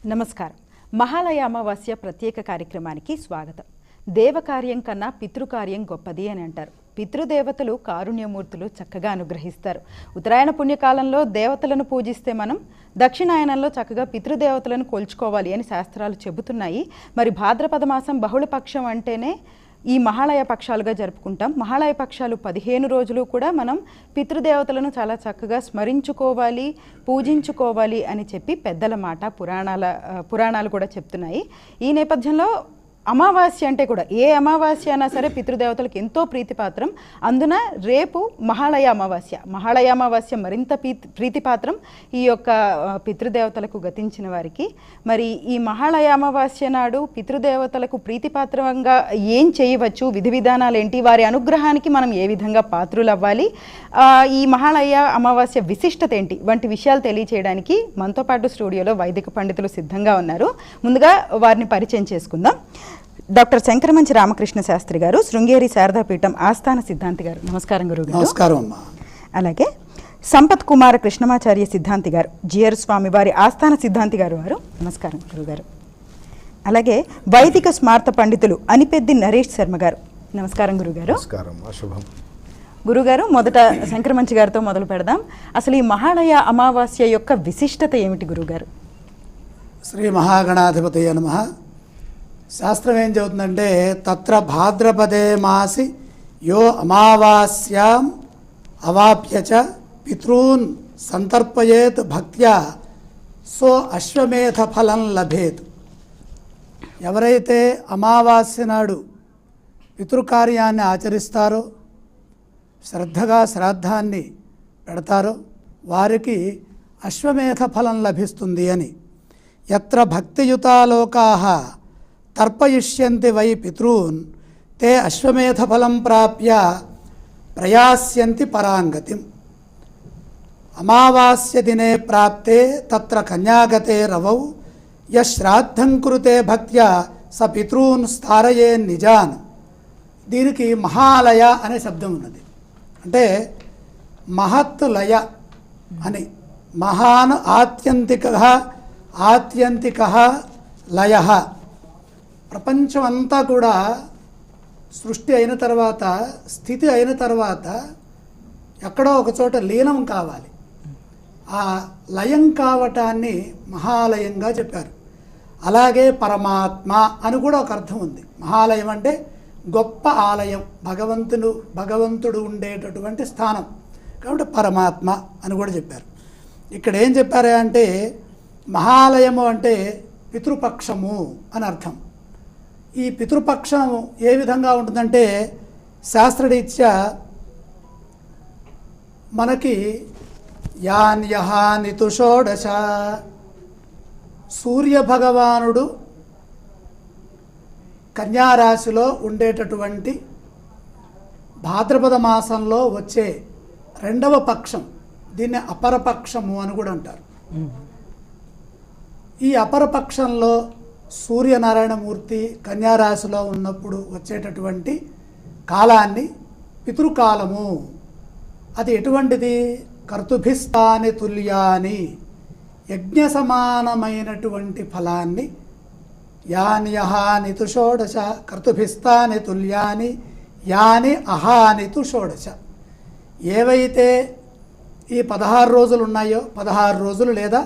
నమస్కారం. మహాలయ అమావాస్య ప్రత్యేక కార్యక్రమానికి స్వాగతం. దేవకార్యం కన్నా పితృకార్యం గొప్పది అని అంటారు. పితృదేవతలు కారుణ్యమూర్తులు, చక్కగా అనుగ్రహిస్తారు. ఉత్తరాయణ పుణ్యకాలంలో దేవతలను పూజిస్తే మనం దక్షిణాయనంలో చక్కగా పితృదేవతలను కొల్చుకోవాలి అని శాస్త్రాలు చెబుతున్నాయి. మరి భాద్రపద మాసం బహుళపక్షం అంటేనే ఈ మహాలయ పక్షాలుగా జరుపుకుంటాం. మహాలయ పక్షాలు 15 రోజులు కూడా మనం పితృదేవతలను చాలా చక్కగా స్మరించుకోవాలి, పూజించుకోవాలి అని చెప్పి పెద్దల మాట, పురాణాలు కూడా చెప్తున్నాయి. ఈ నేపథ్యంలో అమావాస్య అంటే కూడా ఏ అమావాస్య అయినా సరే పితృదేవతలకు ఎంతో ప్రీతిపాత్రం. అందున రేపు మహాలయ అమావాస్య మరింత ప్రీతిపాత్రం ఈ యొక్క పితృదేవతలకు గతించిన వారికి. మరి ఈ మహాలయ అమావాస్య నాడు పితృదేవతలకు ప్రీతిపాత్రంగా ఏం చేయవచ్చు, విధి విధానాలు ఏంటి, వారి అనుగ్రహానికి మనం ఏ విధంగా పాత్రులు అవ్వాలి, ఈ మహాలయ అమావాస్య విశిష్టత ఏంటి వంటి విషయాలు తెలియచేయడానికి మనతో పాటు స్టూడియోలో వైదిక పండితులు సిద్ధంగా ఉన్నారు. ముందుగా వారిని పరిచయం చేసుకుందాం. డాక్టర్ శంకరమంచి రామకృష్ణ శాస్త్రి గారు, శృంగేరి శారదాపీఠం ఆస్థాన సిద్ధాంతి గారు. నమస్కారం గురుగారు. నమస్కారం అమ్మా. అలాగే సంపత్ కుమార కృష్ణమాచార్య సిద్ధాంతి గారు, జిఆర్ స్వామి వారి ఆస్థాన సిద్ధాంతి గారు వారు. నమస్కారం గురుగారు. అలాగే వైదిక స్మార్త పండితులు అనిపెద్ది నరేష్ శర్మ గారు. నమస్కారం గురుగారు. శుభం. గురుగారు, మొదట శంకరమంచి గారితో మొదలు పెడదాం. అసలు ఈ మహాలయ అమావాస్య యొక్క విశిష్టత ఏమిటి గురుగారు? శ్రీ మహాగణాధిపతయ నమః. శాస్త్రం ఏం చెబుతుందంటే, తత్ర భాద్రపదే మాసి యో అమావాస్యాం అవాప్య చ పితॄన్ సంతర్పయేత్ భక్త్యా సో అశ్వమేధ ఫలం లభేత్. ఎవరైతే అమావాస్య నాడు పితృకార్యాన్ని ఆచరిస్తారో, శ్రద్ధగా శ్రాద్ధాన్ని పెడతారో వారికి అశ్వమేధ ఫలం లభిస్తుంది అని. యత్ర భక్తియుతా లోకాః తర్పయిష్యంతి వై పితॄన్ తే అశ్వమేధ ఫలం ప్రాప్య ప్రయాస్యంతి పరాంగతిం. అమావాస్య దినే ప్రాప్తే తత్ర కన్యాగతే రవౌ యశ్రాద్ధం కురుతే భక్త్యా స పితॄన్ స్థారయే నిజాన్. దీనికి మహాలయ అనే శబ్దం ఉన్నది. అంటే మహత్ లయ అని. మహాన్ ఆత్యంతిక లయ. ప్రపంచం అంతా కూడా సృష్టి అయిన తర్వాత, స్థితి అయిన తర్వాత ఎక్కడో ఒక చోట లీనం కావాలి. ఆ లయం కావటాన్ని మహాలయంగా చెప్పారు. అలాగే పరమాత్మ అని కూడా ఒక అర్థం ఉంది. మహాలయం అంటే గొప్ప ఆలయం, భగవంతుడు ఉండేటటువంటి స్థానం. కాబట్టి పరమాత్మ అని కూడా చెప్పారు. ఇక్కడ ఏం చెప్పారు అంటే, మహాలయము అంటే పితృపక్షము అని అర్థం. ఈ పితృపక్షం ఏ విధంగా ఉంటుందంటే, శాస్త్రరీత్యా మనకి యాన్యహానితు షోడశ, సూర్యభగవానుడు కన్యారాశిలో ఉండేటటువంటి భాద్రపద మాసంలో వచ్చే రెండవ పక్షం, దీన్ని అపరపక్షము అని కూడా అంటారు. ఈ అపరపక్షంలో సూర్యనారాయణమూర్తి కన్యారాశిలో ఉన్నప్పుడు వచ్చేటటువంటి కాలాన్ని పితృకాలము. అది ఎటువంటిది? కర్తుభిస్తాని తుల్యాని, యజ్ఞ సమానమైనటువంటి ఫలాన్ని. యాని తు షోడశ కర్తుభిస్తాని తుల్యాని యాని అహానితు షోడశ. ఏవైతే ఈ 16 రోజులు ఉన్నాయో, 16 రోజులు లేదా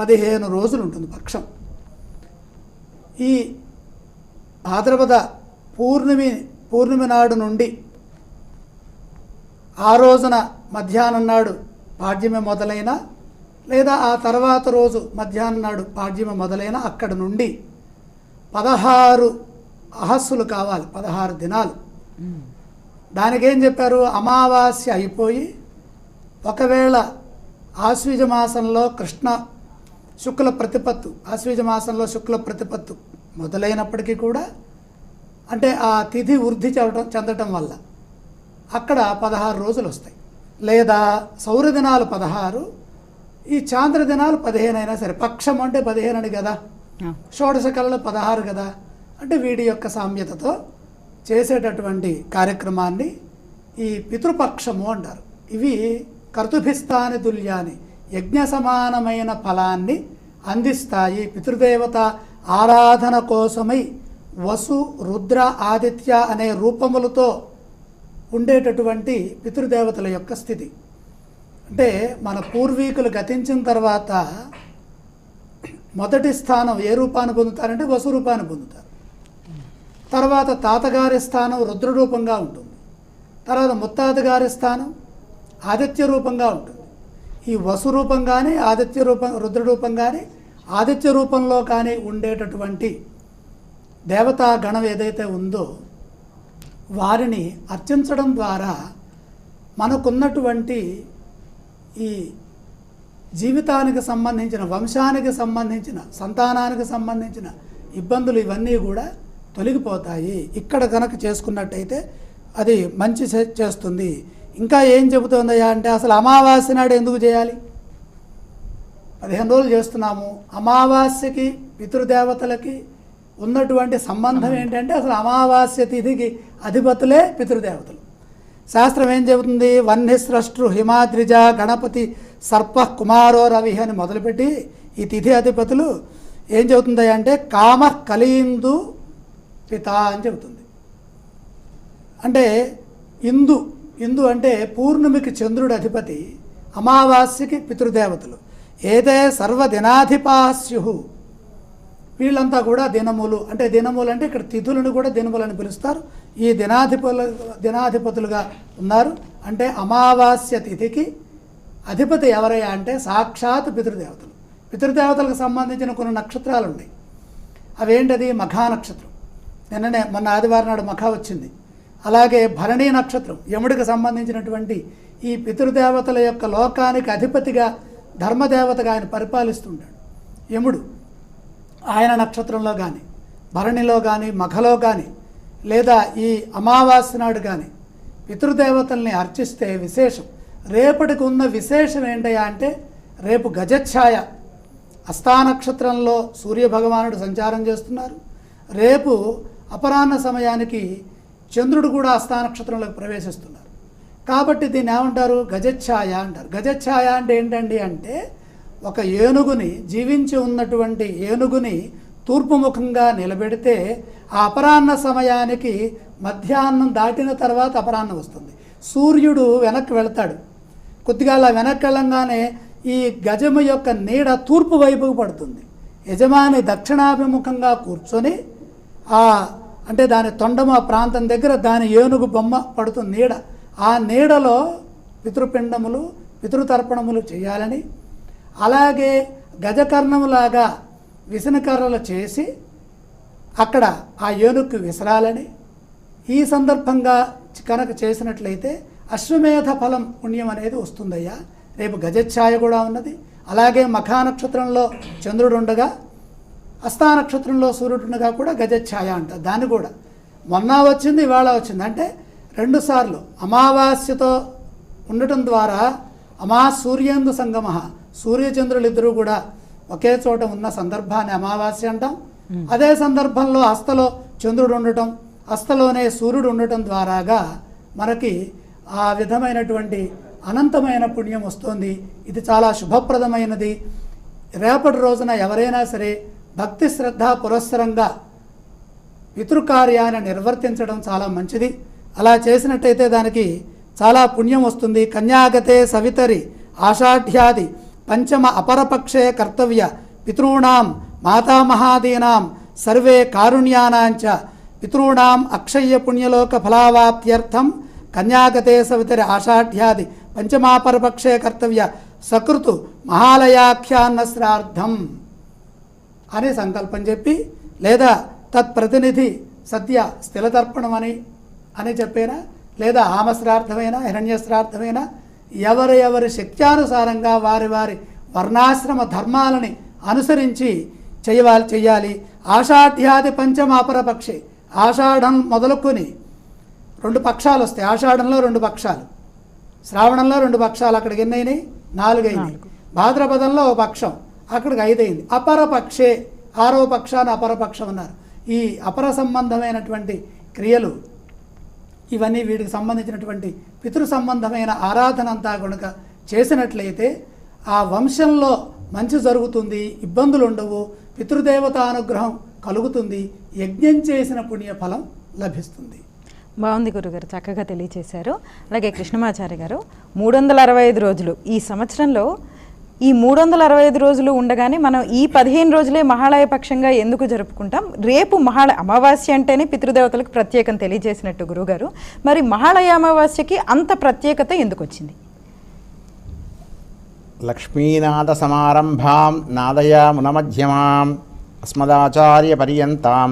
15 రోజులు ఉంటుంది పక్షం. ఈ భాద్రపద పూర్ణిమ నాడు నుండి ఆ రోజున మధ్యాహ్నం నాడు పాడ్యమి మొదలైన, లేదా ఆ తర్వాత రోజు మధ్యాహ్నం నాడు పాడ్యమి మొదలైన, అక్కడ నుండి 16 అహస్సులు కావాలి, 16 దినాలు. దానికేం చెప్పారు? అమావాస్య అయిపోయి ఒకవేళ ఆశ్వీజ మాసంలో శుక్ల ప్రతిపత్తు మొదలైనప్పటికీ కూడా, అంటే ఆ తిథి వృద్ధి చెందటం వల్ల అక్కడ 16 రోజులు వస్తాయి. లేదా సౌర దినాలు 16, ఈ చాంద్ర దినాలు 15 అయినా సరే. పక్షం అంటే 15 అని కదా, షోడశ కళలు 16 కదా. అంటే వీడి యొక్క సామ్యతతో చేసేటటువంటి కార్యక్రమాన్ని ఈ పితృపక్షము అంటారు. ఇవి కర్తుభిస్తాని తుల్యాని, యజ్ఞ సమానమైన ఫలాన్ని అందిస్తాయి. పితృదేవత ఆరాధన కోసమై వసు, రుద్ర, ఆదిత్య అనే రూపములతో ఉండేటటువంటి పితృదేవతల యొక్క స్థితి. అంటే మన పూర్వీకులు గతించిన తర్వాత మొదటి స్థానం ఏ రూపాన్ని పొందుతారంటే వసు రూపాన్ని పొందుతారు. తర్వాత తాతగారి స్థానం రుద్ర రూపంగా ఉంటుంది. తర్వాత ముత్తాతగారి స్థానం ఆదిత్య రూపంగా ఉంటుంది. ఈ వసు రూపం కానీ ఆదిత్య రూపం, రుద్ర రూపం కానీ, ఆదిత్య రూపంలో కానీ ఉండేటటువంటి దేవతా గణం ఏదైతే ఉందో వారిని అర్చించడం ద్వారా మనకున్నటువంటి ఈ జీవితానికి సంబంధించిన, వంశానికి సంబంధించిన, సంతానానికి సంబంధించిన ఇబ్బందులు ఇవన్నీ కూడా తొలగిపోతాయి. ఇక్కడ కనుక చేసుకున్నట్టయితే అది మంచి చేస్తుంది. ఇంకా ఏం చెబుతుందయ్యా అంటే అసలు అమావాస్య నాడు ఎందుకు చేయాలి? 15 రోజులు చేస్తున్నాము. అమావాస్యకి పితృదేవతలకి ఉన్నటువంటి సంబంధం ఏంటంటే అసలు అమావాస్య తిథికి అధిపతులే పితృదేవతలు. శాస్త్రం ఏం చెబుతుంది? వన్నిస్రష్ట్రు హిమాద్రిజ గణపతి సర్ప కుమారో రవి అని మొదలుపెట్టి ఈ తిథి అధిపతులు ఏం చెబుతుంది అంటే కామ కలీందు పిత అని చెబుతుంది. అంటే ఇందు అంటే పూర్ణిమికి చంద్రుడు అధిపతి, అమావాస్యకి పితృదేవతలు. ఏదే సర్వదినాధిపాస్యు, వీళ్ళంతా కూడా దినములు. అంటే దినములు అంటే ఇక్కడ తిథులను కూడా దినములని పిలుస్తారు. ఈ దినాధిపతులుగా ఉన్నారు. అంటే అమావాస్య తిథికి అధిపతి ఎవరయ్యా అంటే సాక్షాత్ పితృదేవతలు. పితృదేవతలకు సంబంధించిన కొన్ని నక్షత్రాలు ఉన్నాయి. అవేంటది? మఖా నక్షత్రం. మొన్న ఆదివారం నాడు మఖ వచ్చింది. అలాగే భరణీ నక్షత్రం, యముడికి సంబంధించినటువంటి ఈ పితృదేవతల యొక్క లోకానికి అధిపతిగా, ధర్మదేవతగా ఆయన పరిపాలిస్తుంటాడు యముడు. ఆయన నక్షత్రంలో కానీ, భరణిలో కానీ, మఖలో కానీ, లేదా ఈ అమావాస్య నాడు కానీ పితృదేవతల్ని అర్చిస్తే విశేషం. రేపటికి ఉన్న విశేషం ఏంటయ్యా అంటే రేపు గజఛాయ, హస్తానక్షత్రంలో సూర్యభగవానుడు సంచారం చేస్తున్నారు. రేపు అపరాహ్న సమయానికి చంద్రుడు కూడా హస్తానక్షత్రంలోకి ప్రవేశిస్తున్నారు. కాబట్టి దీన్ని ఏమంటారు? గజఛాయ అంటారు. గజఛాయ అంటే ఏంటండి అంటే ఒక ఏనుగుని, జీవించి ఉన్నటువంటి ఏనుగుని తూర్పు ముఖంగా నిలబెడితే ఆ అపరాహ్న సమయానికి మధ్యాహ్నం దాటిన తర్వాత అపరాహ్నం వస్తుంది. సూర్యుడు వెనక్కి వెళతాడు. కొద్దిగా అలా వెనక్కి వెళ్ళంగానే ఈ గజము యొక్క నీడ తూర్పు వైపుకు పడుతుంది. యజమాని దక్షిణాభిముఖంగా కూర్చొని అంటే దాని తొండమ ప్రాంతం దగ్గర దాని ఏనుగు బొమ్మ పడుతుంది నీడ. ఆ నీడలో పితృపిండములు, పితృతర్పణములు చేయాలని, అలాగే గజకర్ణములాగా విసనకర్రలు చేసి అక్కడ ఆ ఏనుగుకి విసరాలని, ఈ సందర్భంగా కనుక చేసినట్లయితే అశ్వమేధ ఫలం పుణ్యం అనేది వస్తుందయ్యా. రేపు గజఛాయ కూడా ఉన్నది. అలాగే మఖా నక్షత్రంలో చంద్రుడు ఉండగా, హస్తానక్షత్రంలో సూర్యుడు ఉండగా కూడా గజఛాయ అంటారు. దాన్ని కూడా మొన్న వచ్చింది, ఇవాళ వచ్చింది. అంటే 2 సార్లు అమావాస్యతో ఉండటం ద్వారా సూర్యేందు సంగమ, సూర్యచంద్రులు ఇద్దరు కూడా ఒకే చోట ఉన్న సందర్భాన్ని అమావాస్య అంటాం. అదే సందర్భంలో హస్తలో చంద్రుడు ఉండటం, హస్తలోనే సూర్యుడు ఉండటం ద్వారాగా మనకి ఆ విధమైనటువంటి అనంతమైన పుణ్యం వస్తుంది. ఇది చాలా శుభప్రదమైనది. రేపటి రోజున ఎవరైనా సరే భక్తి శ్రద్ధ పురస్సరంగా పితృకార్యాన్ని నిర్వర్తించడం చాలా మంచిది. అలా చేసినట్టయితే దానికి చాలా పుణ్యం వస్తుంది. కన్యాగతే సవితరి ఆషాఢ్యాది పంచమ అపరపక్షే కర్తవ్య పితॄణాం మాతామహాదీనాం సర్వే కారుణ్యానాంచ పితॄణాం అక్షయ్య పుణ్యలోక ఫలావాప్త్యర్థం కన్యాగతే సవితరి ఆషాఢ్యాది పంచమాపరపక్షే కర్తవ్య సకృతు మహాలయాఖ్యాన్న శ్రార్థం అని సంకల్పం చెప్పి, లేదా తత్ప్రతినిధి సద్య స్థిలతర్పణం అని చెప్పేనా, లేదా ఆమశ్రార్థమైనా హిరణ్యశ్రార్థమైనా ఎవరి శక్త్యానుసారంగా వారి వర్ణాశ్రమ ధర్మాలని అనుసరించి చెయ్యాలి. ఆషాఢ్యాది పంచమాపరపక్షే, ఆషాఢం మొదలుకొని 2 పక్షాలు వస్తాయి. ఆషాఢంలో 2 పక్షాలు, శ్రావణంలో 2 పక్షాలు, అక్కడికి ఎన్ని అయినాయి? 4 అయినాయి. భాద్రపదంలో 1 పక్షం, అక్కడికి 5 అయింది. అపరపక్షే 6వ పక్షాన్ని అపరపక్షం అన్నారు. ఈ అపర సంబంధమైనటువంటి క్రియలు ఇవన్నీ వీటికి సంబంధించినటువంటి పితృ సంబంధమైన ఆరాధన అంతా కనుక చేసినట్లయితే ఆ వంశంలో మంచి జరుగుతుంది, ఇబ్బందులు ఉండవు, పితృదేవత అనుగ్రహం కలుగుతుంది, యజ్ఞం చేసిన పుణ్యఫలం లభిస్తుంది. బాగుంది గురుగారు, చక్కగా తెలియచేశారు. అలాగే కృష్ణమాచారి గారు, 365 రోజులు ఈ సంవత్సరంలో ఈ 365 రోజులు ఉండగానే మనం ఈ 15 రోజులే మహాళయ పక్షంగా ఎందుకు జరుపుకుంటాం? రేపు అమావాస్య అంటేనే పితృదేవతలకు ప్రత్యేకం తెలియజేసినట్టు గురుగారు, మరి మహాళయ అమావాస్యకి అంత ప్రత్యేకత ఎందుకు వచ్చింది? లక్ష్మీనాథ సమారంభాం నాదయామునమధ్యమాం అస్మదాచార్య పర్యంతాం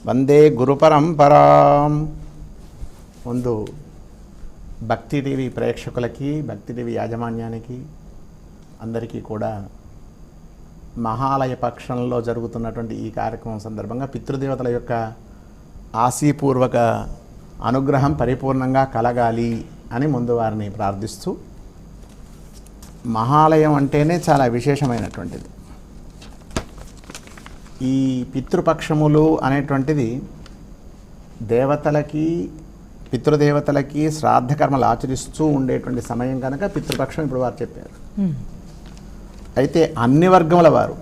వందే గురు పరంపరాం. ముందు భక్తి టీవీ ప్రేక్షకులకి, భక్తి టీవీ యాజమాన్యానికి అందరికీ కూడా మహాలయ పక్షంలో జరుగుతున్నటువంటి ఈ కార్యక్రమం సందర్భంగా పితృదేవతల యొక్క ఆశీపూర్వక అనుగ్రహం పరిపూర్ణంగా కలగాలి అని ముందు వారిని ప్రార్థిస్తూ, మహాలయం అంటేనే చాలా విశేషమైనటువంటిది. ఈ పితృపక్షములు అనేటువంటిది దేవతలకి, పితృదేవతలకి శ్రాద్ధ కర్మలు ఆచరిస్తూ ఉండేటువంటి సమయం కనుక పితృపక్షం ఇప్పుడు వారు చెప్పారు. అయితే అన్ని వర్గముల వారు,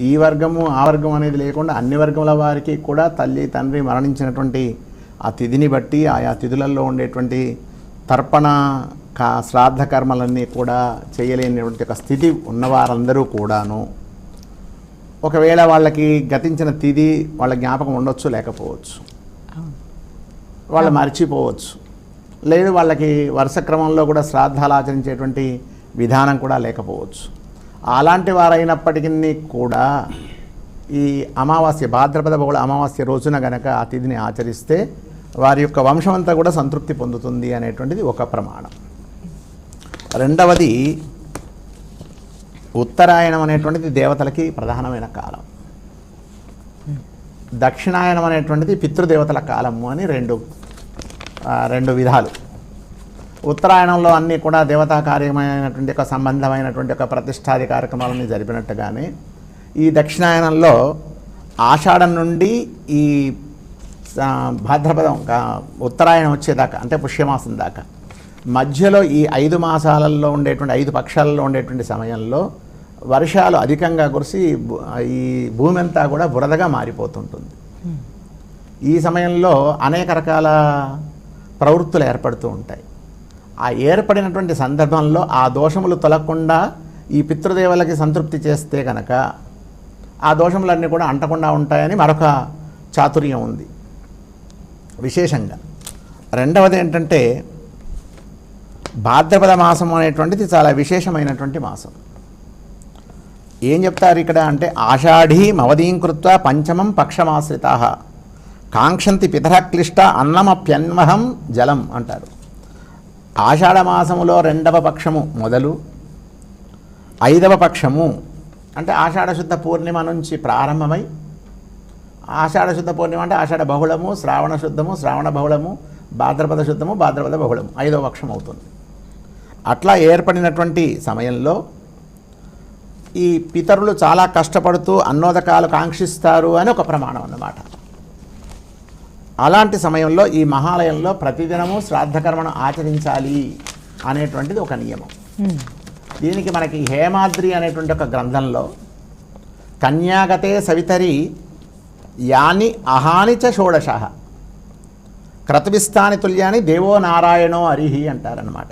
ఈ వర్గము ఆ వర్గం అనేది లేకుండా అన్ని వర్గముల వారికి కూడా తల్లి తండ్రి మరణించినటువంటి ఆ తిథిని బట్టి ఆయా తిథులలో ఉండేటువంటి తర్పణ శ్రాద్ధ కర్మలన్నీ కూడా చేయలేనటువంటి ఒక స్థితి ఉన్నవారందరూ కూడాను ఒకవేళ వాళ్ళకి గతించిన తిథి వాళ్ళ జ్ఞాపకం ఉండొచ్చు, లేకపోవచ్చు, వాళ్ళు మర్చిపోవచ్చు, లేదు వాళ్ళకి వరుస క్రమంలో కూడా శ్రాద్ధాలు ఆచరించేటువంటి విధానం కూడా లేకపోవచ్చు. అలాంటి వారైనప్పటికీ కూడా ఈ అమావాస్య, భాద్రపద బహుళ అమావాస్య రోజున గనక ఆ తిథిని ఆచరిస్తే వారి యొక్క వంశం అంతా కూడా సంతృప్తి పొందుతుంది అనేటువంటిది ఒక ప్రమాణం. రెండవది, ఉత్తరాయణం అనేటువంటిది దేవతలకి ప్రధానమైన కాలం, దక్షిణాయనం అనేటువంటిది పితృదేవతల కాలము అని రెండు విధాలు. ఉత్తరాయణంలో అన్నీ కూడా దేవతా కార్యమైనటువంటి ఒక సంబంధమైనటువంటి ఒక ప్రతిష్టాది కార్యక్రమాలన్నీ జరిపినట్టుగానే ఈ దక్షిణాయనంలో ఆషాఢం నుండి ఈ భాద్రపదం ఉత్తరాయణం వచ్చేదాకా, అంటే పుష్యమాసం దాకా మధ్యలో ఈ 5 మాసాలలో ఉండేటువంటి 5 పక్షాలలో ఉండేటువంటి సమయంలో వర్షాలు అధికంగా కురిసి ఈ భూమి అంతా కూడా బురదగా మారిపోతుంటుంది. ఈ సమయంలో అనేక రకాల ప్రవృత్తులు ఏర్పడుతూ ఉంటాయి. ఆ ఏర్పడినటువంటి సందర్భంలో ఆ దోషములు తొలగకుండా ఈ పితృదేవులకి సంతృప్తి చేస్తే కనుక ఆ దోషములన్నీ కూడా అంటకుండా ఉంటాయని మరొక చాతుర్యం ఉంది విశేషంగా. రెండవది ఏంటంటే, భాద్రపద మాసం అనేటువంటిది చాలా విశేషమైనటువంటి మాసం. ఏం చెప్తారు ఇక్కడ అంటే, ఆషాఢీం అవధీంకృత్వ పంచమం పక్షమాశ్రితాః కాంక్షంతి పితరక్లిష్ట అన్నమప్యన్వహం జలం అంటారు. ఆషాఢమాసములో 2వ పక్షము మొదలు 5వ పక్షము అంటే ఆషాఢశుద్ధ పూర్ణిమ నుంచి ప్రారంభమై, ఆషాఢశుద్ధ పూర్ణిమ అంటే ఆషాఢ బహుళము, శ్రావణ శుద్ధము, శ్రావణ బహుళము, భాద్రపద శుద్ధము, భాద్రపద బహుళము 5వ పక్షం అవుతుంది. అట్లా ఏర్పడినటువంటి సమయంలో ఈ పితరులు చాలా కష్టపడుతూ అన్నోదకాలు కాంక్షిస్తారు అని ఒక ప్రమాణం అన్నమాట. అలాంటి సమయంలో ఈ మహాలయంలో ప్రతిదినము శ్రాద్ధకర్మను ఆచరించాలి అనేటువంటిది ఒక నియమం. దీనికి మనకి హేమాద్రి అనేటువంటి ఒక గ్రంథంలో కన్యాగతే సవితరి యాని అహాని చ షోడశ క్రతువిస్తాని తుల్యాని దేవో నారాయణో అరిహి అంటారనమాట.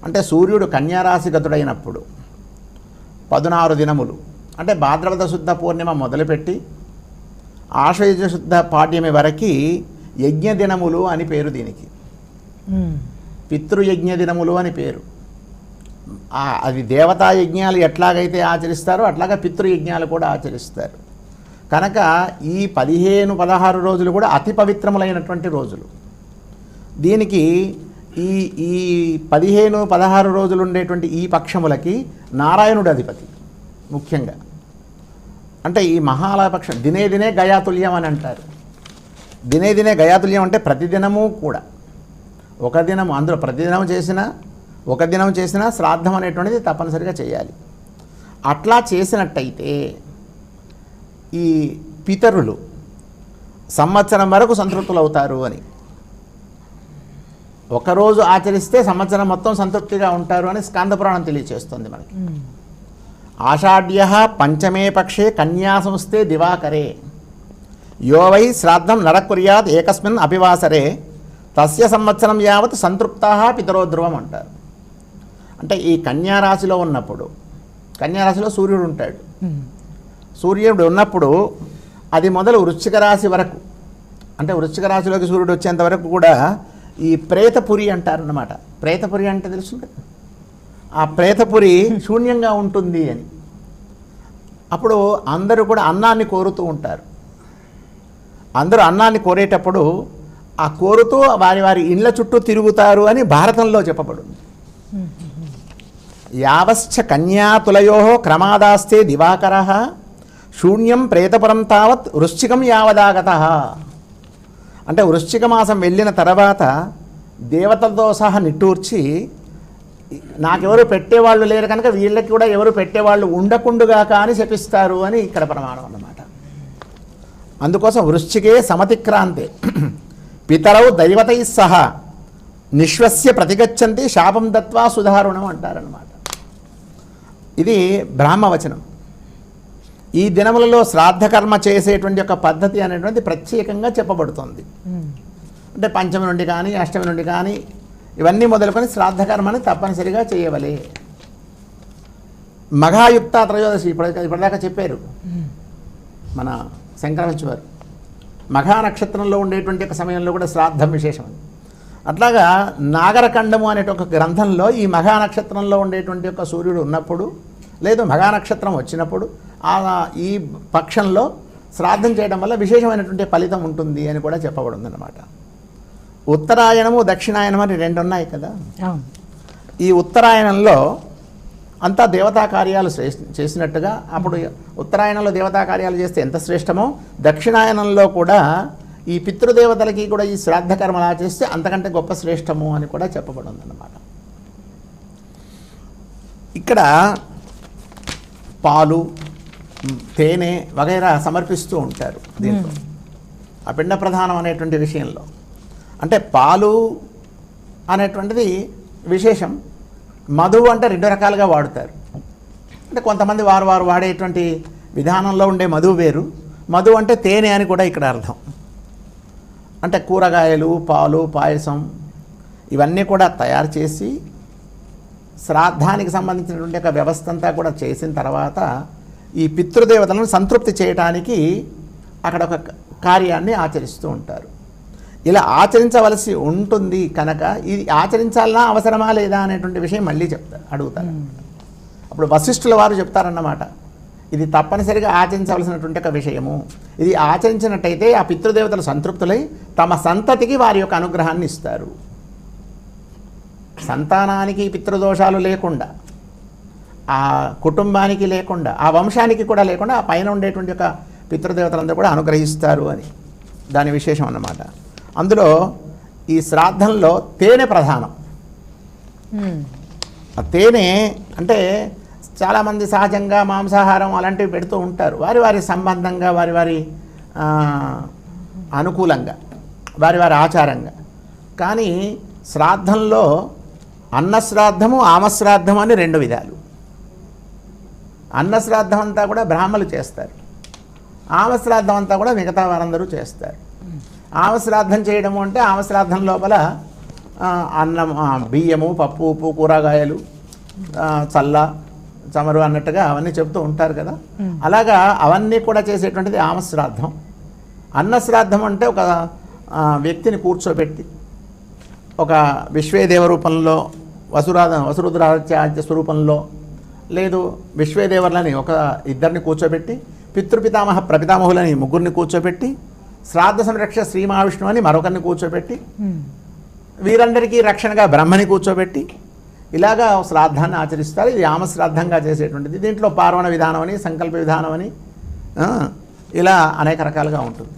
అంటే సూర్యుడు కన్యారాశి గతుడైనప్పుడు 16 దినములు, అంటే భాద్రపద శుద్ధ పూర్ణిమ మొదలుపెట్టి ఆశ్వయుజ శుద్ధ పాడ్యమి వరకు యజ్ఞ దినములు అని పేరు. దీనికి పితృయజ్ఞ దినములు అని పేరు. అది దేవతా యజ్ఞాలు ఎట్లాగైతే ఆచరిస్తారో అట్లాగా పితృయజ్ఞాలు కూడా ఆచరిస్తారు. కనుక ఈ 15-16 రోజులు కూడా అతి పవిత్రములైనటువంటి రోజులు. దీనికి ఈ 15-16 రోజులు ఉండేటువంటి ఈ పక్షములకి నారాయణుడు అధిపతి ముఖ్యంగా. అంటే ఈ మహాలయ పక్షం దినే దినే గయాతుల్యం అని అంటారు. దినే దినే గయాతుల్యం అంటే ప్రతిదినము కూడా ఒక దినము, అందులో ప్రతిదినం చేసినా ఒక దినం చేసినా శ్రాద్ధం అనేటువంటిది తప్పనిసరిగా చేయాలి. అట్లా చేసినట్టయితే ఈ పితరులు సంవత్సరం వరకు సంతృప్తులు అవుతారు అని, ఒకరోజు ఆచరిస్తే సంవత్సరం మొత్తం సంతృప్తిగా ఉంటారు అని స్కాంద పురాణం తెలియచేస్తుంది మనకి. ఆషాఢ్య పంచమే పక్షే కన్యా సంస్థే దివాకరే యో వై శ్రాద్ధం నరకుర్యాత్ ఏకస్మిన్ అపివాసరే తస్య సంవత్సరం యావత్ సంతృప్తా పితరో ధ్రువం అంటారు. అంటే ఈ కన్యారాశిలో ఉన్నప్పుడు, కన్యారాశిలో సూర్యుడు ఉంటాడు. సూర్యుడు ఉన్నప్పుడు అది మొదలు వృశ్చిక రాశి వరకు, అంటే వృశ్చిక రాశిలోకి సూర్యుడు వచ్చేంత వరకు కూడా ఈ ప్రేతపురి అంటారన్నమాట. ప్రేతపురి అంటే తెలుసు కదా, ఆ ప్రేతపురి శూన్యంగా ఉంటుంది అని. అప్పుడు అందరూ కూడా అన్నాన్ని కోరుతూ ఉంటారు. అందరూ అన్నాన్ని కోరేటప్పుడు ఆ కోరుతూ వారి వారి ఇండ్ల చుట్టూ తిరుగుతారు అని భారతంలో చెప్పబడింది. యావశ్చ కన్యాతులయో క్రమాదాస్తే దివాకర శూన్యం ప్రేతపురం తావత్ వృశ్చికం యావదాగత. అంటే వృశ్చిక మాసం వెళ్ళిన తర్వాత దేవతలతో సహా నిట్టూర్చి నాకెవరు పెట్టేవాళ్ళు లేరు కనుక వీళ్ళకి కూడా ఎవరు పెట్టేవాళ్ళు ఉండకుండుగా కానీ శపిస్తారు అని ఇక్కడ ప్రమాణం అన్నమాట. అందుకోసం వృశ్చికే సమతిక్రాంతే పితరౌ దైవతై సహా నిశ్వస్య ప్రతిగచ్చంతి శాపం దత్వా సుధారుణం అంటారనమాట. ఇది బ్రాహ్మవచనం. ఈ దినములలో శ్రాద్ధకర్మ చేసేటువంటి ఒక పద్ధతి అనేటువంటి ప్రత్యేకంగా చెప్పబడుతుంది. అంటే పంచమి నుండి కానీ అష్టమి నుండి కానీ ఇవన్నీ మొదలుకొని శ్రాద్ధకర్మని తప్పనిసరిగా చేయవలే. మఘాయుక్త త్రయోదశి ఇప్పటిదాకా చెప్పారు మన శంకరవంశి వారు. మఘా నక్షత్రంలో ఉండేటువంటి ఒక సమయంలో కూడా శ్రాద్ధం విశేషం. అట్లాగా నాగరఖండము అనే ఒక గ్రంథంలో ఈ మఘా నక్షత్రంలో ఉండేటువంటి ఒక సూర్యుడు ఉన్నప్పుడు లేదు మఘా నక్షత్రం వచ్చినప్పుడు ఈ పక్షంలో శ్రాద్ధం చేయడం వల్ల విశేషమైనటువంటి ఫలితం ఉంటుంది అని కూడా చెప్పబడింది అన్నమాట. ఉత్తరాయణము దక్షిణాయనం అని రెండు ఉన్నాయి కదా. ఈ ఉత్తరాయణంలో అంతా దేవతా కార్యాలు చేసినట్టుగా అప్పుడు ఉత్తరాయణంలో దేవతా కార్యాలు చేస్తే ఎంత శ్రేష్టమో దక్షిణాయనంలో కూడా ఈ పితృదేవతలకి కూడా ఈ శ్రాద్ధకర్మలు ఆచరిస్తే అంతకంటే గొప్ప శ్రేష్టము అని కూడా చెప్పబడింది అన్నమాట. ఇక్కడ పాలు తేనె వగైరా సమర్పిస్తూ ఉంటారు దీంట్లో ఆ పిండ ప్రధానం అనేటువంటి విషయంలో. అంటే పాలు అనేటువంటిది విశేషం. మధువు అంటే రెండు రకాలుగా వాడుతారు. అంటే కొంతమంది వారు వాడేటువంటి విధానంలో ఉండే మధువు వేరు. మధువు అంటే తేనె అని కూడా ఇక్కడ అర్థం. అంటే కూరగాయలు పాలు పాయసం ఇవన్నీ కూడా తయారు చేసి శ్రాద్ధానికి సంబంధించినటువంటి ఒక వ్యవస్థ అంతా కూడా చేసిన తర్వాత ఈ పితృదేవతలను సంతృప్తి చేయటానికి అక్కడ ఒక కార్యాన్ని ఆచరిస్తూ ఉంటారు. ఇలా ఆచరించవలసి ఉంటుంది కనుక ఇది ఆచరించాలన్నా అవసరమా లేదా అనేటువంటి విషయం మళ్ళీ అడుగుతారు. అప్పుడు వశిష్ఠుల వారు చెప్తారన్నమాట, ఇది తప్పనిసరిగా ఆచరించవలసినటువంటి ఒక విషయము. ఇది ఆచరించినట్టయితే ఆ పితృదేవతలు సంతృప్తులై తమ సంతతికి వారి యొక్క అనుగ్రహాన్ని ఇస్తారు. సంతానానికి పితృదోషాలు లేకుండా, ఆ కుటుంబానికి లేకుండా, ఆ వంశానికి కూడా లేకుండా ఆ పైన ఉండేటువంటి ఒక పితృదేవతలందరూ కూడా అనుగ్రహిస్తారు అని దాని విశేషం అన్నమాట. అందులో ఈ శ్రాద్ధంలో తేనె ప్రధానం. ఆ తేనె అంటే చాలామంది సహజంగా మాంసాహారం అలాంటివి పెడుతూ ఉంటారు. వారి వారి సంబంధంగా వారి వారి అనుకూలంగా వారి వారి ఆచారంగా. కానీ శ్రాద్ధంలో అన్నశ్రాద్ధము ఆమశ్రాద్ధము అని రెండు విధాలు. అన్నశ్రాద్ధం అంతా కూడా బ్రాహ్మలు చేస్తారు. ఆమశ్రాద్ధం అంతా కూడా మిగతా వారందరూ చేస్తారు. ఆమశ్రాద్ధం చేయడము అంటే ఆమశ్రాద్ధం లోపల అన్నం బియ్యము పప్పు ఉప్పు కూరగాయలు చల్ల చమరు అన్నట్టుగా అవన్నీ చెప్తూ ఉంటారు కదా. అలాగా అవన్నీ కూడా చేసేటువంటిది ఆమశ్రాద్ధం. అన్నశ్రాద్ధం అంటే ఒక వ్యక్తిని కూర్చోబెట్టి ఒక విశ్వేదేవ రూపంలో వసురుద్రాచార్య స్వరూపంలో లేదు విశ్వేదేవర్లని ఒక ఇద్దరిని కూర్చోబెట్టి పితృపితామహ ప్రపితామహులని ముగ్గురిని కూర్చోబెట్టి శ్రాద్ధ సంరక్ష శ్రీ మహావిష్ణువు అని మరొకరిని కూర్చోబెట్టి వీరందరికీ రక్షణగా బ్రహ్మని కూర్చోబెట్టి ఇలాగా శ్రాద్ధాన్ని ఆచరిస్తారు. ఇది ఆమశ్రాద్ధంగా చేసేటువంటిది. దీంట్లో పార్వణ విధానం అని సంకల్ప విధానం అని ఇలా అనేక రకాలుగా ఉంటుంది.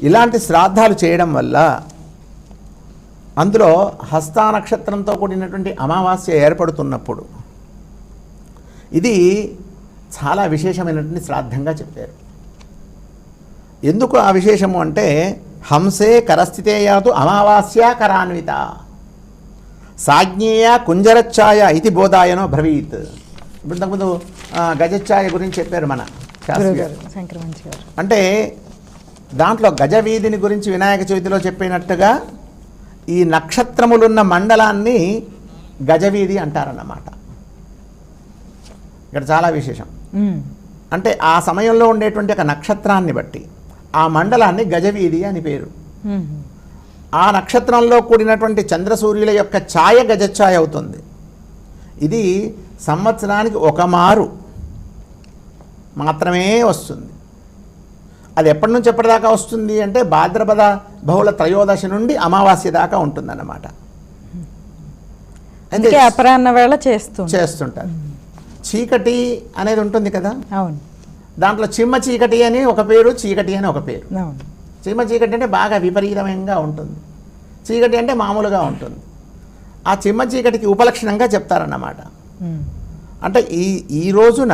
ఇలాంటి శ్రాద్ధాలు చేయడం వల్ల అందులో హస్తా నక్షత్రంతో కూడినటువంటి అమావాస్య ఏర్పడుతున్నప్పుడు ఇది చాలా విశేషమైనటువంటి శ్రాద్ధంగా చెప్పారు. ఎందుకు ఆ విశేషము అంటే హంసే కరస్థితే యాతు అమావాస్యా కరాన్విత సాజ్ఞేయ కుంజరచ్ఛాయ ఇది బోధాయనో బ్రవీత్. ఇప్పుడు ఇంతకుముందు గజఛాయ గురించి చెప్పారు మన శాస్త్రి గారు. శంకరవంశి గారు. అంటే దాంట్లో గజవీధిని గురించి వినాయక చవితిలో చెప్పినట్టుగా ఈ నక్షత్రములున్న మండలాన్ని గజవీధి అంటారన్నమాట. ఇక్కడ చాలా విశేషం. అంటే ఆ సమయంలో ఉండేటువంటి ఒక నక్షత్రాన్ని బట్టి ఆ మండలాన్ని గజవీధి అని పేరు. ఆ నక్షత్రంలో కూడినటువంటి చంద్రసూర్యుల యొక్క ఛాయ గజఛాయ అవుతుంది. ఇది సంవత్సరానికి ఒక మారు మాత్రమే వస్తుంది. అది ఎప్పటి నుంచి ఎప్పటిదాకా వస్తుంది అంటే భాద్రపద బహుళ త్రయోదశి నుండి అమావాస్య దాకా ఉంటుందన్నమాట. అందుకే అపరాహ్న వేళ చేస్తుంటారు. చీకటి అనేది ఉంటుంది కదా, అవును. దాంట్లో చిమ్మ చీకటి అని ఒక పేరు, చీకటి అని ఒక పేరు. అవును. చిమ్మ చీకటి అంటే బాగా విపరీతంగా ఉంటుంది, చీకటి అంటే మామూలుగా ఉంటుంది. ఆ చిమ్మ చీకటికి ఉపలక్షణంగా చెప్తారన్నమాట. అంటే ఈ రోజున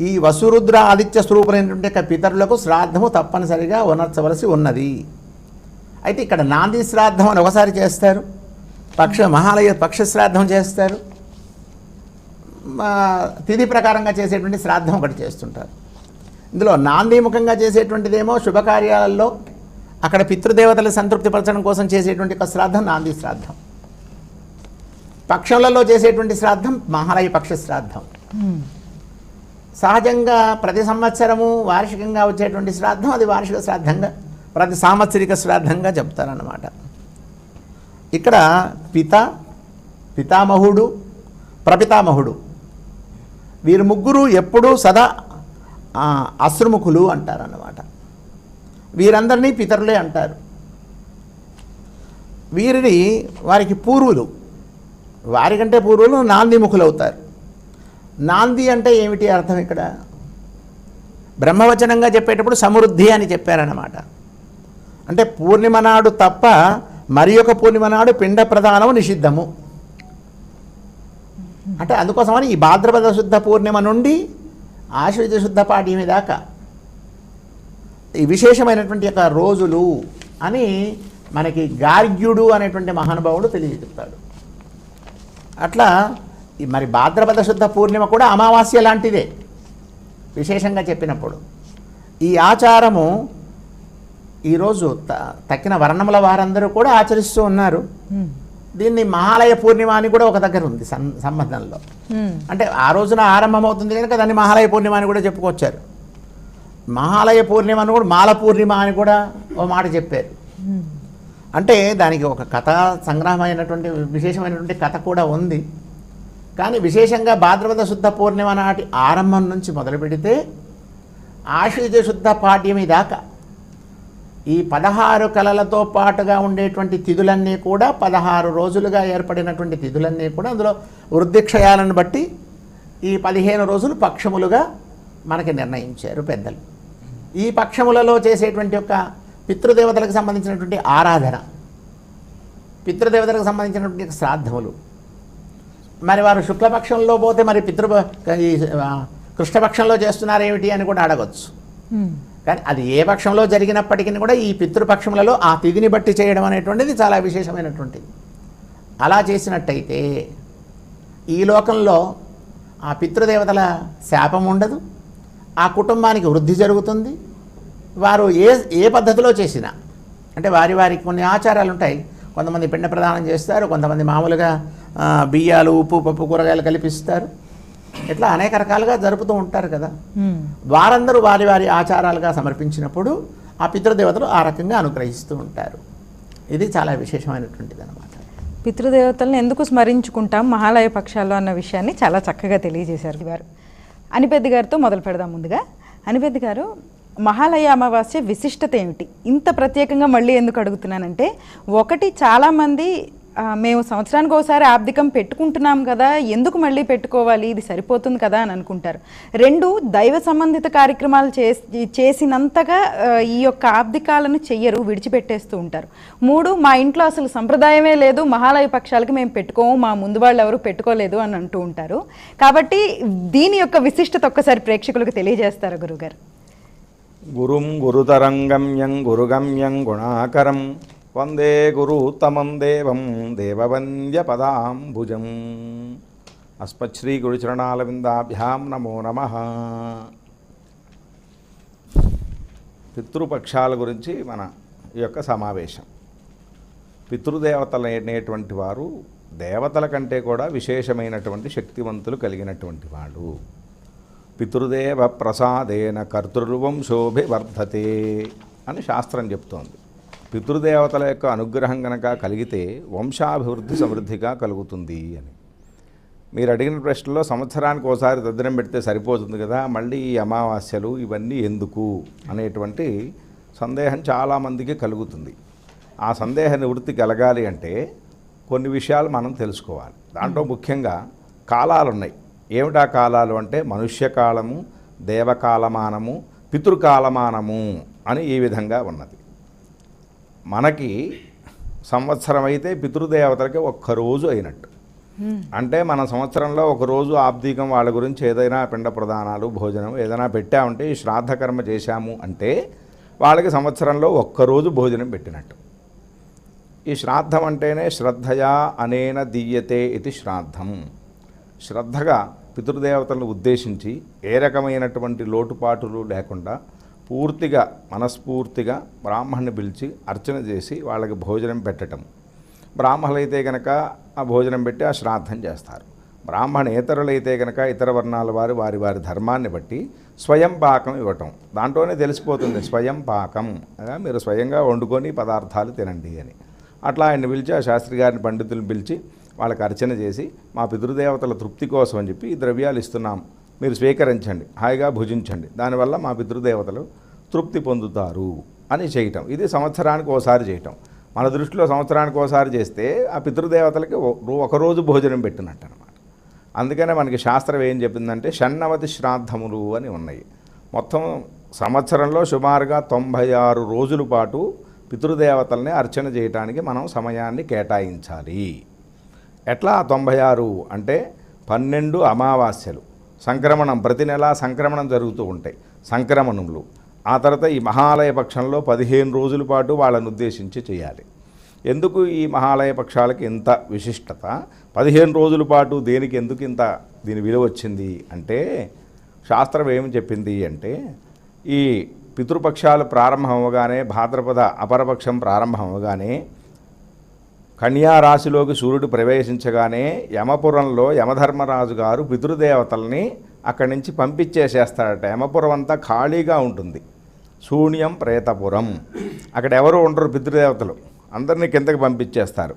ఈ వసురుద్ర ఆదిత్య స్వరూపులైనటువంటి పితరులకు శ్రాద్ధము తప్పనిసరిగా ఉనర్చవలసి ఉన్నది. అయితే ఇక్కడ నాంది శ్రాద్ధం అని ఒకసారి చేస్తారు, మహాలయ పక్ష శ్రాద్ధం చేస్తారు, తిథి ప్రకారంగా చేసేటువంటి శ్రాద్ధం ఒకటి చేస్తుంటారు. ఇందులో నాందీముఖంగా చేసేటువంటిదేమో శుభకార్యాలలో అక్కడ పితృదేవతలు సంతృప్తిపరచడం కోసం చేసేటువంటి ఒక శ్రాద్ధం నాంది శ్రాద్ధం. పక్షములలో చేసేటువంటి శ్రాద్ధం మహాలయ పక్ష శ్రాద్ధం. సహజంగా ప్రతి సంవత్సరము వార్షికంగా వచ్చేటువంటి శ్రాద్ధం అది వార్షిక శ్రాద్ధంగా, ప్రతి సాంవత్సరిక శ్రాద్ధంగా చెప్తారన్నమాట. ఇక్కడ పితామహుడు, ప్రపితామహుడు వీరు ముగ్గురు ఎప్పుడూ సదా అశ్రుముఖులు అంటారన్నమాట. వీరందరినీ పితరులే అంటారు. వారికి పూర్వులు, వారికంటే పూర్వులు నాందిముఖులు అవుతారు. నాంది అంటే ఏమిటి అర్థం? ఇక్కడ బ్రహ్మవచనంగా చెప్పేటప్పుడు సమృద్ధి అని చెప్పారన్నమాట. అంటే పూర్ణిమ నాడు తప్ప మరి ఒక పూర్ణిమ నాడు పిండ ప్రదానం నిషిద్ధము. అంటే అందుకోసమని ఈ భాద్రపద శుద్ధ పూర్ణిమ నుండి ఆశ్వయుజ శుద్ధ పాడ్యమి దాకా ఈ విశేషమైనటువంటి యొక్క రోజులు అని మనకి గార్గ్యుడు అనేటువంటి మహానుభావుడు తెలియజెప్తాడు. అట్లా మరి భాద్రపద శుద్ధ పూర్ణిమ కూడా అమావాస్య లాంటిదే విశేషంగా చెప్పినప్పుడు. ఈ ఆచారము ఈరోజు తక్కిన వర్ణముల వారందరూ కూడా ఆచరిస్తూ ఉన్నారు. దీన్ని మహాలయ పూర్ణిమ అని కూడా ఒక దగ్గర ఉంది సంబంధంలో. అంటే ఆ రోజున ఆరంభమవుతుంది కనుక దాన్ని మహాలయ పూర్ణిమ అని కూడా చెప్పుకొచ్చారు. మహాలయ పూర్ణిమ అని కూడా మాల పూర్ణిమ అని కూడా ఒక మాట చెప్పారు. అంటే దానికి ఒక కథ సంగ్రహమైనటువంటి విశేషమైనటువంటి కథ కూడా ఉంది. కానీ విశేషంగా భాద్రపద శుద్ధ పూర్ణిమ నాటి ఆరంభం నుంచి మొదలు పెడితే ఆశ్వయుజ శుద్ధ పాడ్యమి దాకా ఈ 16 కళలతో పాటుగా ఉండేటువంటి తిథులన్నీ కూడా 16 రోజులుగా ఏర్పడినటువంటి తిథులన్నీ కూడా అందులో వృద్ధిక్షయాలను బట్టి ఈ 15 రోజులు పక్షములుగా మనకి నిర్ణయించారు పెద్దలు. ఈ పక్షములలో చేసేటువంటి యొక్క పితృదేవతలకు సంబంధించినటువంటి ఆరాధన, పితృదేవతలకు సంబంధించినటువంటి శ్రాద్ధములు, మరి వారు శుక్లపక్షంలో పోతే మరి కృష్ణపక్షంలో చేస్తున్నారేమిటి అని కూడా అడగచ్చు. కానీ అది ఏ పక్షంలో జరిగినప్పటికీ కూడా ఈ పితృపక్షములలో ఆ తిథిని బట్టి చేయడం అనేటువంటిది చాలా విశేషమైనటువంటిది. అలా చేసినట్టయితే ఈ లోకంలో ఆ పితృదేవతల శాపం ఉండదు, ఆ కుటుంబానికి వృద్ధి జరుగుతుంది. వారు ఏ పద్ధతిలో చేసినా, అంటే వారికి కొన్ని ఆచారాలు ఉంటాయి. కొంతమంది పిండ ప్రదానం చేస్తారు, కొంతమంది మామూలుగా బియ్యాలు, ఉప్పు, పప్పు, కూరగాయలు కల్పిస్తారు. ఇట్లా అనేక రకాలుగా జరుపుతూ ఉంటారు కదా. వారందరూ వారి ఆచారాలుగా సమర్పించినప్పుడు ఆ పితృదేవతలు ఆ రకంగా అనుగ్రహిస్తూ ఉంటారు. ఇది చాలా విశేషమైనటువంటిది అన్నమాట. పితృదేవతలను ఎందుకు స్మరించుకుంటాం మహాలయ పక్షాల్లో అన్న విషయాన్ని చాలా చక్కగా తెలియజేశారు వారు. అనిపెద్ది గారితో మొదలు పెడదాం. ముందుగా అనిపెద్ది గారు, మహాలయ అమావాస్య విశిష్టత ఏమిటి? ఇంత ప్రత్యేకంగా మళ్ళీ ఎందుకు అడుగుతున్నానంటే, ఒకటి చాలామంది మేము సంవత్సరానికి ఒకసారి ఆబ్దికం పెట్టుకుంటున్నాం కదా, ఎందుకు మళ్ళీ పెట్టుకోవాలి, ఇది సరిపోతుంది కదా అని అనుకుంటారు. 2, దైవ సంబంధిత కార్యక్రమాలు చేసినంతగా ఈ యొక్క ఆబ్దికాలను చెయ్యరు, విడిచిపెట్టేస్తూ ఉంటారు. 3, మా ఇంట్లో అసలు సంప్రదాయమే లేదు, మహాలయ పక్షాలకి మేము పెట్టుకోము, మా ముందు వాళ్ళు ఎవరు పెట్టుకోలేదు అని అంటూ ఉంటారు. కాబట్టి దీని యొక్క విశిష్టత ఒక్కసారి ప్రేక్షకులకు తెలియజేస్తారు గురుగారు. గురుం గురుతరంగమ్యం గురుగమ్యం గుణాకరం వందే గురుతమం దేవం దేవవంద్య పదాంబుజం. అస్మశ్రీ గురుచరణాలవిందాభ్యాం నమో నమః. పితృపక్షాల గురించి మన ఈ యొక్క సమావేశం. పితృదేవతలు అనేటువంటి వారు దేవతల కంటే కూడా విశేషమైనటువంటి శక్తివంతులు కలిగినటువంటి వాడు. పితృదేవ ప్రసాదేన కర్తృవంశోభివర్ధతే అని శాస్త్రం చెప్తోంది. పితృదేవతల యొక్క అనుగ్రహం కనుక కలిగితే వంశాభివృద్ధి సమృద్ధిగా కలుగుతుంది అని. మీరు అడిగిన ప్రశ్నలో సంవత్సరానికి ఒకసారి దద్దరం పెడితే సరిపోతుంది కదా, మళ్ళీ ఈ అమావాస్యలు ఇవన్నీ ఎందుకు అనేటువంటి సందేహం చాలామందికి కలుగుతుంది. ఆ సందేహ నివృత్తి కలగాలి అంటే కొన్ని విషయాలు మనం తెలుసుకోవాలి. దాంట్లో ముఖ్యంగా కాలాలు ఉన్నాయి. ఏమిటా కాలాలు అంటే మనుష్యకాలము, దేవకాలమానము, పితృకాలమానము అని ఈ విధంగా ఉన్నది. మనకి సంవత్సరం అయితే పితృదేవతలకి ఒక్కరోజు అయినట్టు. అంటే మన సంవత్సరంలో ఒకరోజు ఆబ్దీకం వాళ్ళ గురించి ఏదైనా పిండ ప్రదానాలు భోజనం ఏదైనా పెట్టామంటే ఈ శ్రాద్ధకర్మ చేశాము అంటే వాళ్ళకి సంవత్సరంలో ఒక్కరోజు భోజనం పెట్టినట్టు. ఈ శ్రాద్ధం అంటేనే శ్రద్ధయా అనేన దీయతే ఇది శ్రాద్ధం. శ్రద్ధగా పితృదేవతలను ఉద్దేశించి ఏ రకమైనటువంటి లోటుపాటులు లేకుండా పూర్తిగా మనస్ఫూర్తిగా బ్రాహ్మణ్ణి పిలిచి అర్చన చేసి వాళ్ళకి భోజనం పెట్టటం. బ్రాహ్మణులైతే కనుక ఆ భోజనం పెట్టి ఆ శ్రాద్ధం చేస్తారు. బ్రాహ్మణేతరులైతే కనుక ఇతర వర్ణాల వారు వారి వారి ధర్మాన్ని బట్టి స్వయం పాకం ఇవ్వటం. దాంట్లోనే తెలిసిపోతుంది స్వయం పాకం, మీరు స్వయంగా వండుకొని పదార్థాలు తినండి అని. అట్లా ఆయన పిలిచి ఆ శాస్త్రి గారిని పండితులను పిలిచి వాళ్ళకి అర్చన చేసి మా పితృదేవతల తృప్తి కోసం అని చెప్పి ఈ ద్రవ్యాలు ఇస్తున్నాం, మీరు స్వీకరించండి, హాయిగా భుజించండి, దానివల్ల మా పితృదేవతలు తృప్తి పొందుతారు అని చేయటం. ఇది సంవత్సరానికి ఒకసారి చేయటం. మన దృష్టిలో సంవత్సరానికి ఒకసారి చేస్తే ఆ పితృదేవతలకి ఒకరోజు భోజనం పెట్టినట్టు అనమాట. అందుకనే మనకి శాస్త్రం ఏం చెప్పిందంటే షణ్ణవతి శ్రాద్ధములు అని ఉన్నాయి. మొత్తం సంవత్సరంలో సుమారుగా 96 రోజుల పాటు పితృదేవతల్ని అర్చన చేయడానికి మనం సమయాన్ని కేటాయించాలి. ఎట్లా 96 అంటే 12 అమావాస్యలు, సంక్రమణం, ప్రతి నెల సంక్రమణం జరుగుతూ ఉంటాయి సంక్రమణములు. ఆ తర్వాత ఈ మహాలయ పక్షంలో 15 రోజుల పాటు వాళ్ళను ఉద్దేశించి చేయాలి. ఎందుకు ఈ మహాలయ పక్షాలకి ఇంత విశిష్టత, 15 రోజుల పాటు దేనికి ఎందుకు ఇంత దీని విలువ వచ్చింది అంటే శాస్త్రం ఏమి చెప్పింది అంటే ఈ పితృపక్షాలు ప్రారంభం అవ్వగానే భాద్రపద అపరపక్షం ప్రారంభం అవ్వగానే కన్యారాశిలోకి సూర్యుడు ప్రవేశించగానే యమపురంలో యమధర్మరాజు గారు పితృదేవతల్ని అక్కడి నుంచి పంపించేసేస్తాడట. యమపురం అంతా ఖాళీగా ఉంటుంది, శూన్యం ప్రేతపురం. అక్కడ ఎవరు ఉండరు పితృదేవతలు, అందరినీ కిందకి పంపించేస్తారు.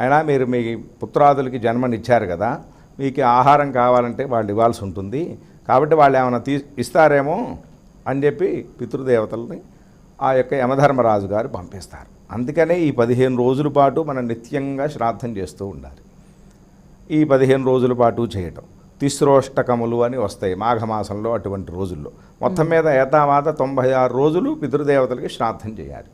అయినా మీరు మీ పుత్రాదులకి జన్మనిచ్చారు కదా, మీకు ఆహారం కావాలంటే వాళ్ళు ఇవ్వాల్సి ఉంటుంది, కాబట్టి వాళ్ళు ఏమైనా ఇస్తారేమో అని చెప్పి పితృదేవతల్ని ఆ యొక్క యమధర్మరాజు గారు పంపిస్తారు. అందుకనే ఈ 15 రోజుల పాటు మనం నిత్యంగా శ్రాద్ధం చేస్తూ ఉండాలి. ఈ 15 రోజుల పాటు చేయటం తిస్రోష్టకములు అని వస్తాయి మాఘమాసంలో, అటువంటి రోజుల్లో. మొత్తం మీద ఏతావాత 96 రోజులు పితృదేవతలకి శ్రాద్ధం చేయాలి.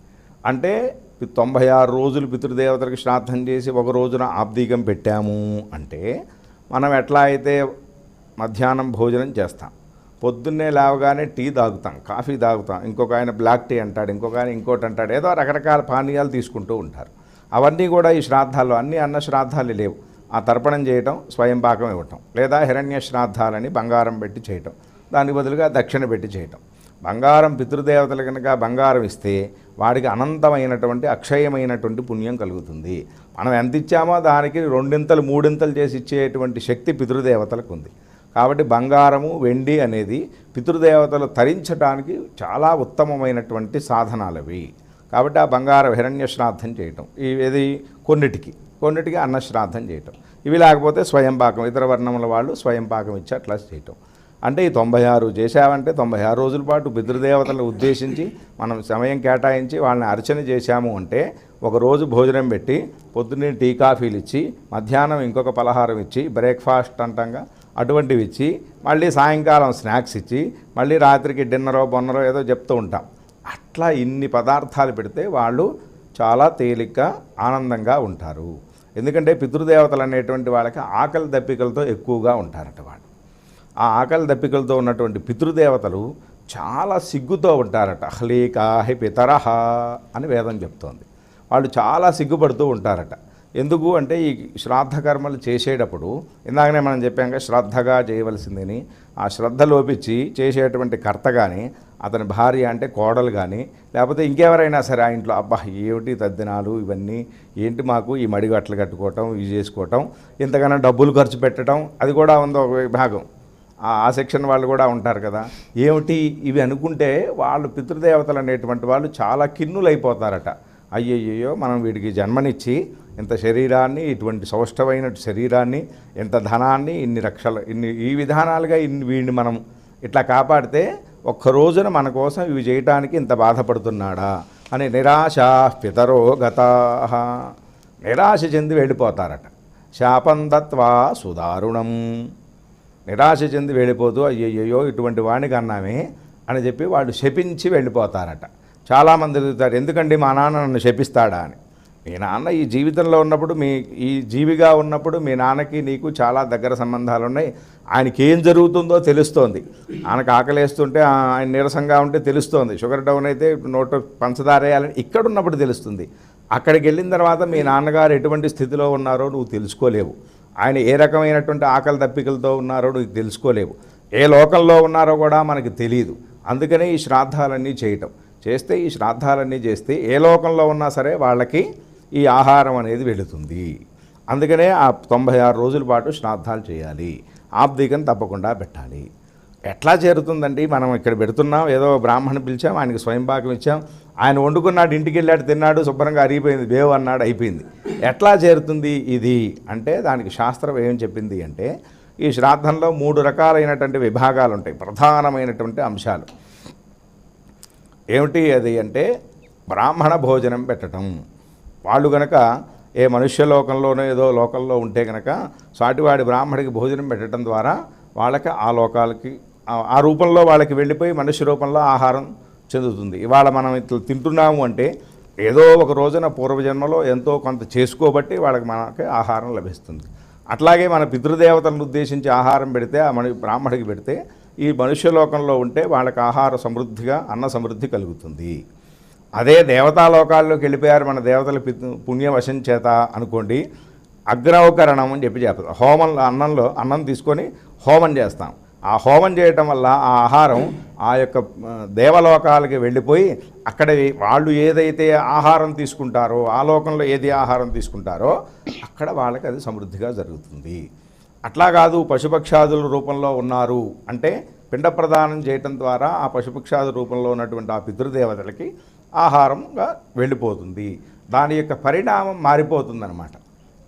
అంటే 96 రోజులు పితృదేవతలకి శ్రాద్ధం చేసి ఒక రోజున ఆబ్దీకం పెట్టాము అంటే మనం ఎట్లా అయితే మధ్యాహ్నం భోజనం చేస్తాం, పొద్దున్నే లేవగానే టీ తాగుతాం, కాఫీ తాగుతాం, ఇంకొక ఆయన బ్లాక్ టీ అంటాడు, ఇంకొక ఆయన ఇంకోటి అంటాడు, ఏదో రకరకాల పానీయాలు తీసుకుంటూ ఉంటారు. అవన్నీ కూడా ఈ శ్రాద్ధాల్లో అన్ని అన్న శ్రాద్ధాలు లేవు. ఆ తర్పణం చేయటం, స్వయం పాకం ఇవ్వటం, లేదా హిరణ్య శ్రాద్ధాలని బంగారం పెట్టి చేయటం, దానికి బదులుగా దక్షిణ పెట్టి చేయటం. బంగారం పితృదేవతలు కనుక బంగారం ఇస్తే వాడికి అనంతమైనటువంటి అక్షయమైనటువంటి పుణ్యం కలుగుతుంది. మనం ఎంత ఇచ్చామో దానికి 2 3 చేసి ఇచ్చేటువంటి శక్తి పితృదేవతలకు ఉంది. కాబట్టి బంగారము వెండి అనేది పితృదేవతలు తరించడానికి చాలా ఉత్తమమైనటువంటి సాధనాలవి. కాబట్టి ఆ బంగారం హిరణ్య శ్రాద్ధం చేయటం, ఇది కొన్నిటికి అన్నశ్రాద్ధం చేయటం. ఇవి లేకపోతే స్వయం పాకం, ఇతర వర్ణముల వాళ్ళు స్వయం పాకం ఇచ్చి అట్లా చేయటం. అంటే ఈ 96 చేసామంటే 96 రోజుల పాటు పితృదేవతలను ఉద్దేశించి మనం సమయం కేటాయించి వాళ్ళని అర్చన చేశాము అంటే ఒకరోజు భోజనం పెట్టి పొద్దున్నే టీ కాఫీలు ఇచ్చి మధ్యాహ్నం ఇంకొక పలహారం ఇచ్చి బ్రేక్ఫాస్ట్ అంటాంగా అటువంటివి ఇచ్చి మళ్ళీ సాయంకాలం స్నాక్స్ ఇచ్చి మళ్ళీ రాత్రికి డిన్నరో బొన్నరో ఏదో చెప్తూ ఉంటాం. అట్లా ఇన్ని పదార్థాలు పెడితే వాళ్ళు చాలా తేలిగ్గా ఆనందంగా ఉంటారు. ఎందుకంటే పితృదేవతలు అనేటువంటి వాళ్ళకి ఆకలి దప్పికలతో ఎక్కువగా ఉంటారట వాళ్ళు. ఆ ఆకలి దప్పికలతో ఉన్నటువంటి పితృదేవతలు చాలా సిగ్గుతో ఉంటారట. హ్లీకాహి పితరహ అని వేదం చెప్తోంది. వాళ్ళు చాలా సిగ్గుపడుతూ ఉంటారట. ఎందుకు అంటే ఈ శ్రాద్ధ కర్మలు చేసేటప్పుడు ఇందాకనే మనం చెప్పాక శ్రద్ధగా చేయవలసిందని, ఆ శ్రద్ధ లోపించి చేసేటువంటి కర్త కానీ, అతని భార్య అంటే కోడలు కానీ, లేకపోతే ఇంకెవరైనా సరే ఆ ఇంట్లో అబ్బా ఏమిటి తద్దినాలు ఇవన్నీ ఏంటి, మాకు ఈ మడిగట్లు కట్టుకోవటం ఇవి చేసుకోవటం, ఇంతకన్నా డబ్బులు ఖర్చు పెట్టడం, అది కూడా ఉందో ఒక విభాగం. ఆ సెక్షన్ వాళ్ళు కూడా ఉంటారు కదా. ఏమిటి ఇవి అనుకుంటే వాళ్ళు పితృదేవతలు అనేటువంటి వాళ్ళు చాలా కిన్నులు అయిపోతారట. అయ్యయ్యో మనం వీడికి జన్మనిచ్చి ఇంత శరీరాన్ని, ఇటువంటి సౌష్ఠమైన శరీరాన్ని, ఇంత ధనాన్ని, ఇన్ని ఈ విధానాలుగా వీడిని మనం ఇట్లా కాపాడితే ఒక్క రోజున మన కోసం ఇవి చేయటానికి ఇంత బాధపడుతున్నాడా అని నిరాశ పితరో గతాః, నిరాశ చెంది వెళ్ళిపోతారట. శాపం దత్వా సుదారుణం, నిరాశ చెంది వెళ్ళిపోతూ అయ్యయ్యో ఇటువంటి వాడిని కన్నామే అని చెప్పి వాళ్ళు శపించి వెళ్ళిపోతారట. చాలామంది అడుగుతారు, ఎందుకండి మా నాన్న నన్ను శపిస్తాడా అని. మీ నాన్న ఈ జీవితంలో ఉన్నప్పుడు, ఈ జీవిగా ఉన్నప్పుడు మీ నాన్నకి నీకు చాలా దగ్గర సంబంధాలు ఉన్నాయి. ఆయనకి ఏం జరుగుతుందో తెలుస్తోంది. ఆయనకు ఆకలేస్తుంటే, ఆయన నీరసంగా ఉంటే తెలుస్తోంది. షుగర్ డౌన్ అయితే నోట పంచదార వేయాలని ఇక్కడ ఉన్నప్పుడు తెలుస్తుంది. అక్కడికి వెళ్ళిన తర్వాత మీ నాన్నగారు ఎటువంటి స్థితిలో ఉన్నారో నువ్వు తెలుసుకోలేవు. ఆయన ఏ రకమైనటువంటి ఆకలి దప్పికలతో ఉన్నారో నువ్వు తెలుసుకోలేవు. ఏ లోకంలో ఉన్నారో కూడా మనకి తెలియదు. అందుకనే ఈ శ్రాద్ధాలన్నీ చేయటం. చేస్తే ఈ శ్రాద్ధాలన్నీ చేస్తే ఏ లోకంలో ఉన్నా సరే వాళ్ళకి ఈ ఆహారం అనేది వెళుతుంది. అందుకనే ఆ 96 రోజుల పాటు శ్రాద్ధాలు చేయాలి. ఆబ్దికం తప్పకుండా పెట్టాలి. ఎట్లా చేరుతుందండి? మనం ఇక్కడ పెడుతున్నాం, ఏదో బ్రాహ్మణ్ పిలిచాం, ఆయనకి స్వయంపాకం ఇచ్చాం, ఆయన వండుకున్నాడు, ఇంటికి వెళ్ళాడు, తిన్నాడు, శుభ్రంగా అరిగిపోయింది, బేవు అన్నాడు, అయిపోయింది. ఎట్లా చేరుతుంది ఇది అంటే దానికి శాస్త్రం ఏం చెప్పింది అంటే, ఈ శ్రాద్ధంలో 3 రకాలైనటువంటి విభాగాలు ఉంటాయి, ప్రధానమైనటువంటి అంశాలు. ఏమిటి అది అంటే, బ్రాహ్మణ భోజనం పెట్టడం. వాళ్ళు గనక ఏ మనుష్య లోకంలోనో ఏదో లోకంలో ఉంటే కనుక సాటివాడి బ్రాహ్మడికి భోజనం పెట్టడం ద్వారా వాళ్ళకి ఆ లోకాలకి ఆ రూపంలో వాళ్ళకి వెళ్ళిపోయి మనుష్య రూపంలో ఆహారం చెందుతుంది. ఇవాళ మనం ఇట్లా తింటున్నాము అంటే ఏదో ఒక రోజున పూర్వజన్మలో ఎంతో కొంత చేసుకోబట్టి మనకి ఆహారం లభిస్తుంది. అట్లాగే మన పితృదేవతలను ఉద్దేశించి ఆహారం పెడితే, ఆ బ్రాహ్మడికి పెడితే ఈ మనుష్య లోకంలో ఉంటే వాళ్ళకి ఆహార సమృద్ధిగా అన్న సమృద్ధి కలుగుతుంది. అదే దేవతాలోకాల్లోకి వెళ్ళిపోయారు మన దేవతల పుణ్యవశం చేత అనుకోండి, అగ్నౌకరణం అని చెప్పి అన్నం తీసుకొని హోమం చేస్తాం. ఆ హోమం చేయటం వల్ల ఆ ఆహారం ఆ యొక్క దేవలోకాలకి వెళ్ళిపోయి అక్కడ వాళ్ళు ఏదైతే ఆహారం తీసుకుంటారో, ఆ లోకంలో ఏది ఆహారం తీసుకుంటారో అక్కడ వాళ్ళకి అది సమృద్ధిగా జరుగుతుంది. అట్లా కాదు పశుపక్షాదుల రూపంలో ఉన్నారు అంటే పిండ ప్రదానం చేయటం ద్వారా ఆ పశుపక్షాదుల రూపంలో ఉన్నటువంటి ఆ పితృదేవతలకి ఆహారంగా వెళ్ళిపోతుంది. దాని యొక్క పరిణామం మారిపోతుందన్నమాట.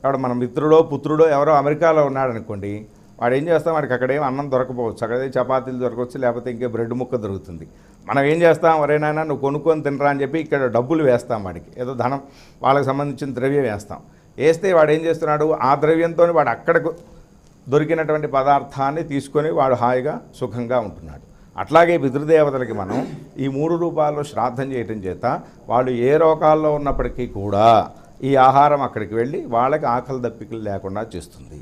కాబట్టి మన మిత్రుడో పుత్రుడో ఎవరో అమెరికాలో ఉన్నాడనుకోండి, వాడు ఏం చేస్తాం, వాడికి అక్కడేం అన్నం దొరకపోవచ్చు, అక్కడే చపాతీలు దొరకవచ్చు, లేకపోతే ఇంకే బ్రెడ్ ముక్క దొరుకుతుంది. మనం ఏం చేస్తాం, వరేనైనా నువ్వు కొనుక్కొని తినరా అని చెప్పి ఇక్కడ డబ్బులు వేస్తాం, వాడికి ఏదో ధనం వాళ్ళకి సంబంధించిన ద్రవ్యం వేస్తాం. వేస్తే వాడు ఏం చేస్తున్నాడు, ఆ ద్రవ్యంతో వాడు అక్కడకు దొరికినటువంటి పదార్థాన్ని తీసుకొని వాడు హాయిగా సుఖంగా ఉంటున్నాడు. అట్లాగే పితృదేవతలకి మనం ఈ 3 రూపాల్లో శ్రాద్ధం చేయటం చేత వాళ్ళు ఏ లోకాల్లో ఉన్నప్పటికీ కూడా ఈ ఆహారం అక్కడికి వెళ్ళి వాళ్ళకి ఆకలి దప్పికలు లేకుండా చేస్తుంది.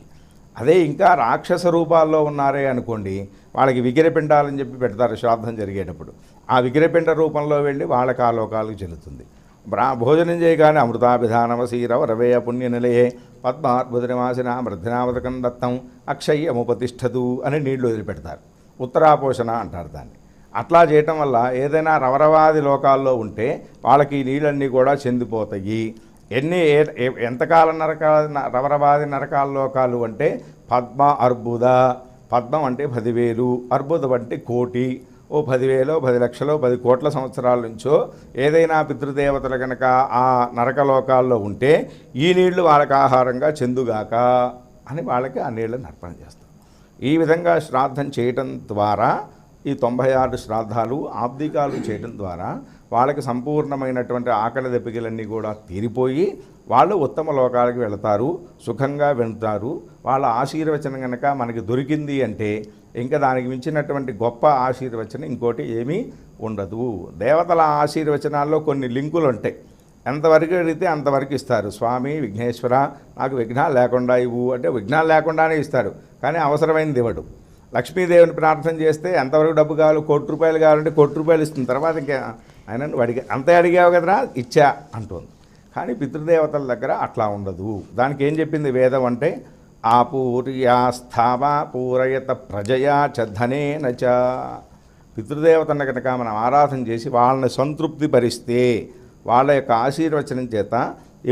అదే ఇంకా రాక్షస రూపాల్లో ఉన్నారే అనుకోండి, వాళ్ళకి వికిరపిండాలని చెప్పి పెడతారు శ్రాద్ధం జరిగేటప్పుడు. ఆ వికిరపిండ రూపంలో వెళ్ళి వాళ్ళకి ఆ లోకాలకు చెల్లుతుంది. భోజనం చేయగానే అమృతాభిధానవశీరవ రవేయ పుణ్యనిలయే పద్మార్బుదనివాసిన మృధినావతకం దత్తం అక్షయ్యముపతిష్టదు అని నీళ్లు వదిలిపెడతారు. ఉత్తరాపోషణ అంటారు దాన్ని. అట్లా చేయటం వల్ల ఏదైనా రవరవాది లోకాల్లో ఉంటే వాళ్ళకి ఈ నీళ్ళన్నీ కూడా చెందిపోతాయి. ఎంతకాలం రవరవాది నరకాల లోకాలు అంటే పద్మ అర్బుద. పద్మం అంటే 10,000, అర్బుదం అంటే 1,000,000. 10,000, 10 లక్షలు, 10 కోట్ల సంవత్సరాల నుంచో ఏదైనా పితృదేవతలు కనుక ఆ నరకలోకాల్లో ఉంటే ఈ నీళ్లు వాళ్ళకి ఆహారంగా చెందుగాక అని వాళ్ళకి ఆ నీళ్ళని అర్పణ చేస్తాం. ఈ విధంగా శ్రాద్ధం చేయటం ద్వారా ఈ 96 శ్రాద్ధాలు ఆబ్దికాలు చేయటం ద్వారా వాళ్ళకి సంపూర్ణమైనటువంటి ఆకలి దెబ్బకిలన్నీ కూడా తీరిపోయి వాళ్ళు ఉత్తమ లోకాలకు వెళతారు, సుఖంగా వెళ్తారు. వాళ్ళ ఆశీర్వచనం కనుక మనకి దొరికింది అంటే ఇంకా దానికి మించినటువంటి గొప్ప ఆశీర్వచనం ఇంకోటి ఏమీ ఉండదు. దేవతల ఆశీర్వచనాల్లో కొన్ని లింకులు ఉంటాయి. ఎంతవరకు అడిగితే అంతవరకు ఇస్తారు. స్వామి విఘ్నేశ్వర నాకు విఘ్నాలు లేకుండా ఇవ్వు అంటే విఘ్నాలు లేకుండానే ఇస్తారు, కానీ అవసరమైనది ఇవ్వడు. లక్ష్మీదేవిని ప్రార్థన చేస్తే ఎంతవరకు డబ్బు కావాలి, 1,00,00,000 రూపాయలు కావాలంటే 1,00,00,000 ఇస్తుంది. తర్వాత ఇంకా ఆయన నువ్వు అంతే అడిగావు కదరా ఇచ్చా అంటుంది. కానీ పితృదేవతల దగ్గర అట్లా ఉండదు. దానికి ఏం చెప్పింది వేదం అంటే ఆపూర్యా స్థావా పూరయత ప్రజయా చ ధనేన చ. పితృదేవతలను కనుక మనం ఆరాధన చేసి వాళ్ళని సంతృప్తి పరిస్తే వాళ్ళ యొక్క ఆశీర్వచనం చేత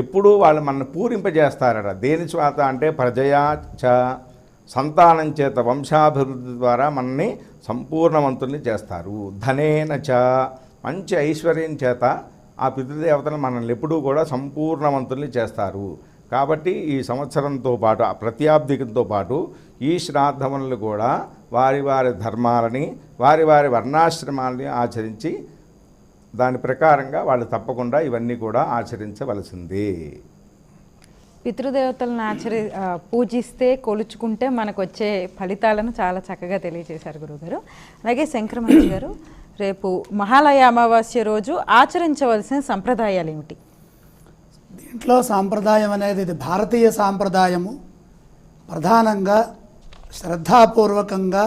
ఎప్పుడూ వాళ్ళు మనల్ని పూరింపజేస్తారట. దేని చేత అంటే ప్రజయా చ, సంతానం చేత, వంశాభివృద్ధి ద్వారా మనల్ని సంపూర్ణవంతుల్ని చేస్తారు. ధనేన చ, మంచి ఐశ్వర్యం చేత ఆ పితృదేవతలు మనల్ని ఎప్పుడూ కూడా సంపూర్ణవంతుల్ని చేస్తారు. కాబట్టి ఈ సంవత్సరంతో పాటు ఆ ప్రత్యాబ్దికంతో పాటు ఈ శ్రాద్ధములను కూడా వారి వారి ధర్మాలని వారి వారి వర్ణాశ్రమాలని ఆచరించి దాని ప్రకారంగా వాళ్ళు తప్పకుండా ఇవన్నీ కూడా ఆచరించవలసిందే. పితృదేవతలను పూజిస్తే కొలుచుకుంటే మనకు వచ్చే ఫలితాలను చాలా చక్కగా తెలియజేశారు గురుగారు. అలాగే శంకరమంచి గారు, రేపు మహాలయ అమావాస్య రోజు ఆచరించవలసిన సంప్రదాయాలు ఏమిటి? దీంట్లో సాంప్రదాయం అనేది ఇది భారతీయ సాంప్రదాయము. ప్రధానంగా శ్రద్ధాపూర్వకంగా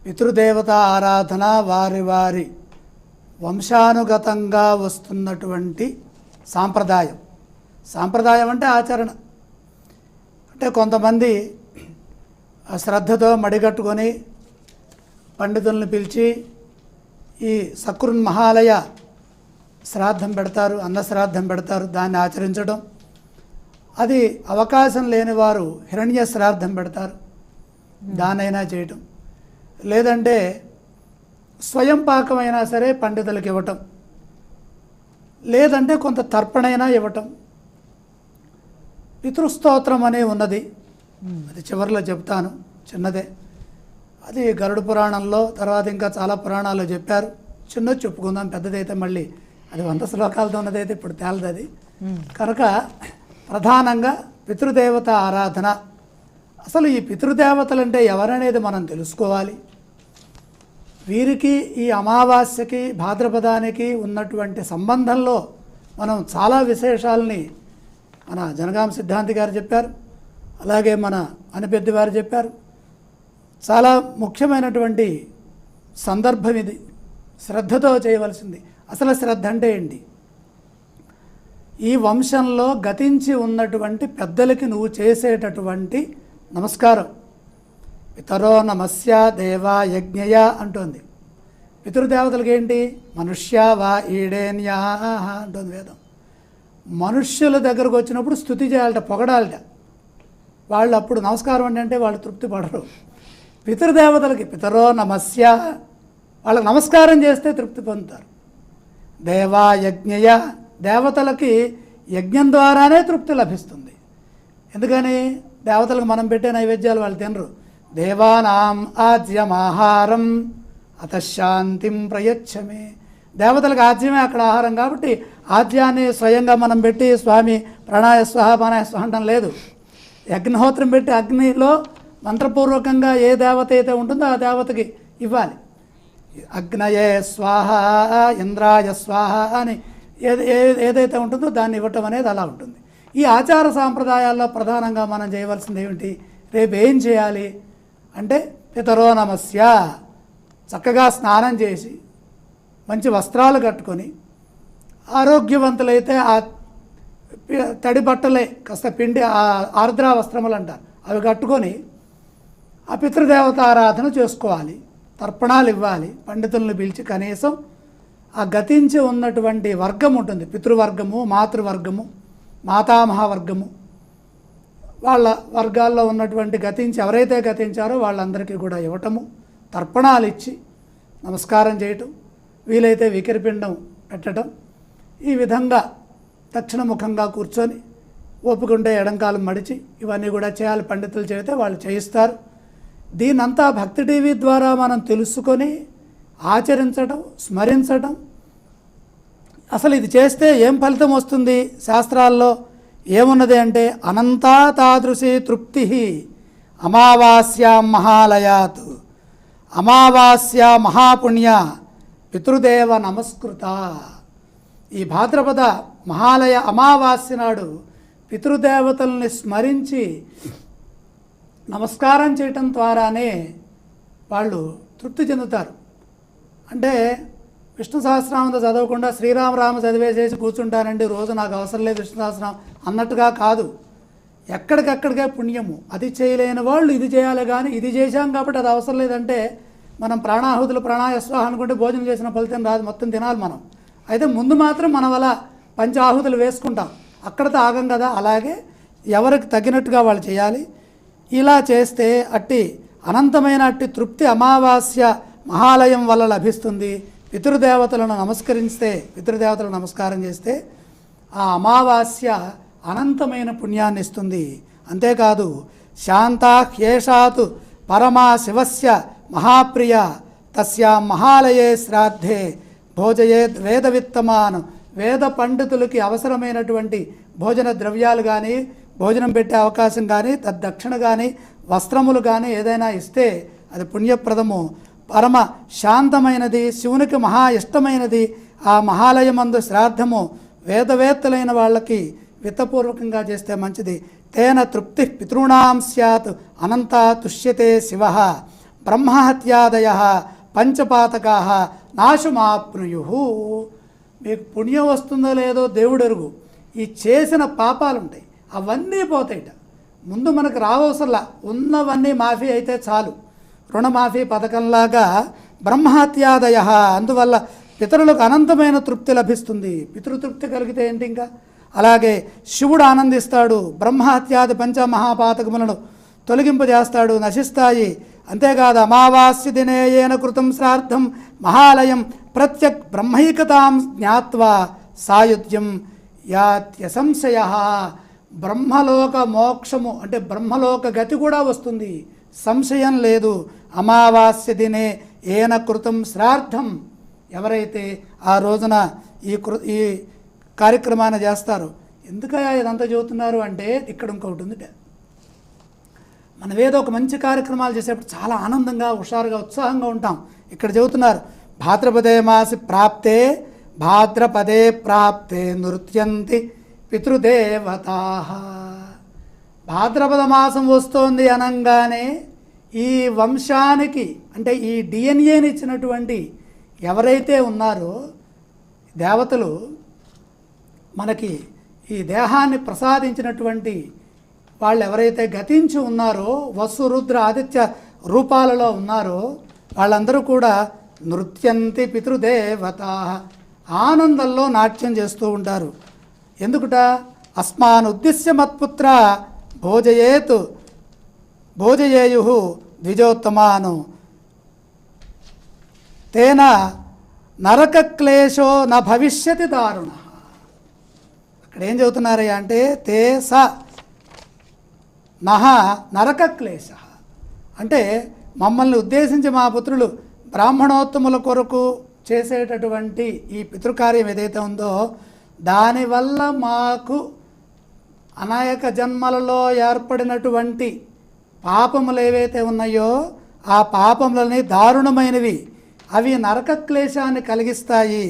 పితృదేవత ఆరాధన వారి వారి వంశానుగతంగా వస్తున్నటువంటి సాంప్రదాయం. సాంప్రదాయం అంటే ఆచరణ. అంటే కొంతమంది శ్రద్ధతో మడిగట్టుకొని పండితుల్ని పిలిచి ఈ సకృన్ మహాలయ శ్రాద్ధం పెడతారు, అన్న శ్రాద్ధం పెడతారు, దాన్ని ఆచరించడం. అది అవకాశం లేని వారు హిరణ్య శ్రాద్ధం పెడతారు, దానైనా చేయటం. లేదంటే స్వయం పాకమైనా సరే పండితులకు ఇవ్వటం, లేదంటే కొంత తర్పణైనా ఇవ్వటం. పితృస్తోత్రం అనే ఉన్నది, అది చివరిలో చెప్తాను, చిన్నదే. అది గరుడ పురాణంలో, తర్వాత ఇంకా చాలా పురాణాల్లో చెప్పారు. చిన్నది చెప్పుకుందాం, పెద్దదైతే మళ్ళీ అది 100 శ్లోకాలతో ఉన్నదైతే ఇప్పుడు తేలదు అది. కనుక ప్రధానంగా పితృదేవత ఆరాధన. అసలు ఈ పితృదేవతలు అంటే ఎవరనేది మనం తెలుసుకోవాలి. వీరికి ఈ అమావాస్యకి భాద్రపదానికి ఉన్నటువంటి సంబంధంలో మనం చాలా విశేషాలని మన జనగామ సిద్ధాంతి గారు చెప్పారు, అలాగే మన అనిపెద్ది వారు చెప్పారు. చాలా ముఖ్యమైనటువంటి సందర్భం ఇది, శ్రద్ధతో చేయవలసింది. అసలు శ్రద్ధ అంటే ఏంటి? ఈ వంశంలో గతించి ఉన్నటువంటి పెద్దలకి నువ్వు చేసేటటువంటి నమస్కారం. పితరో నమస్య దేవా యజ్ఞయ అంటుంది. పితృదేవతలకి ఏంటి? మనుష్య వా ఈడేన్యా అంటుంది వేదం. మనుష్యుల దగ్గరకు వచ్చినప్పుడు స్తుతి చేయాలట, పొగడాలట. వాళ్ళు అప్పుడు నమస్కారం అంటే వాళ్ళు తృప్తి పడరు. పితృదేవతలకి పితరో నమస్య, వాళ్ళకి నమస్కారం చేస్తే తృప్తి పొందుతారు. దేవా యజ్ఞయ, దేవతలకి యజ్ఞం ద్వారానే తృప్తి లభిస్తుంది. ఎందుకని? దేవతలకు మనం పెట్టే నైవేద్యాలు వాళ్ళు తినరు. దేవానాం ఆజ్యమాహారం అతశాంతిం ప్రయచ్చమే. దేవతలకు ఆజ్యమే అక్కడ ఆహారం. కాబట్టి ఆజ్యాన్ని స్వయంగా మనం పెట్టి స్వామి ప్రణాయ స్వహ పానాయ స్వహ అనడం లేదు. యజ్ఞహోత్రం పెట్టి అగ్నిలో మంత్రపూర్వకంగా ఏ దేవత అయితే ఉంటుందో ఆ దేవతకి ఇవ్వాలి. అగ్నయే స్వాహ ఇంద్రాయ స్వాహ అని ఏదైతే ఉంటుందో దాన్ని ఇవ్వటం అనేది అలా ఉంటుంది. ఈ ఆచార సాంప్రదాయాల్లో ప్రధానంగా మనం చేయవలసింది ఏమిటి? రేపు ఏం చేయాలి అంటే పితరో నమస్య, చక్కగా స్నానం చేసి మంచి వస్త్రాలు కట్టుకొని, ఆరోగ్యవంతులైతే ఆ తడి బట్టలే కాస్త పిండి ఆర్ద్ర వస్త్రములు అంటారు, అవి కట్టుకొని ఆ పితృదేవత ఆరాధన చేసుకోవాలి. తర్పణాలు ఇవ్వాలి, పండితులను పిలిచి. కనీసం ఆ గతించి ఉన్నటువంటి వర్గం ఉంటుంది, పితృవర్గము, మాతృవర్గము, మాతామహవర్గము, వాళ్ళ వర్గాల్లో ఉన్నటువంటి గతించి ఎవరైతే గతించారో వాళ్ళందరికీ కూడా ఇవ్వటము, తర్పణాలు ఇచ్చి నమస్కారం చేయటం, వీలైతే వికిరిపిండం పెట్టడం. ఈ విధంగా దక్షిణముఖంగా కూర్చొని ఓపుకుంటే ఎడంకాలం మడిచి ఇవన్నీ కూడా చేయాలి. పండితులు చెబితే వాళ్ళు చేయిస్తారు. దీనంతా భక్తి టీవీ ద్వారా మనం తెలుసుకొని ఆచరించడం, స్మరించడం. అసలు ఇది చేస్తే ఏం ఫలితం వస్తుంది? శాస్త్రాల్లో ఏమున్నది అంటే అనంతా తాదృశీ తృప్తి అమావాస్యా మహాలయాత్ అమావాస్య మహాపుణ్య పితృదేవ నమస్కృత. ఈ భాద్రపద మహాలయ అమావాస్య నాడు పితృదేవతల్ని స్మరించి నమస్కారం చేయటం ద్వారానే వాళ్ళు తృప్తి చెందుతారు. అంటే విష్ణు సహస్రనామం చదవకుండా శ్రీరామరామ చదివేసేసి కూర్చుంటానండి రోజు, నాకు అవసరం లేదు విష్ణు సహస్రనామం అన్నట్టుగా కాదు. ఎక్కడికక్కడికే పుణ్యము. అది చేయలేని వాళ్ళు ఇది చేయాలి, కానీ ఇది చేశాం కాబట్టి అది అవసరం లేదంటే మనం ప్రాణాహుతులు ప్రాణాయస్వాహ అనుకుంటే భోజనం చేసిన ఫలితం రాదు, మొత్తం తినాలి మనం. అయితే ముందు మాత్రం మన వల్ల పంచాహుతులు వేసుకుంటాం, అక్కడితో ఆగం కదా. అలాగే ఎవరికి తగినట్టుగా వాళ్ళు చేయాలి. ఇలా చేస్తే అట్టి అనంతమైన అట్టి తృప్తి అమావాస్య మహాలయం వల్ల లభిస్తుంది. పితృదేవతలను నమస్కారం చేస్తే ఆ అమావాస్య అనంతమైన పుణ్యాన్ని ఇస్తుంది. అంతేకాదు శాంతా హ్యేషాతు పరమా శివస్య మహాప్రియ తస్యా మహాలయే శ్రాద్ధే భోజయేద్ వేదవిత్తమాన్. వేద పండితులకి అవసరమైనటువంటి భోజన ద్రవ్యాలు కానీ, భోజనం పెట్టే అవకాశం కానీ, తద్దక్షిణ కానీ, వస్త్రములు కానీ ఏదైనా ఇస్తే అది పుణ్యప్రదము, పరమ శాంతమైనది, శివునికి మహా ఇష్టమైనది. ఆ మహాలయమందు శ్రాద్ధము వేదవేత్తలైన వాళ్ళకి విత్తపూర్వకంగా చేస్తే మంచిది. తేన తృప్తి పితॄణాం స్యాత్ అనంత తుష్యతే శివ. బ్రహ్మహత్యాదయ పంచపాతకా నాశమాప్నుయు. మీకు పుణ్యం వస్తుందో లేదో దేవుడు ఎరుగు. ఈ చేసిన పాపాలు ఉంటాయి, అవన్నీ పోతాయిట. ముందు మనకు రావసరలా, ఉన్నవన్నీ మాఫీ అయితే చాలు. రుణమాఫీ పథకంలాగా బ్రహ్మహత్యాదయ. అందువల్ల పితరులకు అనంతమైన తృప్తి లభిస్తుంది. పితృతృప్తి కలిగితే ఏంటి ఇంకా. అలాగే శివుడు ఆనందిస్తాడు. బ్రహ్మహత్యాది పంచమహాపాతకములను తొలగింపజేస్తాడు, నశిస్తాయి. అంతేకాదు అమావాస్య దినే ఏన కృతం శ్రాద్ధం మహాలయం ప్రత్యక్ బ్రహ్మైకతాం జ్ఞాత్వా సాయుధ్యం యాత్యసంశయ. బ్రహ్మలోక మోక్షము అంటే బ్రహ్మలోక గతి కూడా వస్తుంది, సంశయం లేదు. అమావాస్య దినే ఏన కృతం శ్రాద్ధం. ఎవరైతే ఆ రోజున ఈ కార్యక్రమాన్ని చేస్తారో. ఎందుకయ్యా ఇదంతా చెబుతున్నారు అంటే ఇక్కడ ఇంకొకటి ఉంది. మనం ఏదో ఒక మంచి కార్యక్రమాలు చేసేప్పుడు చాలా ఆనందంగా, హుషారుగా, ఉత్సాహంగా ఉంటాం. ఇక్కడ చెబుతున్నారు భాద్రపదే మాసి ప్రాప్తే భాద్రపదే ప్రాప్తే నృత్యంతి పితృదేవతా. భాద్రపద మాసం వస్తోంది అనగానే ఈ వంశానికి అంటే ఈ డిఎన్ఏని ఇచ్చినటువంటి ఎవరైతే ఉన్నారో దేవతలు, మనకి ఈ దేహాన్ని ప్రసాదించినటువంటి వాళ్ళు ఎవరైతే గతించి ఉన్నారో, వసు రుద్ర ఆదిత్య రూపాలలో ఉన్నారో వాళ్ళందరూ కూడా నృత్యంతి పితృదేవతా. ఆనందంలో నాట్యం చేస్తూ ఉంటారు. ఎందుకుట? అస్మాన్ ఉద్దిశ్య మత్పుత్ర భోజయేయు ద్విజోత్తమాను తేన నరకక్లేశో న భవిష్యతి దారుణ. అక్కడ ఏం చెబుతున్నారయ్యా అంటే తే స నహ నరకక్లేశ అంటే మమ్మల్ని ఉద్దేశించి మా పుత్రులు బ్రాహ్మణోత్తముల కొరకు చేసేటటువంటి ఈ పితృకార్యం ఏదైతే ఉందో దానివల్ల మాకు అనేక జన్మలలో ఏర్పడినటువంటి పాపములు ఏవైతే ఉన్నాయో ఆ పాపములని దారుణమైనవి, అవి నరకక్లేశాన్ని కలిగిస్తాయి.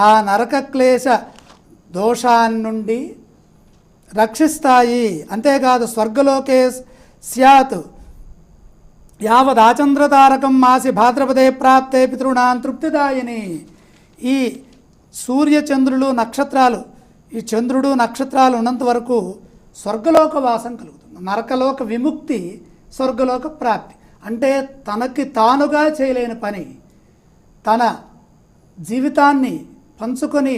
ఆ నరకక్లేశ దోషాన్ని నుండి రక్షిస్తాయి. అంతేకాదు స్వర్గలోకే స్యాత్ యావదాచంద్రతారకం మాసి భాద్రపదే ప్రాప్తే పితృణాం తృప్తిదాయిని. ఈ సూర్యచంద్రులు నక్షత్రాలు, ఈ చంద్రుడు నక్షత్రాలు ఉన్నంత వరకు స్వర్గలోక వాసం కలుగుతుంది. నరకలోక విముక్తి, స్వర్గలోక ప్రాప్తి. అంటే తనకి తానుగా చేయలేని పని తన జీవితాన్ని పంచుకొని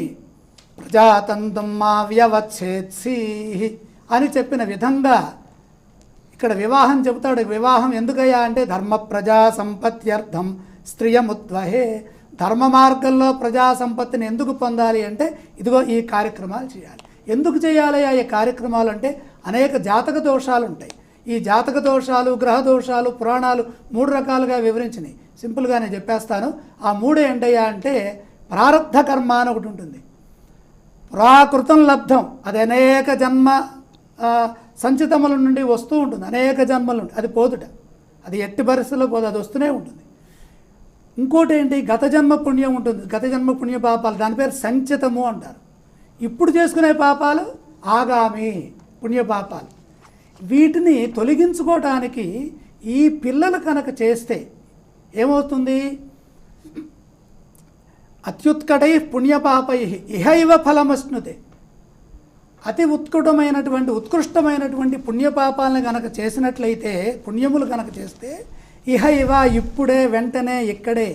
ప్రజాతంత్రం మా వ్యవచ్ఛేత్సి అని చెప్పిన విధంగా ఇక్కడ వివాహం చెబుతాడు. వివాహం ఎందుకయ్యా అంటే ధర్మ ప్రజా సంపత్త్యర్థం స్త్రియముద్వహే. ధర్మ మార్గంలో ప్రజా సంపత్తిని ఎందుకు పొందాలి అంటే ఇదిగో ఈ కార్యక్రమాలు చేయాలి. ఎందుకు చేయాలయ్యా ఈ కార్యక్రమాలు అంటే అనేక జాతక దోషాలు ఉంటాయి. ఈ జాతక దోషాలు, గ్రహ దోషాలు పురాణాలు 3 రకాలుగా వివరించినాయి. సింపుల్గా నేను చెప్పేస్తాను. ఆ 3 ఏంటయ్యా అంటే ప్రారబ్ధ కర్మ అని ఒకటి ఉంటుంది. పురాకృతం లబ్ధం, అది అనేక జన్మ సంచితముల నుండి వస్తూ ఉంటుంది, అనేక జన్మల నుండి. అది పోదుట, అది ఎట్టి పరిస్థితుల్లో పోదు, అది వస్తూనే ఉంటుంది. ఇంకోటి ఏంటి, గత జన్మ పుణ్యం ఉంటుంది. గత జన్మ పుణ్య పాపాలు, దాని పేరు సంచితము అంటారు. ఇప్పుడు చేసుకునే పాపాలు ఆగామి పుణ్యపాపాలు. వీటిని తొలగించుకోవటానికి ఈ పిల్లలు కనుక చేస్తే ఏమవుతుంది, అత్యుత్కటై పుణ్యపాపై ఇహైవ ఫలమశ్నుతే. అతి ఉత్కృష్టమైనటువంటి పుణ్యపాపాలను గనక చేసినట్లయితే, పుణ్యములు గనక చేస్తే, ఇహైవ ఇప్పుడే వెంటనే ఇక్కడే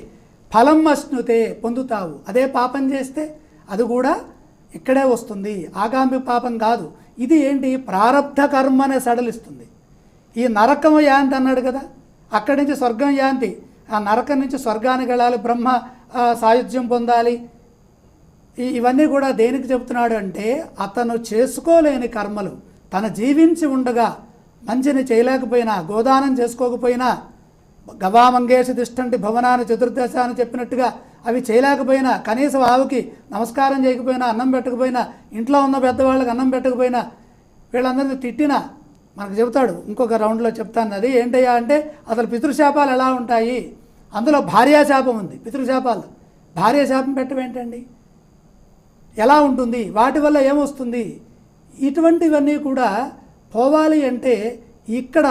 ఫలం అశ్నుతే పొందుతావు. అదే పాపం చేస్తే అది కూడా ఇక్కడే వస్తుంది, ఆగామి పాపం కాదు. ఇది ఏంటి, ప్రారబ్ధ కర్మనే సడలిస్తుంది. ఈ నరకం యాంతి అన్నాడు కదా, అక్కడి నుంచి స్వర్గం యాంతి, ఆ నరకం నుంచి స్వర్గానికి వెళ్ళాలి, బ్రహ్మ సాయుధ్యం పొందాలి. ఇవన్నీ కూడా దేనికి చెబుతున్నాడు అంటే, అతను చేసుకోలేని కర్మలు, తను జీవించి ఉండగా మంచిని చేయలేకపోయినా, గోదానం చేసుకోకపోయినా, గవామంగేష తిష్టంటి భవనాన్ని చతుర్దశ అని చెప్పినట్టుగా అవి చేయలేకపోయినా, కనీసం ఆవుకి నమస్కారం చేయకపోయినా, అన్నం పెట్టకపోయినా, ఇంట్లో ఉన్న పెద్దవాళ్ళకి అన్నం పెట్టకపోయినా, వీళ్ళందరినీ తిట్టినా, మనకు చెబుతాడు ఇంకొక రౌండ్లో చెప్తాను. అది ఏంటయ్యా అంటే, అసలు పితృశాపాలు ఎలా ఉంటాయి, అందులో భార్యాశాపం ఉంది. పితృశాపాలు, భార్యాశాపం పెట్టవేంటండి, ఎలా ఉంటుంది, వాటి వల్ల ఏమొస్తుంది, ఇటువంటివన్నీ కూడా పోవాలి అంటే ఇక్కడ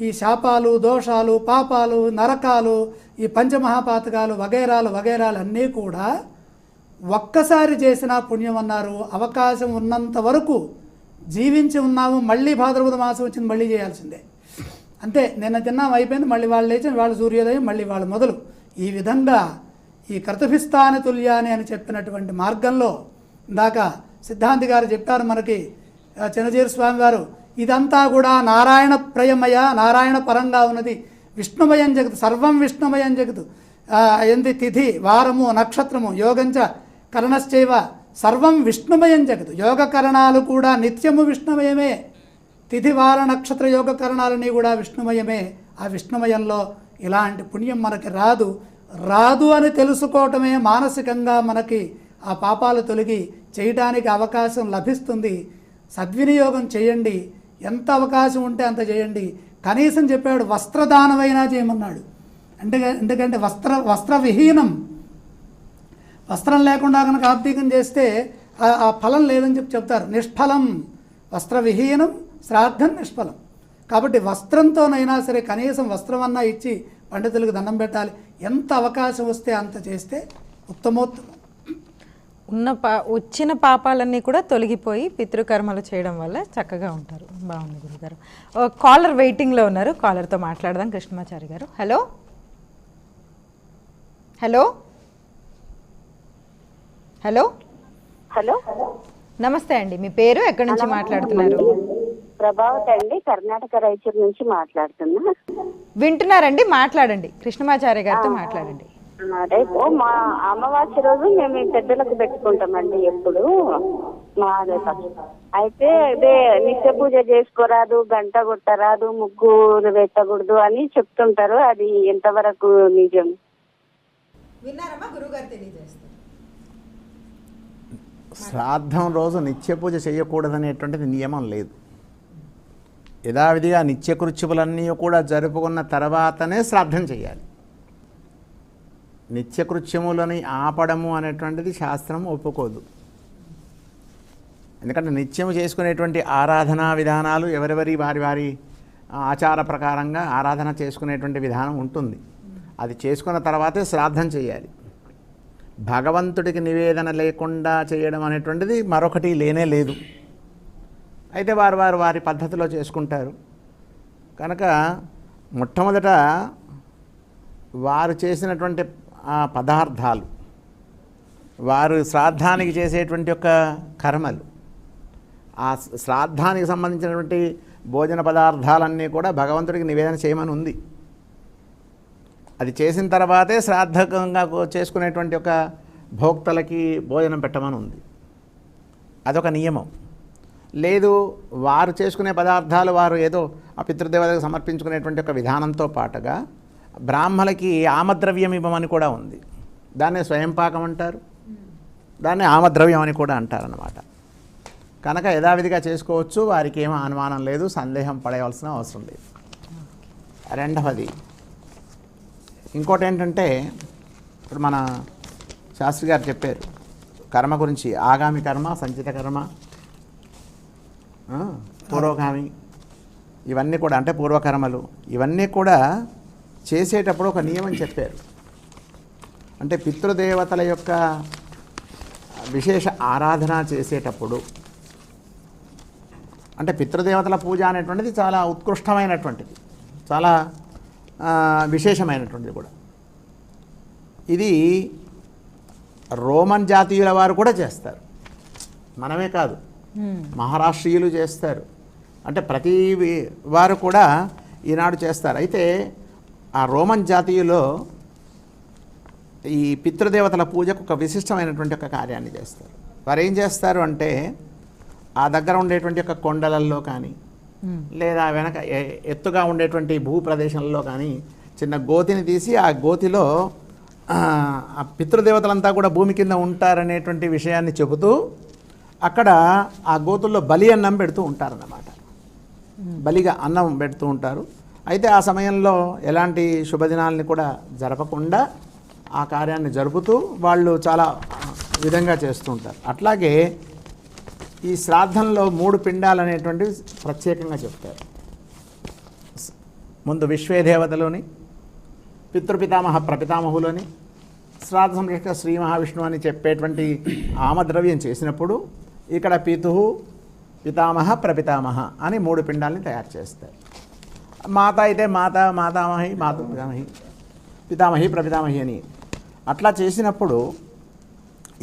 ఈ శాపాలు, దోషాలు, పాపాలు, నరకాలు, ఈ పంచమహాపాతకాలు వగైరాలు అన్నీ కూడా ఒక్కసారి చేసిన పుణ్యం అన్నారు. అవకాశం ఉన్నంత వరకు జీవించి ఉన్నాము, మళ్ళీ భాద్రపద మాసం వచ్చింది, మళ్ళీ చేయాల్సిందే. అంతే, నిన్న తిన్నాం అయిపోయింది, మళ్ళీ వాళ్ళు లేచి వాళ్ళు సూర్యోదయం, మళ్ళీ వాళ్ళు మొదలు. ఈ విధంగా ఈ కర్తభిస్థాన తుల్యాని అని చెప్పినటువంటి మార్గంలో ఇందాక సిద్ధాంతి గారు చెప్పారు మనకి, చిన్నజీర స్వామి వారు, ఇదంతా కూడా నారాయణ ప్రయమయ, నారాయణ పరంగా ఉన్నది, విష్ణుమయం జగత్, సర్వం విష్ణుమయం జగత్. ఎంది తిథి, వారము, నక్షత్రము, యోగంచ కరణశ్చైవ సర్వం విష్ణుమయం జగత్. యోగకరణాలు కూడా నిత్యము విష్ణుమయమే, తిథి, వార, నక్షత్ర యోగకరణాలన్నీ కూడా విష్ణుమయమే. ఆ విష్ణుమయంలో ఇలాంటి పుణ్యం మనకి రాదు అని తెలుసుకోవటమే మానసికంగా మనకి ఆ పాపాలు తొలగి చేయడానికి అవకాశం లభిస్తుంది. సద్వినియోగం చేయండి, ఎంత అవకాశం ఉంటే అంత చేయండి. కనీసం చెప్పాడు వస్త్రదానమైనా చేయమన్నాడు. ఎందుకంటే వస్త్రవిహీనం, వస్త్రం లేకుండా కనుక ఆబ్దీకం చేస్తే ఆ ఫలం లేదని చెప్తారు. నిష్ఫలం, వస్త్రవిహీనం శ్రాద్ధం నిష్ఫలం. కాబట్టి వస్త్రంతోనైనా సరే కనీసం వస్త్రమన్నా ఇచ్చి పండితులకు దండం పెట్టాలి. ఎంత అవకాశం వస్తే అంత చేస్తే ఉత్తమోత్తమం. వచ్చిన పాపాలన్నీ కూడా తొలగిపోయి పితృకర్మలు చేయడం వల్ల చక్కగా ఉంటారు. బాగుంది గురుగారు. కాలర్ వెయిటింగ్లో ఉన్నారు, కాలర్తో మాట్లాడదాం. కృష్ణమాచారి గారు, హలో హలో హలో హలో, నమస్తే అండి, మీ పేరు, ఎక్కడి నుంచి మాట్లాడుతున్నారు? ప్రభావతి అండి, కర్ణాటక రాయచూరు నుంచి మాట్లాడుతున్నా. వింటున్నారండి, మాట్లాడండి, కృష్ణమాచారి గారితో మాట్లాడండి. రేపు మా అమావాస్య రోజు మేము పెద్దలకు పెట్టుకుంటామండి ఎప్పుడు అయితే అదే నిత్య పూజ చేసుకోరాదు, గంట కొట్టరాదు, ముగ్గురు పెట్టకూడదు అని చెప్తుంటారు. అది ఎంతవరకు నిజం? విన్నారమ్మా, గురుగారు తెలియజేస్తారు. శ్రాద్ధం రోజు నిత్య పూజ చేయకూడదనేటువంటిది నియమం లేదు. యథావిధిగా నిత్యకృత్యములన్నీ కూడా జరుపుకున్న తర్వాతనే శ్రాద్ధం చేయాలి. నిత్యకృత్యములని ఆపడము అనేటువంటిది శాస్త్రం ఒప్పుకోదు. ఎందుకంటే నిత్యము చేసుకునేటువంటి ఆరాధనా విధానాలు ఎవరెవరి వారి ఆచార ప్రకారంగా ఆరాధన చేసుకునేటువంటి విధానం ఉంటుంది. అది చేసుకున్న తర్వాతే శ్రాద్ధం చేయాలి. భగవంతుడికి నివేదన లేకుండా చేయడం అనేటువంటిది మరొకటి లేనే లేదు. అయితే వారి పద్ధతిలో చేసుకుంటారు కనుక మొట్టమొదట వారు చేసినటువంటి పదార్థాలు, వారు శ్రాద్ధానికి చేసేటువంటి యొక్క కర్మలు, ఆ శ్రాద్ధానికి సంబంధించినటువంటి భోజన పదార్థాలన్నీ కూడా భగవంతుడికి నివేదన చేయమని ఉంది. అది చేసిన తర్వాతే శ్రాద్ధంగా చేసుకునేటువంటి ఒక భోక్తలకి భోజనం పెట్టమని ఉంది. అదొక నియమం. లేదు, వారు చేసుకునే పదార్థాలు వారు ఏదో ఆ పితృదేవతకు సమర్పించుకునేటువంటి ఒక విధానంతో పాటుగా బ్రాహ్మలకి ఆమద్రవ్యం ఇవ్వమని కూడా ఉంది. దాన్నే స్వయంపాకం అంటారు, దాన్ని ఆమద్రవ్యం అని కూడా అంటారన్నమాట. కనుక యథావిధిగా చేసుకోవచ్చు, వారికి ఏమీ అనుమానం లేదు, సందేహం పడవలసిన అవసరం లేదు. రెండవది ఇంకోటి ఏంటంటే, ఇప్పుడు మన శాస్త్రి గారు చెప్పారు కర్మ గురించి, ఆగామి కర్మ, సంచిత కర్మ, పూర్వగామి, ఇవన్నీ కూడా అంటే పూర్వకర్మలు, ఇవన్నీ కూడా చేసేటప్పుడు ఒక నియమం చెప్పారు. అంటే పితృదేవతల యొక్క విశేష ఆరాధన చేసేటప్పుడు, అంటే పితృదేవతల పూజ అనేటువంటిది చాలా ఉత్కృష్టమైనటువంటిది, చాలా విశేషమైనటువంటిది కూడా. ఇది రోమన్ జాతీయుల వారు కూడా చేస్తారు, మనమే కాదు, మహారాష్ట్రీయులు చేస్తారు. అంటే ప్రతి వారు కూడా ఈనాడు చేస్తారు. అయితే ఆ రోమన్ జాతీయులో ఈ పితృదేవతల పూజకు ఒక విశిష్టమైనటువంటి ఒక కార్యాన్ని చేస్తారు. వారు ఏం చేస్తారు అంటే ఆ దగ్గర ఉండేటువంటి ఒక కొండలల్లో కానీ లేదా వెనక ఎత్తుగా ఉండేటువంటి భూప్రదేశంలో కానీ చిన్న గోతిని తీసి ఆ గోతిలో ఆ పితృదేవతలంతా కూడా భూమి కింద ఉంటారనేటువంటి విషయాన్ని చెబుతూ అక్కడ ఆ గోతుల్లో బలి అన్నం పెడుతూ ఉంటారన్నమాట. బలిగా అన్నం పెడుతూ ఉంటారు. అయితే ఆ సమయంలో ఎలాంటి శుభదినాలని కూడా జరపకుండా ఆ కార్యాన్ని జరుపుతూ వాళ్ళు చాలా విధంగా చేస్తూ ఉంటారు. అట్లాగే ఈ శ్రాద్ధంలో 3 పిండాలు అనేటువంటివి ప్రత్యేకంగా చెప్తారు. ముందు విశ్వేదేవతలోని, పితృపితామహ ప్రపితామహులోని, శ్రాద్ధ సంరక్షక శ్రీ మహావిష్ణువు అని చెప్పేటువంటి ఆమద్రవ్యం చేసినప్పుడు ఇక్కడ పితుహు, పితామహ, ప్రపితామహ అని 3 పిండాలని తయారు చేస్తారు. మాత అయితే మాత, మాతామహి, మాతృ పితామహి, పితామహి, ప్రపితామహి అని అట్లా చేసినప్పుడు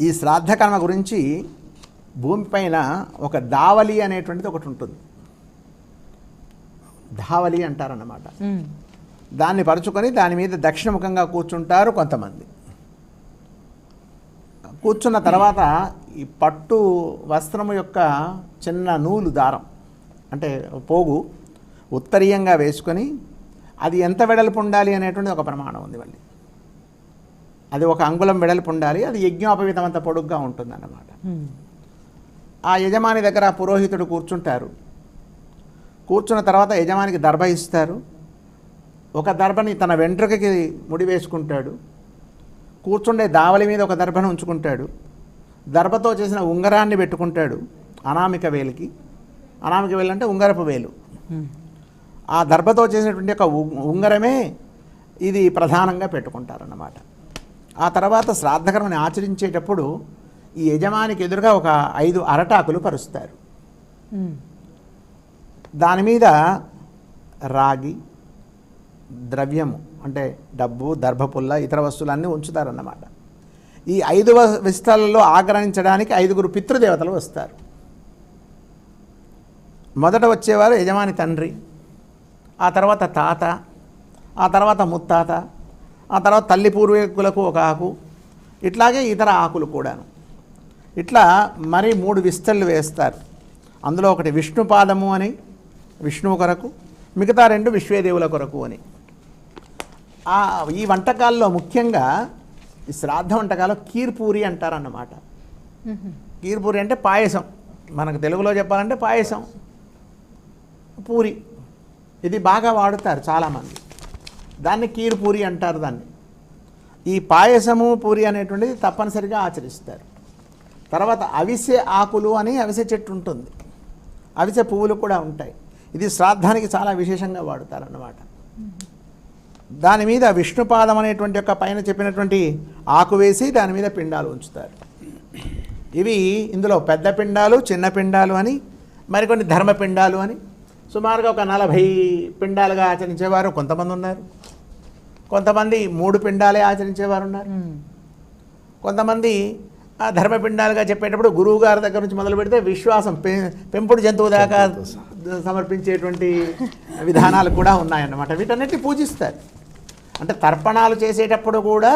ఈ శ్రాద్ధకర్మ గురించి భూమిపైన ఒక దావలి అనేటువంటిది ఒకటి ఉంటుంది. ధావలి అంటారన్నమాట. దాన్ని పరుచుకొని దాని మీద దక్షిణముఖంగా కూర్చుంటారు కొంతమంది. కూర్చున్న తర్వాత ఈ పట్టు వస్త్రము యొక్క చిన్న నూలు దారం అంటే పోగు ఉత్తరీయంగా వేసుకొని అది ఎంత వెడల్పు ఉండాలి అనేటువంటిది ఒక ప్రమాణం ఉంది. మళ్ళీ అది 1 అంగుళం వెడల్పు ఉండాలి. అది యజ్ఞోపవీతం అంత పొడుగ్గా ఉంటుందన్నమాట. ఆ యజమాని దగ్గర పురోహితుడు కూర్చుంటారు. కూర్చున్న తర్వాత యజమానికి దర్భ ఇస్తారు. ఒక దర్భని తన వెంట్రుకకి ముడి వేసుకుంటాడు. కూర్చుండే దావలి మీద ఒక దర్భను ఉంచుకుంటాడు. దర్భతో చేసిన ఉంగరాన్ని పెట్టుకుంటాడు అనామిక వేలికి. అనామిక వేలు అంటే ఉంగరపు వేలు. ఆ దర్భతో చేసినటువంటి ఒక ఉంగరమే ఇది ప్రధానంగా పెట్టుకుంటారన్నమాట. ఆ తర్వాత శ్రాద్ధకర్మని ఆచరించేటప్పుడు ఈ యజమానికి ఎదురుగా ఒక 5 అరటాకులు పరుస్తారు. దాని మీద రాగి ద్రవ్యము అంటే డబ్బు, దర్భపుల్ల, ఇతర వస్తువులన్నీ ఉంచుతారన్నమాట. ఈ 5 విస్తాలలో ఆగ్రహించడానికి 5గురు పితృదేవతలు వస్తారు. మొదట వచ్చేవారు యజమాని తండ్రి, ఆ తర్వాత తాత, ఆ తర్వాత ముత్తాత, ఆ తర్వాత తల్లి పూర్వీకులకు ఒక ఆకు, ఇట్లాగే ఇతర ఆకులు కూడాను. ఇట్లా మరి 3 విస్తళ్ళు వేస్తారు. అందులో ఒకటి విష్ణుపాదము అని విష్ణువు కొరకు, మిగతా 2 విశ్వేదేవుల కొరకు అని. ఈ వంటకాల్లో ముఖ్యంగా ఈ శ్రాద్ధ వంటకాలు కీర్పూరి అంటారన్నమాట. కీర్పూరి అంటే పాయసం, మనకు తెలుగులో చెప్పాలంటే పాయసం, పూరి. ఇది బాగా వాడుతారు చాలామంది, దాన్ని కీర్పూరి అంటారు. దాన్ని ఈ పాయసము పూరి అనేటువంటిది తప్పనిసరిగా ఆచరిస్తారు. తర్వాత అవిసె ఆకులు అని అవిసె చెట్టు ఉంటుంది, అవిసె పువ్వులు కూడా ఉంటాయి. ఇది శ్రాద్ధానికి చాలా విశేషంగా వాడుతారన్నమాట. దాని మీద విష్ణుపాదం అనేటువంటి యొక్క పైన చెప్పినటువంటి ఆకు వేసి దాని మీద పిండాలు ఉంచుతారు. ఇవి ఇందులో పెద్ద పిండాలు, చిన్న పిండాలు అని, మరికొన్ని ధర్మపిండాలు అని సుమారుగా ఒక 40 పిండాలుగా ఆచరించేవారు కొంతమంది ఉన్నారు. కొంతమంది 3 పిండాలే ఆచరించేవారు ఉన్నారు. కొంతమంది ఆ ధర్మపిండాలుగా చెప్పేటప్పుడు గురువు గారి దగ్గర నుంచి మొదలు పెడితే విశ్వాసం పెంపుడు జంతువు దాకా సమర్పించేటువంటి విధానాలు కూడా ఉన్నాయన్నమాట. వీటన్నిటిని పూజిస్తారు. అంటే తర్పణాలు చేసేటప్పుడు కూడా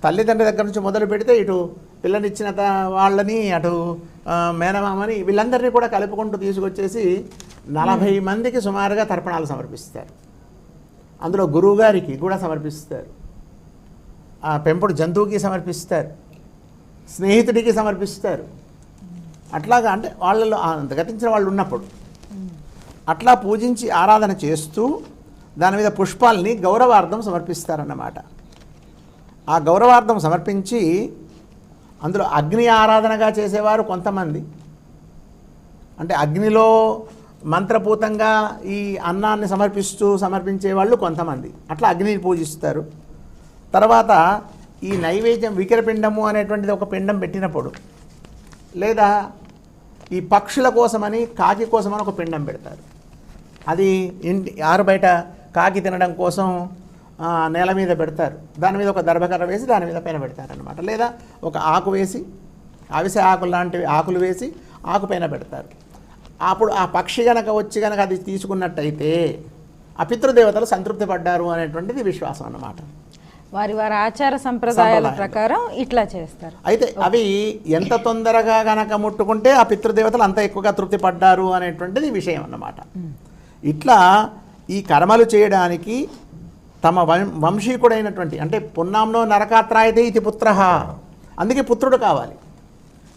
తల్లిదండ్రుల దగ్గర నుంచి మొదలు పెడితే ఇటు పిల్లనిచ్చిన వాళ్ళని, అటు మేనమామని, వీళ్ళందరినీ కూడా కలుపుకుంటూ తీసుకొచ్చేసి 40 మందికి సుమారుగా తర్పణాలు సమర్పిస్తారు. అందులో గురువుగారికి కూడా సమర్పిస్తారు, ఆ పెంపుడు జంతువుకి సమర్పిస్తారు, స్నేహితుడికి సమర్పిస్తారు. అట్లాగా అంటే వాళ్ళలో గతించిన వాళ్ళు ఉన్నప్పుడు అట్లా పూజించి ఆరాధన చేస్తూ దాని మీద పుష్పాలని గౌరవార్థం సమర్పిస్తారన్నమాట. ఆ గౌరవార్థం సమర్పించి అందులో అగ్ని ఆరాధనగా చేసేవారు కొంతమంది. అంటే అగ్నిలో మంత్రపూతంగా ఈ అన్నాన్ని సమర్పించే వాళ్ళు కొంతమంది అట్లా అగ్నిని పూజిస్తారు. తర్వాత ఈ నైవేద్యం వికిరపిండము అనేటువంటిది ఒక పిండం పెట్టినప్పుడు, లేదా ఈ పక్షుల కోసమని కాకి కోసమని ఒక పిండం పెడతారు. అది ఇంటి ఆరు బయట కాకి తినడం కోసం నేల మీద పెడతారు. దాని మీద ఒక దర్భకర్ర వేసి దాని మీద పైన పెడతారనమాట. లేదా ఒక ఆకు వేసి అవిసె ఆకులు లాంటివి ఆకులు వేసి ఆకు పైన పెడతారు. అప్పుడు ఆ పక్షి కనుక వచ్చి కనుక అది తీసుకున్నట్టయితే ఆ పితృదేవతలు సంతృప్తి పడ్డారు అనేటువంటిది విశ్వాసం అన్నమాట. వారి వారి ఆచార సంప్రదాయాల ప్రకారం ఇట్లా చేస్తారు. అయితే అవి ఎంత తొందరగా గనక ముట్టుకుంటే ఆ పితృదేవతలు అంత ఎక్కువగా తృప్తి పడ్డారు అనేటువంటిది విషయం అన్నమాట. ఇట్లా ఈ కర్మలు చేయడానికి తమ వంశీకుడైనటువంటి, అంటే పున్నాంనో నరకాత్రాయతే ఇది పుత్ర, అందుకే పుత్రుడు కావాలి.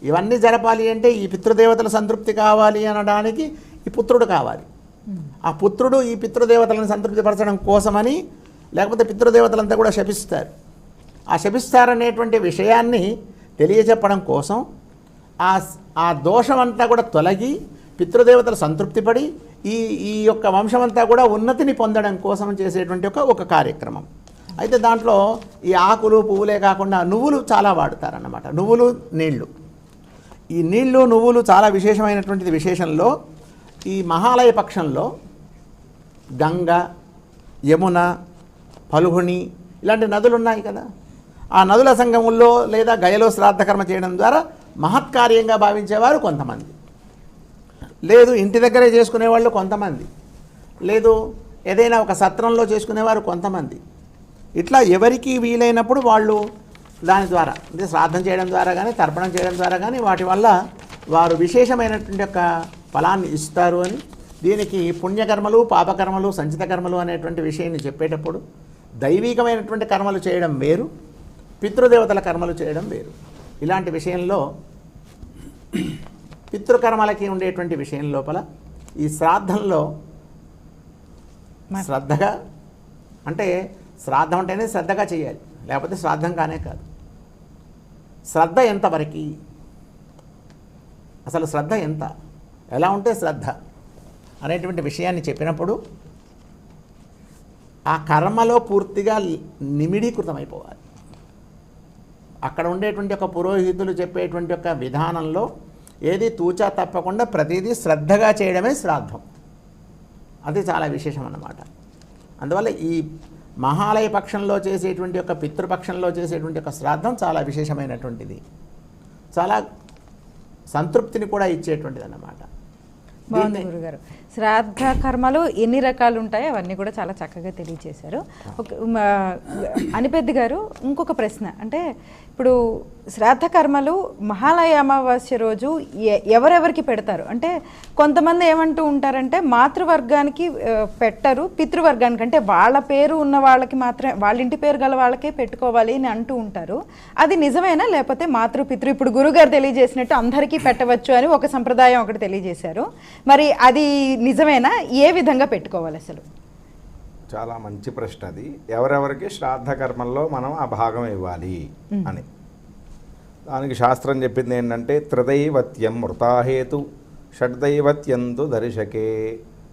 ఇవన్నీ జరపాలి అంటే ఈ పితృదేవతల సంతృప్తి కావాలి అనడానికి ఈ పుత్రుడు కావాలి. ఆ పుత్రుడు ఈ పితృదేవతలను సంతృప్తిపరచడం కోసమని, లేకపోతే పితృదేవతలంతా కూడా శపిస్తారు. ఆ శపిస్తారనేటువంటి విషయాన్ని తెలియచెప్పడం కోసం ఆ దోషమంతా కూడా తొలగి పితృదేవతలు సంతృప్తిపడి ఈ యొక్క వంశమంతా కూడా ఉన్నతిని పొందడం కోసం చేసేటువంటి ఒక కార్యక్రమం. అయితే దాంట్లో ఈ ఆకులు పువ్వులే కాకుండా నువ్వులు చాలా వాడతారన్నమాట. నువ్వులు నీళ్లు, ఈ నీళ్లు నువ్వులు చాలా విశేషమైనటువంటిది. విశేషంలో ఈ మహాలయ పక్షంలో గంగ, యమున, ఫల్గుణి ఇలాంటి నదులు ఉన్నాయి కదా. ఆ నదుల సంగముల్లో లేదా గయలో శ్రాద్ధకర్మ చేయడం ద్వారా మహత్కార్యంగా భావించేవారు కొంతమంది, లేదు ఇంటి దగ్గరే చేసుకునేవాళ్ళు కొంతమంది, లేదు ఏదైనా ఒక సత్రంలో చేసుకునేవారు కొంతమంది. ఇట్లా ఎవరికి వీలైనప్పుడు వాళ్ళు దాని ద్వారా, అంటే శ్రాద్ధం చేయడం ద్వారా కానీ తర్పణం చేయడం ద్వారా కానీ వాటి వల్ల వారు విశేషమైనటువంటి యొక్క ఫలాన్ని ఇస్తారు అని, దీనికి పుణ్యకర్మలు, పాపకర్మలు, సంచిత కర్మలు అనేటువంటి విషయాన్ని చెప్పేటప్పుడు దైవికమైనటువంటి కర్మలు చేయడం వేరు, పితృదేవతల కర్మలు చేయడం వేరు. ఇలాంటి విషయంలో పితృకర్మలకి ఉండేటువంటి విషయం లోపల ఈ శ్రాద్ధంలో శ్రద్ధగా, అంటే శ్రాద్ధం అంటేనే శ్రద్ధగా చేయాలి, లేకపోతే శ్రాద్ధం కానే కాదు. శ్రద్ధ ఎంతవరకు, అసలు శ్రద్ధ ఎంత, ఎలా ఉంటే శ్రద్ధ అనేటువంటి విషయాన్ని చెప్పినప్పుడు ఆ కర్మలో పూర్తిగా నిమిడీకృతమైపోవాలి. అక్కడ ఉండేటువంటి ఒక పురోహితులు చెప్పేటువంటి ఒక విధానంలో ఏది తూచా తప్పకుండా ప్రతిదీ శ్రద్ధగా చేయడమే శ్రాద్ధం. అది చాలా విశేషం అన్నమాట. అందువల్ల ఈ మహాలయ పక్షంలో చేసేటువంటి ఒక పితృపక్షంలో చేసేటువంటి ఒక శ్రాద్ధం చాలా విశేషమైనటువంటిది, చాలా సంతృప్తిని కూడా ఇచ్చేటువంటిది అన్నమాట. బాగుంది గురుగారు. శ్రాద్ధ కర్మలు ఎన్ని రకాలు ఉంటాయో అవన్నీ కూడా చాలా చక్కగా తెలియజేశారు. అనిపెద్ది గారు, ఇంకొక ప్రశ్న, అంటే ఇప్పుడు శ్రాద్ధ కర్మలు మహాలయ అమావాస్య రోజు ఎవరెవరికి పెడతారు? అంటే కొంతమంది ఏమంటూ ఉంటారంటే మాతృవర్గానికి పెట్టరు, పితృవర్గానికి, అంటే వాళ్ళ పేరు ఉన్న వాళ్ళకి మాత్రమే, వాళ్ళ ఇంటి పేరు గల వాళ్ళకే పెట్టుకోవాలి అని అంటూ ఉంటారు. అది నిజమేనా, లేకపోతే పితృ ఇప్పుడు గురుగారు తెలియజేసినట్టు అందరికీ పెట్టవచ్చు అని ఒక సంప్రదాయం ఒకటి తెలియజేశారు, మరి అది నిజమేనా? ఏ విధంగా పెట్టుకోవాలి అసలు? చాలా మంచి ప్రశ్న అది. ఎవరెవరికి శ్రాద్ధ కర్మల్లో మనం ఆ భాగం ఇవ్వాలి అని, దానికి శాస్త్రం చెప్పింది ఏంటంటే త్రిదైవత్యం మృతాహేతు షడ్దైవత్యంతు దర్శకే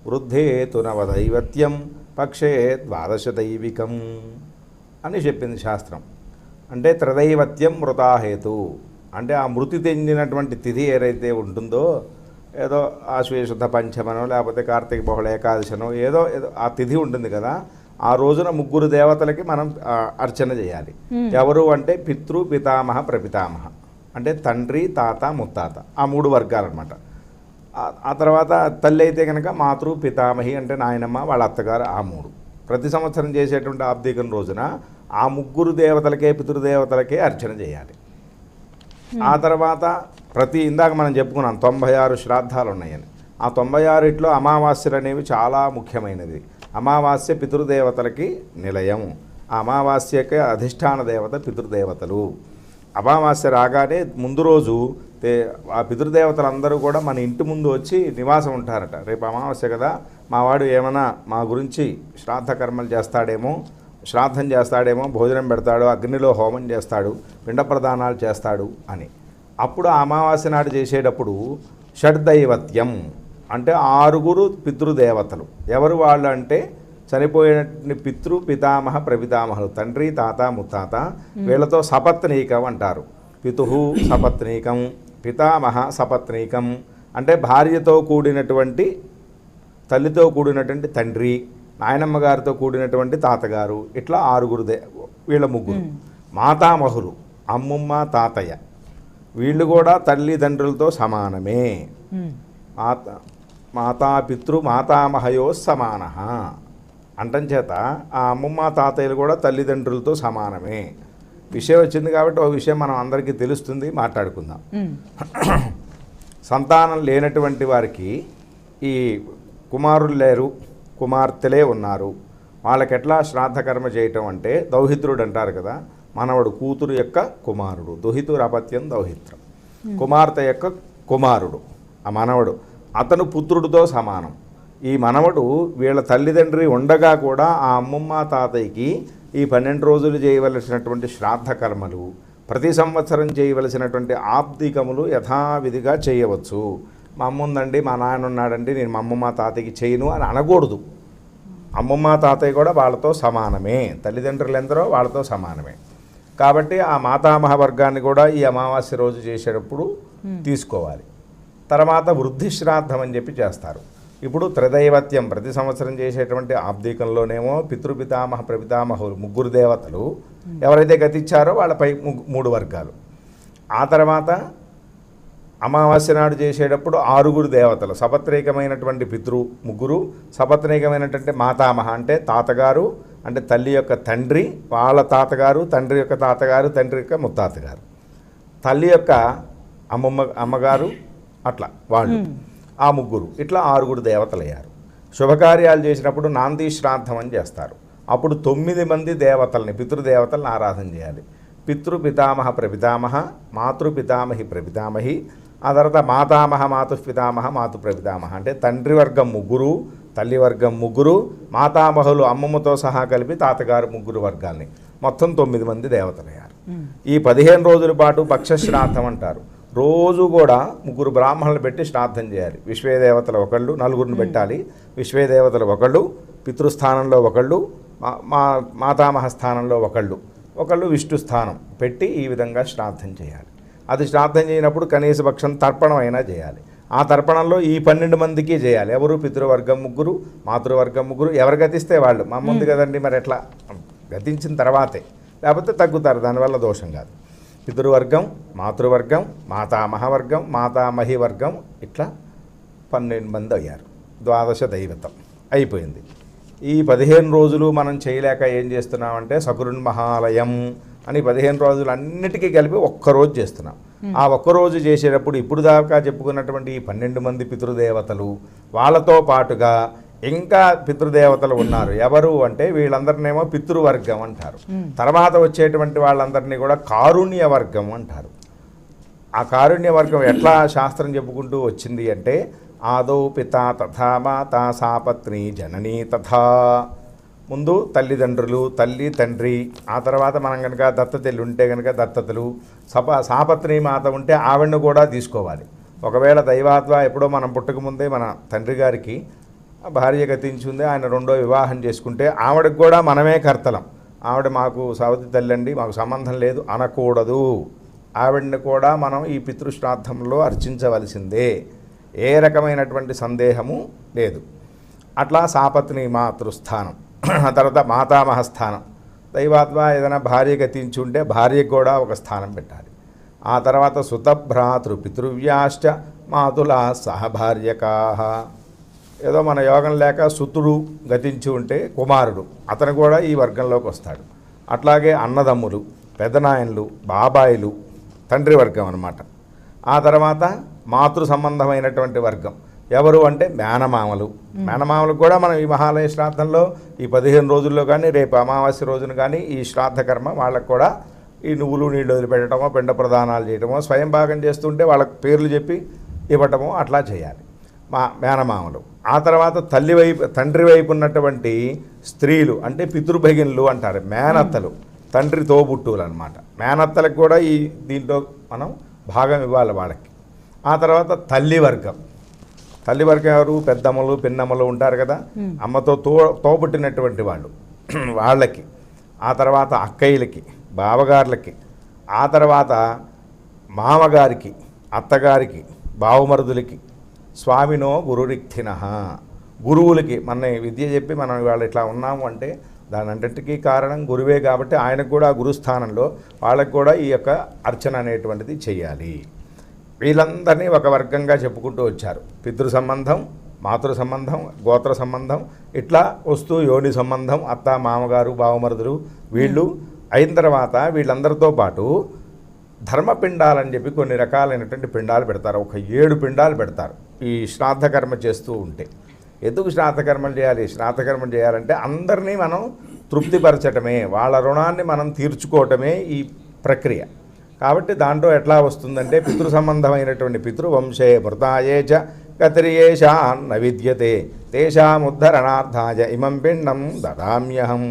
వృద్ధేతు నవదైవత్యం పక్షే ద్వాదశ దైవికం అని చెప్పింది శాస్త్రం. అంటే త్రిదైవత్యం మృతాహేతు అంటే ఆ మృతి చెందినటువంటి తిథి ఏదైతే ఉంటుందో, ఏదో ఆశ్వేశుద్ధ పంచమనో లేకపోతే కార్తీక బహుళ ఏకాదశనో ఏదో ఆ తిథి ఉంటుంది కదా, ఆ రోజున ముగ్గురు దేవతలకి మనం అర్చన చేయాలి. ఎవరు అంటే పితృ, పితామహ, ప్రపితామహ, అంటే తండ్రి, తాత, ముత్తాత, ఆ మూడు వర్గాలు అనమాట. ఆ తర్వాత తల్లి అయితే కనుక మాతృ, పితామహి అంటే నాయనమ్మ, వాళ్ళ అత్తగారు, ఆ మూడు. ప్రతి సంవత్సరం చేసేటువంటి ఆబ్దీకం రోజున ఆ ముగ్గురు దేవతలకే, పితృదేవతలకే అర్చన చేయాలి. ఆ తర్వాత ఇందాక మనం చెప్పుకున్నాం 96 శ్రాద్ధాలు ఉన్నాయని. ఆ 96 అమావాస్యలు అనేవి చాలా ముఖ్యమైనది. అమావాస్య పితృదేవతలకి నిలయం. ఆ అమావాస్యకే అధిష్టాన దేవత పితృదేవతలు. అమావాస్య రాగానే ముందు రోజు ఆ పితృదేవతలందరూ కూడా మన ఇంటి ముందు వచ్చి నివాసం ఉంటారట. రేపు అమావాస్య కదా, మావాడు ఏమైనా మా గురించి శ్రాద్ధ కర్మలు చేస్తాడేమో, శ్రాద్ధం చేస్తాడేమో, భోజనం పెడతాడు, అగ్నిలో హోమం చేస్తాడు, పిండ ప్రదానాలు చేస్తాడు అని. అప్పుడు ఆ అమావాస్య నాడు చేసేటప్పుడు షడ్దైవత్యం అంటే 6 పితృదేవతలు. ఎవరు వాళ్ళు అంటే చనిపోయిన పితృ పితామహ ప్రపితామహులు, తండ్రి తాత ముత్తాత, వీళ్ళతో సపత్నీకం అంటారు. పితుహు సపత్నీకం, పితామహ సపత్నీకం అంటే భార్యతో కూడినటువంటి, తల్లితో కూడినటువంటి తండ్రి, నాయనమ్మ గారితో కూడినటువంటి తాతగారు, ఇట్లా 6 వీళ్ళ ముగ్గురు. మాతామహులు అమ్మమ్మ తాతయ్య, వీళ్ళు కూడా తల్లిదండ్రులతో సమానమే. మాతాపితృ మాతామహయో సమాన అంటం చేత ఆ అమ్మమ్మ తాతయ్యలు కూడా తల్లిదండ్రులతో సమానమే. విషయం వచ్చింది కాబట్టి ఒక విషయం మనం అందరికీ తెలుస్తుంది, మాట్లాడుకుందాం. సంతానం లేనటువంటి వారికి ఈ కుమారులు లేరు, కుమార్తెలే ఉన్నారు. వాళ్ళకి ఎట్లా శ్రాద్ధకర్మ చేయటం అంటే దౌహిత్రుడు అంటారు కదా, మనవడు కూతురు యొక్క కుమారుడు, దుహితురు అపత్యం దౌహిత్రం, కుమార్తె యొక్క కుమారుడు ఆ మనవడు, అతను పుత్రుడితో సమానం. ఈ మనవడు వీళ్ళ తల్లిదండ్రి ఉండగా కూడా ఆ అమ్మమ్మ తాతయ్యకి ఈ 12 రోజులు చేయవలసినటువంటి శ్రాద్ధ కర్మలు, ప్రతి సంవత్సరం చేయవలసినటువంటి ఆబ్దికములు యథావిధిగా చేయవచ్చు. మా అమ్మ ఉందండి, మా నాన్న ఉన్నాడండి, నేను మా అమ్మమ్మ తాతయ్యకి చేయను అని అనకూడదు. అమ్మమ్మ తాతయ్య కూడా వాళ్ళతో సమానమే, తల్లిదండ్రులు ఎందరో వాళ్ళతో సమానమే. కాబట్టి ఆ మాతామహ వర్గాన్ని కూడా ఈ అమావాస్య రోజు చేసేటప్పుడు తీసుకోవాలి. తర్వాత వృద్ధి శ్రాద్ధం అని చెప్పి చేస్తారు. ఇప్పుడు త్రిదైవత్యం ప్రతి సంవత్సరం చేసేటువంటి ఆబ్దికంలోనేమో పితృపితామహ ప్రపితామహులు 3 దేవతలు ఎవరైతే గతిచ్చారో వాళ్ళపై 3 వర్గాలు. ఆ తర్వాత అమావాస్య నాడు చేసేటప్పుడు 6 దేవతలు, సపత్నీకమైనటువంటి పితృ 3, సపత్నీకమైనటువంటి మాతామహ అంటే తాతగారు, అంటే తల్లి యొక్క తండ్రి, వాళ్ళ తాతగారు, తండ్రి యొక్క తాతగారు, తండ్రి యొక్క ముత్తాతగారు, తల్లి యొక్క అమ్మగారు, అట్లా వాళ్ళు ఆ 3, ఇట్లా 6 దేవతలు అయ్యారు. శుభకార్యాలు చేసినప్పుడు నాంది శ్రాద్ధం అని చేస్తారు. అప్పుడు 9 మంది దేవతల్ని, పితృదేవతలను ఆరాధన చేయాలి. పితృపితామహ ప్రపితామహ, మాతృపితామహి ప్రపితామహి, ఆ తర్వాత మాతామహ మాతుపితామహ మాతృ ప్రపితామహ అంటే తండ్రి వర్గం 3, తల్లి వర్గం 3, మాతామహులు అమ్మమ్మతో సహా కలిపి తాతగారు 3 వర్గాల్ని, మొత్తం 9 మంది దేవతలయ్యారు. ఈ 15 రోజుల పాటు పక్ష శ్రాద్ధం అంటారు. రోజు కూడా 3 బ్రాహ్మణులు పెట్టి శ్రాద్ధం చేయాలి. విశ్వేదేవతలు ఒకళ్ళు, 4 పెట్టాలి. విశ్వేదేవతలు ఒకళ్ళు, పితృస్థానంలో ఒకళ్ళు, మాతామహ స్థానంలో ఒకళ్ళు విష్ణు స్థానం పెట్టి ఈ విధంగా శ్రాద్ధం చేయాలి. అది శ్రాద్ధం చేయనప్పుడు కనీసపక్షం తర్పణం అయినా చేయాలి. ఆ తర్పణంలో ఈ 12 మందికి చేయాలి. ఎవరు? పితృవర్గం 3, మాతృవర్గం 3, ఎవరు గతిస్తే వాళ్ళు. మా ముందు కదండి, మరి ఎట్లా గతించిన తర్వాతే, లేకపోతే తగ్గుతారు, దానివల్ల దోషం కాదు. పితృవర్గం, మాతృవర్గం, మాతామహవర్గం, మాతామహి వర్గం, ఇట్లా 12 మంది అయ్యారు. 12 దైవతం అయిపోయింది. ఈ 15 రోజులు మనం చేయలేక ఏం చేస్తున్నామంటే సకురున్మహాలయం అని 15 రోజులు అన్నిటికీ కలిపి ఒక్కరోజు చేస్తున్నాం. ఆ ఒక్కరోజు చేసేటప్పుడు ఇప్పుడు దాకా చెప్పుకున్నటువంటి ఈ 12 మంది పితృదేవతలు వాళ్ళతో పాటుగా ఇంకా పితృదేవతలు ఉన్నారు. ఎవరు అంటే వీళ్ళందరినేమో పితృవర్గం అంటారు. తర్వాత వచ్చేటువంటి వాళ్ళందరినీ కూడా కారుణ్య వర్గం అంటారు. ఆ కారుణ్య వర్గం ఎట్లా శాస్త్రం చెప్పుకుంటూ వచ్చింది అంటే ఆదౌ పిత తథా మాతా సాపత్ని జననీ తథా. ముందు తల్లిదండ్రులు, తల్లి తండ్రి, ఆ తర్వాత మనం కనుక దత్తతలు ఉంటే కనుక దత్తతలు, సాపత్ని మాత ఉంటే ఆవిడను కూడా తీసుకోవాలి. ఒకవేళ దైవాత్వ ఎప్పుడో మనం పుట్టకముందే మన తండ్రి గారికి భార్య గతించింది, ఆయన 2వ వివాహం చేసుకుంటే ఆవిడకు కూడా మనమే కర్తలం. ఆవిడ మాకు సవతి తల్లండి, మాకు సంబంధం లేదు అనకూడదు. ఆవిడని కూడా మనం ఈ పితృశ్రాద్ధంలో అర్చించవలసిందే, ఏ రకమైనటువంటి సందేహము లేదు. అట్లా సాపత్ని మాతృస్థానం, ఆ తర్వాత మాతామహ స్థానం. దైవాత్మ ఏదైనా భార్య గతించుంటే భార్యకు కూడా ఒక స్థానం పెట్టాలి. ఆ తర్వాత సుతభ్రాతృ పితృవ్యాశ్చ మాతులా సహభార్యకాహ. ఏదో మన యోగం లేక సుతుడు గతించి ఉంటే కుమారుడు, అతను కూడా ఈ వర్గంలోకి వస్తాడు. అట్లాగే అన్నదమ్ములు, పెద్దనాయనలు, బాబాయిలు, తండ్రి వర్గం అన్నమాట. ఆ తర్వాత మాతృ సంబంధమైనటువంటి వర్గం ఎవరు అంటే మేనమామలు. మేనమామలకు కూడా మనం ఈ మహాలయ శ్రాద్ధంలో ఈ 15 రోజుల్లో కానీ రేపు అమావాస్య రోజున కానీ ఈ శ్రాద్ధ కర్మ వాళ్ళకు కూడా ఈ నువ్వులు నీళ్ళు వదిలిపెట్టడమో, పిండ ప్రదానాలు చేయడమో, స్వయం భాగం చేస్తుంటే వాళ్ళకి పేర్లు చెప్పి ఇవ్వటమో అట్లా చేయాలి మా మేనమామలు. ఆ తర్వాత తండ్రి వైపు ఉన్నటువంటి స్త్రీలు అంటే పితృభగినులు అంటారు, మేనత్తలు, తండ్రి తోబుట్టువులు అనమాట. మేనత్తలకు కూడా ఈ దీంట్లో మనం భాగం ఇవ్వాలి వాళ్ళకి. ఆ తర్వాత తల్లి వర్గం, తల్లి వర్గం ఎవరు? పెద్దమ్మలు, పిన్నమ్మలు ఉంటారు కదా, అమ్మతో తోబుట్టినటువంటి వాళ్ళు, వాళ్ళకి, ఆ తర్వాత అక్కయ్యలకి, బావగారులకి, ఆ తర్వాత మామగారికి, అత్తగారికి, బావమరుదులకి, స్వామినో గురురిక్తిన, గురువులకి. మన విద్య చెప్పి మనం ఇవాళ ఇట్లా ఉన్నాము అంటే దాని అంతటికీ కారణం గురువే కాబట్టి ఆయనకు కూడా గురుస్థానంలో వాళ్ళకు కూడా ఈ యొక్క అర్చన అనేటువంటిది చేయాలి. వీళ్ళందరినీ ఒక వర్గంగా చెప్పుకుంటూ వచ్చారు. పితృ సంబంధం, మాతృ సంబంధం, గోత్ర సంబంధం, ఇట్లా వస్తూ యోని సంబంధం, అత్త, మామగారు, బావమరుదులు, వీళ్ళు అయిన తర్వాత వీళ్ళందరితో పాటు ధర్మపిండాలని చెప్పి కొన్ని రకాలైనటువంటి పిండాలు పెడతారు. ఒక 7 పిండాలు పెడతారు ఈ శ్రాద్ధకర్మ చేస్తూ ఉంటే. ఎందుకు శ్రాద్ధకర్మలు చేయాలి? శ్రాద్ధకర్మలు చేయాలంటే అందరినీ మనం తృప్తిపరచటమే, వాళ్ళ రుణాన్ని మనం తీర్చుకోవటమే ఈ ప్రక్రియ. కాబట్టి దాంట్లో ఎట్లా వస్తుందంటే పితృ సంబంధమైనటువంటి పితృవంశే మృతాయే చ గతిర్యేషాన్ న విద్యతే తేషాముద్ధరణార్థాయ ఇమం పిండం దదామ్యహం.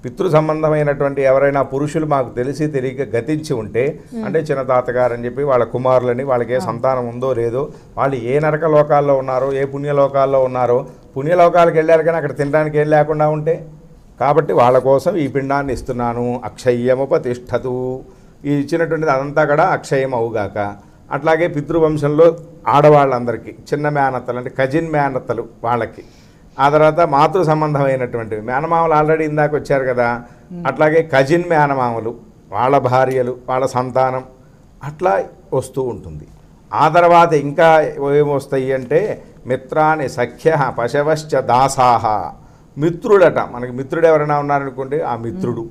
పితృ సంబంధమైనటువంటి ఎవరైనా పురుషులు మాకు తెలిసి తెలియక గతించి ఉంటే, అంటే చిన్న తాతగారు అని చెప్పి వాళ్ళ కుమారులని, వాళ్ళకి ఏ సంతానం ఉందో లేదో, వాళ్ళు ఏ నరక లోకాల్లో ఉన్నారో, ఏ పుణ్యలోకాల్లో ఉన్నారో, పుణ్యలోకాలకు వెళ్ళారు కానీ అక్కడ తినడానికి ఏం లేకుండా ఉంటే, కాబట్టి వాళ్ళ కోసం ఈ పిండాన్ని ఇస్తున్నాను. అక్షయ్యముపతిష్ఠతు, ఈ ఇచ్చినటువంటిది అదంతా కూడా అక్షయం అవుగాక. అట్లాగే పితృవంశంలో ఆడవాళ్ళందరికీ, చిన్న మేనత్తలు అంటే కజిన్ మేనత్తలు వాళ్ళకి, ఆ తర్వాత మాతృ సంబంధమైనటువంటివి, మేనమామలు ఆల్రెడీ ఇందాక వచ్చారు కదా, అట్లాగే కజిన్ మేనమామలు, వాళ్ళ భార్యలు, వాళ్ళ సంతానం, అట్లా వస్తూ ఉంటుంది. ఆ తర్వాత ఇంకా ఏమొస్తాయి అంటే మిత్రాని సఖ్య పశవశ్చ దాసాహ, మిత్రుడట. మనకి మిత్రుడు ఎవరైనా ఉన్నారనుకోండి, ఆ మిత్రుడు.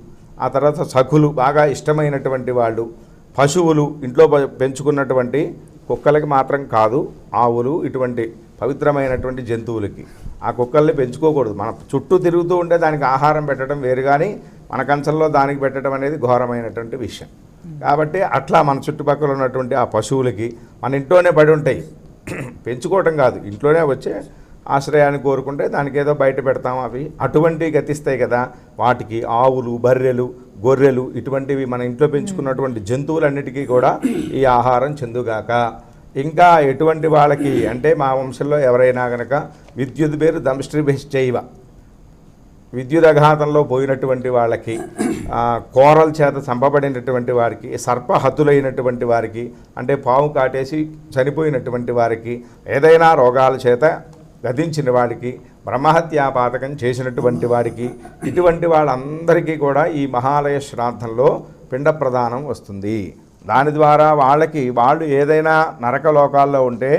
ఆ తర్వాత సఖులు, బాగా ఇష్టమైనటువంటి వాళ్ళు, పశువులు, ఇంట్లో పెంచుకున్నటువంటి కుక్కలకి మాత్రం కాదు, ఆవులు, ఇటువంటి పవిత్రమైనటువంటి జంతువులకి. ఆ కుక్కల్ని పెంచుకోకూడదు. మన చుట్టూ తిరుగుతూ ఉంటే దానికి ఆహారం పెట్టడం వేరు, కానీ మన కంచంలో దానికి పెట్టడం అనేది ఘోరమైనటువంటి విషయం. కాబట్టి అట్లా మన చుట్టుపక్కల ఉన్నటువంటి ఆ పశువులకి మన ఇంట్లోనే పడి ఉంటాయి, పెంచుకోవటం కాదు, ఇంట్లోనే వచ్చే ఆశ్రయాన్ని కోరుకుంటే దానికి ఏదో బయట పెడతాం, అవి అటువంటివి గతిస్తాయి కదా. వాటికి ఆవులు, బర్రెలు, గొర్రెలు, ఇటువంటివి మన ఇంట్లో పెంచుకున్నటువంటి జంతువులన్నిటికీ కూడా ఈ ఆహారం చెందుగాక. ఇంకా ఎటువంటి వాళ్ళకి అంటే మా వంశంలో ఎవరైనా కనుక విద్యుత్ పేరు దంష్ట్రిభిశ్చైవ, విద్యుదఘాతంలో పోయినటువంటి వాళ్ళకి, కోరల చేత చంపబడినటువంటి వారికి, సర్పహతులైనటువంటి వారికి, అంటే పాము కాటేసి చనిపోయినటువంటి వారికి, ఏదైనా రోగాల చేత గతించిన వాడికి, బ్రహ్మహత్యాపాతకం చేసినటువంటి వాడికి, ఇటువంటి వాళ్ళందరికీ కూడా ఈ మహాలయ శ్రాద్ధంలో పిండ ప్రదానం వస్తుంది. దాని ద్వారా వాళ్ళు ఏదైనా నరక లోకాల్లో ఉంటే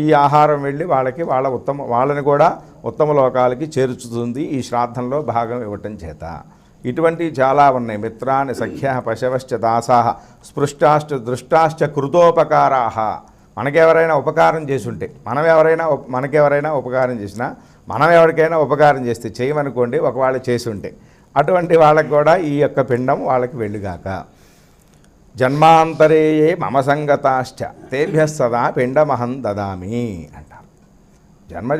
ఈ ఆహారం వెళ్ళి వాళ్ళని కూడా ఉత్తమ లోకాలకి చేర్చుతుంది ఈ శ్రాద్ధంలో భాగం ఇవ్వటం చేత. ఇటువంటివి చాలా ఉన్నాయి. మిత్రాన్ని సఖ్య పశవశ్చ దాసాహ స్పృష్టాశ్చ దృష్టాశ్చ కృతోపకారాహ. మనకెవరైనా ఉపకారం చేసి ఉంటే, మనకెవరైనా ఉపకారం చేసినా, మనం ఎవరికైనా ఉపకారం చేస్తే, చేయమనుకోండి ఒకవేళ చేసి ఉంటే, అటువంటి వాళ్ళకి కూడా ఈ యొక్క పిండం వాళ్ళకి వెళ్ళుగాక. జన్మాంతరేయే మమ సంగతాశ్చ తేభ్య సదా పిండమహం దదామి అంటారు.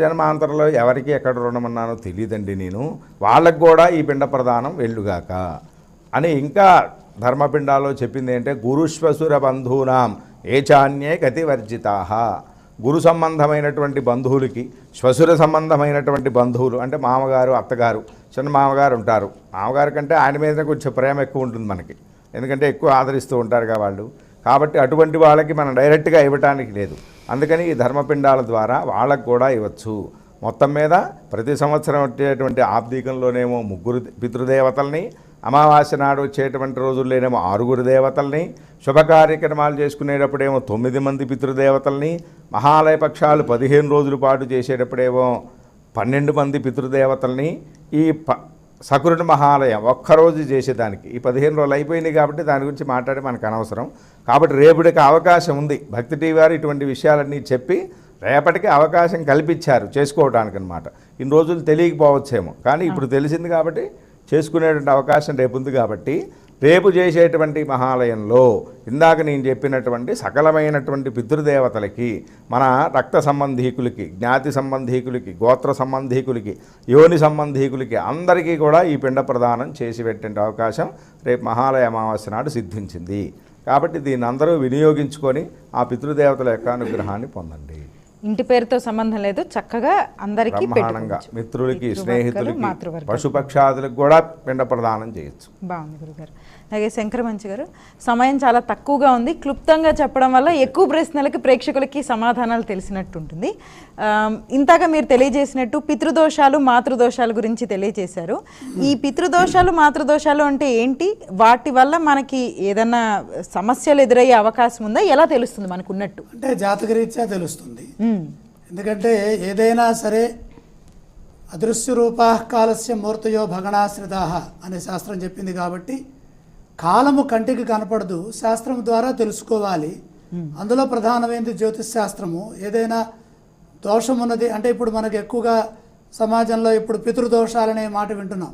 జన్మాంతరంలో ఎవరికి ఎక్కడ రుణమన్నానో తెలియదండి నేను, వాళ్ళకు కూడా ఈ పిండ ప్రదానం వెళ్ళుగాక అని. ఇంకా ధర్మపిండాల్లో చెప్పింది ఏంటంటే గురుశ్వసుర బంధూనాం ఏచాన్యే గతివర్జితాః. గురు సంబంధమైనటువంటి బంధువులకి, శ్వశుర సంబంధమైనటువంటి బంధువులు అంటే మామగారు, అత్తగారు, చిన్న మామగారు ఉంటారు. మామగారి కంటే ఆయన మీద కొంచెం ప్రేమ ఎక్కువ ఉంటుంది మనకి, ఎందుకంటే ఎక్కువ ఆదరిస్తూ ఉంటారుగా వాళ్ళు. కాబట్టి అటువంటి వాళ్ళకి మనం డైరెక్ట్గా ఇవ్వటానికి లేదు. అందుకని ఈ ధర్మపిండాల ద్వారా వాళ్ళకు కూడా ఇవ్వచ్చు. మొత్తం మీద ప్రతి సంవత్సరం వచ్చేటువంటి ఆబ్దీకంలోనేమో 3 పితృదేవతల్ని, అమావాస్య నాడు వచ్చేటువంటి రోజుల్లోనేమో 6 దేవతల్ని, శుభ కార్యక్రమాలు చేసుకునేటప్పుడేమో 9 మంది పితృదేవతల్ని, మహాలయ పక్షాలు 15 రోజుల పాటు చేసేటప్పుడేమో 12 మంది పితృదేవతల్ని, ఈ సకురుని మహాలయం ఒక్కరోజు చేసేదానికి ఈ 15 రోజులు అయిపోయినాయి. కాబట్టి దాని గురించి మాట్లాడి మనకు అనవసరం. కాబట్టి రేపటికి అవకాశం ఉంది. భక్తి టీవీ వారు ఇటువంటి విషయాలన్నీ చెప్పి రేపటికి అవకాశం కల్పించారు చేసుకోవడానికి అనమాట. ఇన్ని రోజులు తెలియకపోవచ్చేమో, కానీ ఇప్పుడు తెలిసింది కాబట్టి చేసుకునేటువంటి అవకాశం రేపు ఉంది. కాబట్టి రేపు చేసేటువంటి మహాలయంలో ఇందాక నేను చెప్పినటువంటి సకలమైనటువంటి పితృదేవతలకి, మన రక్త సంబంధీకులకి, జ్ఞాతి సంబంధీకులకి, గోత్ర సంబంధీకులకి, యోని సంబంధీకులకి అందరికీ కూడా ఈ పిండ ప్రదానం చేసి పెట్టే అవకాశం రేపు మహాలయ అమావాస్య నాడు సిద్ధించింది. కాబట్టి దీన్ని అందరూ వినియోగించుకొని ఆ పితృదేవతల యొక్క అనుగ్రహాన్ని పొందండి. ఇంటి పేరుతో సంబంధం లేదు, చక్కగా అందరికీ బ్రహ్మాండంగా పెట్టుకోవచ్చు. మిత్రులకి, పితృవర్గాలు, స్నేహితులకి, మాతృవర్గాలు. పశుపక్షాదులకు కూడా పిండ ప్రదానం చేయొచ్చు. బాగుంది గురుగారు. అలాగే శంకరమంచి గారు, సమయం చాలా తక్కువగా ఉంది, క్లుప్తంగా చెప్పడం వల్ల ఎక్కువ ప్రశ్నలకి ప్రేక్షకులకి సమాధానాలు తెలిసినట్టుంటుంది. ఇంతగా మీరు తెలియజేసినట్టు పితృదోషాలు మాతృదోషాల గురించి తెలియజేశారు. ఈ పితృదోషాలు మాతృదోషాలు అంటే ఏంటి, వాటి వల్ల మనకి ఏదన్నా సమస్యలు ఎదురయ్యే అవకాశం ఉందా, ఎలా తెలుస్తుంది మనకు ఉన్నట్టు? అంటే జాతకరీత్యా తెలుస్తుంది. ఎందుకంటే ఏదైనా సరే అదృశ్య రూపా కాలస్య మూర్తయో భగణాశ్రితా అనే శాస్త్రం చెప్పింది కాబట్టి కాలము కంటికి కనపడదు, శాస్త్రం ద్వారా తెలుసుకోవాలి. అందులో ప్రధానమైనది జ్యోతిష్ శాస్త్రము. ఏదైనా దోషం ఉన్నది అంటే ఇప్పుడు మనకు ఎక్కువగా సమాజంలో ఇప్పుడు పితృదోషాలనే మాట వింటున్నాం.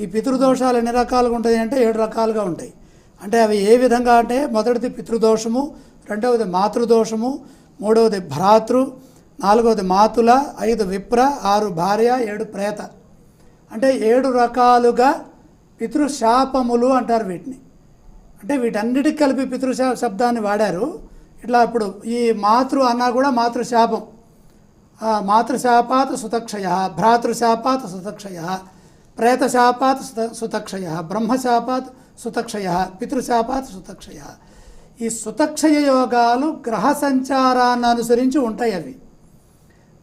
ఈ పితృదోషాలు ఎన్ని రకాలుగా ఉంటాయి అంటే 7 రకాలుగా ఉంటాయి. అంటే అవి ఏ విధంగా అంటే మొదటిది పితృదోషము, రెండవది మాతృదోషము, మూడవది భ్రాతృ, నాలుగవది మాతుల, 5 విప్ర, 6 భార్య, 7 ప్రేత. అంటే 7 రకాలుగా పితృశాపములు అంటారు వీటిని. అంటే వీటన్నిటికి కలిపి శబ్దాన్ని వాడారు. ఇట్లా ఇప్పుడు ఈ మాతృ అన్నా కూడా మాతృశాపం. మాతృశాపాత్ సుతక్షయ, భ్రాతృశాపాత్ సుతక్షయ, ప్రేతశాపాత్ సుతక్షయ, బ్రహ్మశాపాత్ సుతక్షయ, పితృశాపాత్ సుతక్షయ. ఈ సుతక్షయ యోగాలు గ్రహ సంచారాన్ని అనుసరించి ఉంటాయి. అవి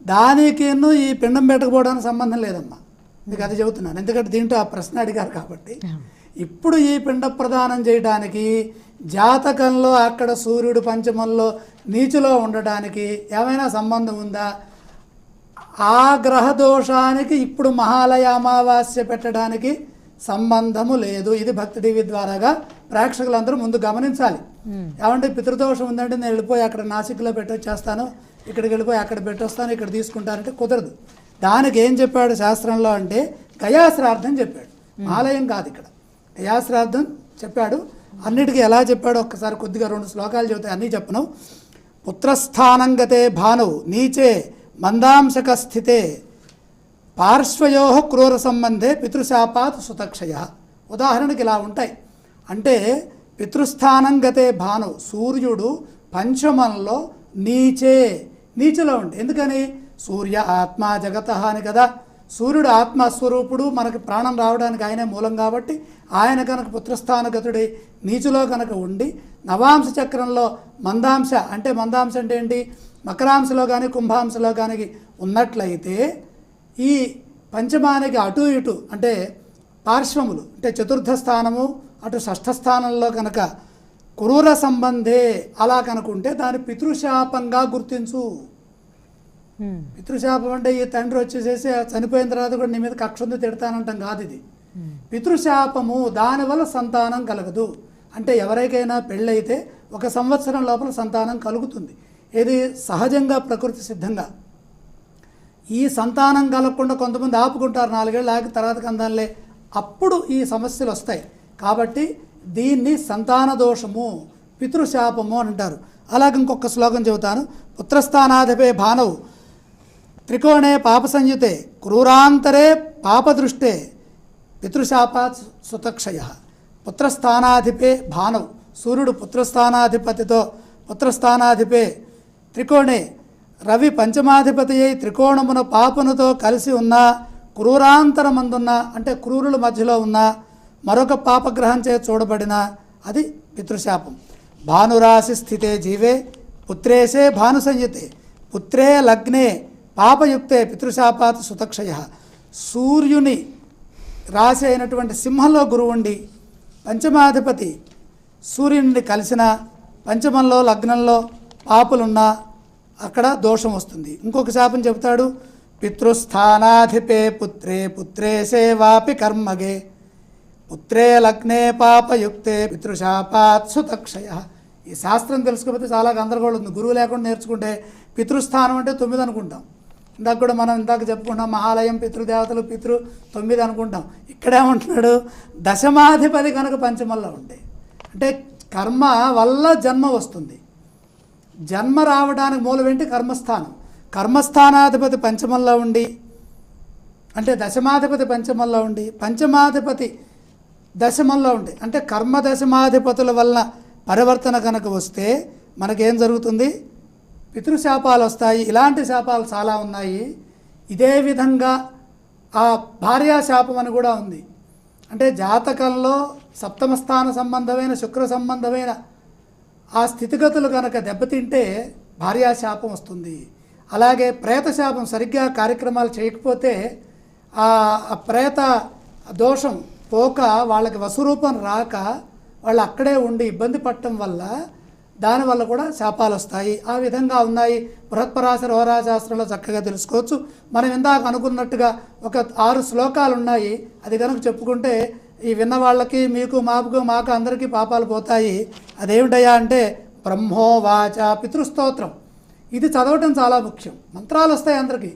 దానికి ఈ పిండం పెట్టకపోవడానికి సంబంధం లేదమ్మా, మీకు అది చెబుతున్నాను. ఎందుకంటే దీంట్లో ఆ ప్రశ్న అడిగారు కాబట్టి. ఇప్పుడు ఈ పిండ ప్రదానం చేయడానికి జాతకంలో అక్కడ సూర్యుడు పంచమంలో నీచులో ఉండడానికి ఏమైనా సంబంధం ఉందా? ఆ గ్రహ దోషానికి ఇప్పుడు మహాలయ అమావాస్య పెట్టడానికి సంబంధము లేదు. ఇది భక్తి టీవీ ద్వారాగా ప్రేక్షకులందరూ ముందు గమనించాలి. ఏమంటే పితృదోషం ఉందంటే నేను వెళ్ళిపోయి అక్కడ నాసిక్లో పెట్టొచ్చేస్తాను, ఇక్కడికి వెళ్ళిపోయి అక్కడ పెట్టొస్తాను, ఇక్కడ తీసుకుంటానంటే కుదరదు. దానికి ఏం చెప్పాడు శాస్త్రంలో అంటే గయాశ్రార్థం చెప్పాడు, ఆలయం కాదు. ఇక్కడ గయాశ్రార్థం చెప్పాడు. అన్నిటికీ ఎలా చెప్పాడు ఒక్కసారి కొద్దిగా 2 శ్లోకాలు చెబుతాయి, అన్నీ చెప్పను. పుత్రస్థానంగతే భానవు నీచే మందాంశక స్థితే పార్శ్వయో క్రూర సంబంధే పితృశాపాత్ సుతక్షయ. ఉదాహరణకి ఇలా ఉంటాయి. అంటే పితృస్థానంగతే భానవు, సూర్యుడు పంచమంలో నీచలో ఉంటే, ఎందుకని సూర్య ఆత్మ జగత అని కదా. సూర్యుడు ఆత్మస్వరూపుడు, మనకి ప్రాణం రావడానికి ఆయనే మూలం కాబట్టి ఆయన కనుక పుత్రస్థానగతుడి నీచులో కనుక ఉండి నవాంశ చక్రంలో మందాంశ అంటే ఏంటి, మకరాంశలో కానీ కుంభాంశలో కానీ ఉన్నట్లయితే ఈ పంచమానికి అటు ఇటు అంటే పార్శ్వములు అంటే చతుర్థ స్థానము అటు షష్ఠ స్థానంలో కనుక క్రూర సంబంధే అలా కనుకుంటే దాని పితృశాపంగా గుర్తించు. పితృశాపం అంటే ఈ తండ్రి వచ్చేసేసి చనిపోయిన తర్వాత కూడా నీ మీద కక్ష ఉంది తిడతానంటాం కాదు. ఇది పితృశాపము, దానివల్ల సంతానం కలగదు. అంటే ఎవరికైనా పెళ్ళైతే 1 సంవత్సరం లోపల సంతానం కలుగుతుంది. ఇది సహజంగా ప్రకృతి సిద్ధంగా. ఈ సంతానం కలగకుండా కొంతమంది ఆపుకుంటారు, 4 ఏళ్ళు ఆగి తర్వాత కందాలే, అప్పుడు ఈ సమస్యలు వస్తాయి. కాబట్టి దీన్ని సంతాన దోషము పితృశాపము అని అంటారు. అలాగే ఇంకొక శ్లోకం చెబుతాను. పుత్రస్థానాధిపే భానవు త్రికోణే పాప సంయుతే క్రూరాంతరే పాపదృష్టే పితృశాపాత్ సుతక్షయ. పుత్రస్థానాధిపే భానవు, సూర్యుడు పుత్రస్థానాధిపతితో పుత్రస్థానాధిపే త్రికోణే రవి పంచమాధిపతి అయి త్రికోణమున పాపనుతో కలిసి ఉన్న క్రూరాంతరమందున్న అంటే క్రూరుల మధ్యలో ఉన్న మరొక పాపగ్రహం చే చూడబడిన అది పితృశాపం. భానురాశి స్థితే జీవే పుత్రేశే భాను సంయుతే పుత్రే లగ్నే పాపయుక్తే పితృశాపాత్ సుతక్షయ. సూర్యుని రాశి అయినటువంటి సింహంలో గురువు ఉండి పంచమాధిపతి సూర్యుని కలిసిన పంచమంలో లగ్నంలో పాపులున్నా అక్కడ దోషం వస్తుంది. ఇంకొక శాపం చెబుతాడు. పితృస్థానాధిపే పుత్రే పుత్రేశే వాపి కర్మగే పుత్రే లగ్నే పాపయుక్తే పితృశాపాత్ సుతక్షయ. ఈ శాస్త్రం తెలుసుకోకపోతే చాలా గందరగోళం ఉంది. గురువు లేకుండా నేర్చుకుంటే పితృస్థానం అంటే 9 అనుకుంటాం. ఇందాక కూడా మనం చెప్పుకుంటాం మహాలయం పితృదేవతలు 9 అనుకుంటాం. ఇక్కడేమంటున్నాడు, దశమాధిపతి కనుక పంచమల్లో ఉంటే అంటే కర్మ వల్ల జన్మ వస్తుంది. జన్మ రావడానికి మూలం ఏంటి, కర్మస్థానం. కర్మస్థానాధిపతి పంచమంలో ఉండి అంటే దశమాధిపతి పంచమంలో ఉండి పంచమాధిపతి దశమంలో ఉండి అంటే కర్మ దశమాధిపతుల వలన పరివర్తన కనుక వస్తే మనకేం జరుగుతుంది, పితృశాపాలు వస్తాయి. ఇలాంటి శాపాలు చాలా ఉన్నాయి. ఇదే విధంగా ఆ భార్యాశాపం అని కూడా ఉంది. అంటే జాతకంలో సప్తమ స్థాన సంబంధమైన శుక్ర సంబంధమైన ఆ స్థితిగతులు కనుక దెబ్బతింటే భార్యాశాపం వస్తుంది. అలాగే ప్రేతశాపం, సరిగ్గా కార్యక్రమాలు చేయకపోతే ఆ ప్రేత దోషం పోక వాళ్ళకి వసురూపం రాక వాళ్ళు అక్కడే ఉండి ఇబ్బంది పడటం వల్ల దానివల్ల కూడా శాపాలు వస్తాయి. ఆ విధంగా ఉన్నాయి. బృహత్పరాశర హోరాశాస్త్రంలో చక్కగా తెలుసుకోవచ్చు. మనం ఇందాక అనుకున్నట్టుగా ఒక 6 శ్లోకాలు ఉన్నాయి. అది కనుక చెప్పుకుంటే ఈ విన్న వాళ్ళకి, మీకు, మాకు అందరికీ పాపాలు పోతాయి. అదేమిటయ్యా అంటే బ్రహ్మోవాచ పితృస్తోత్రం. ఇది చదవటం చాలా ముఖ్యం. మంత్రాలు వస్తాయి అందరికీ.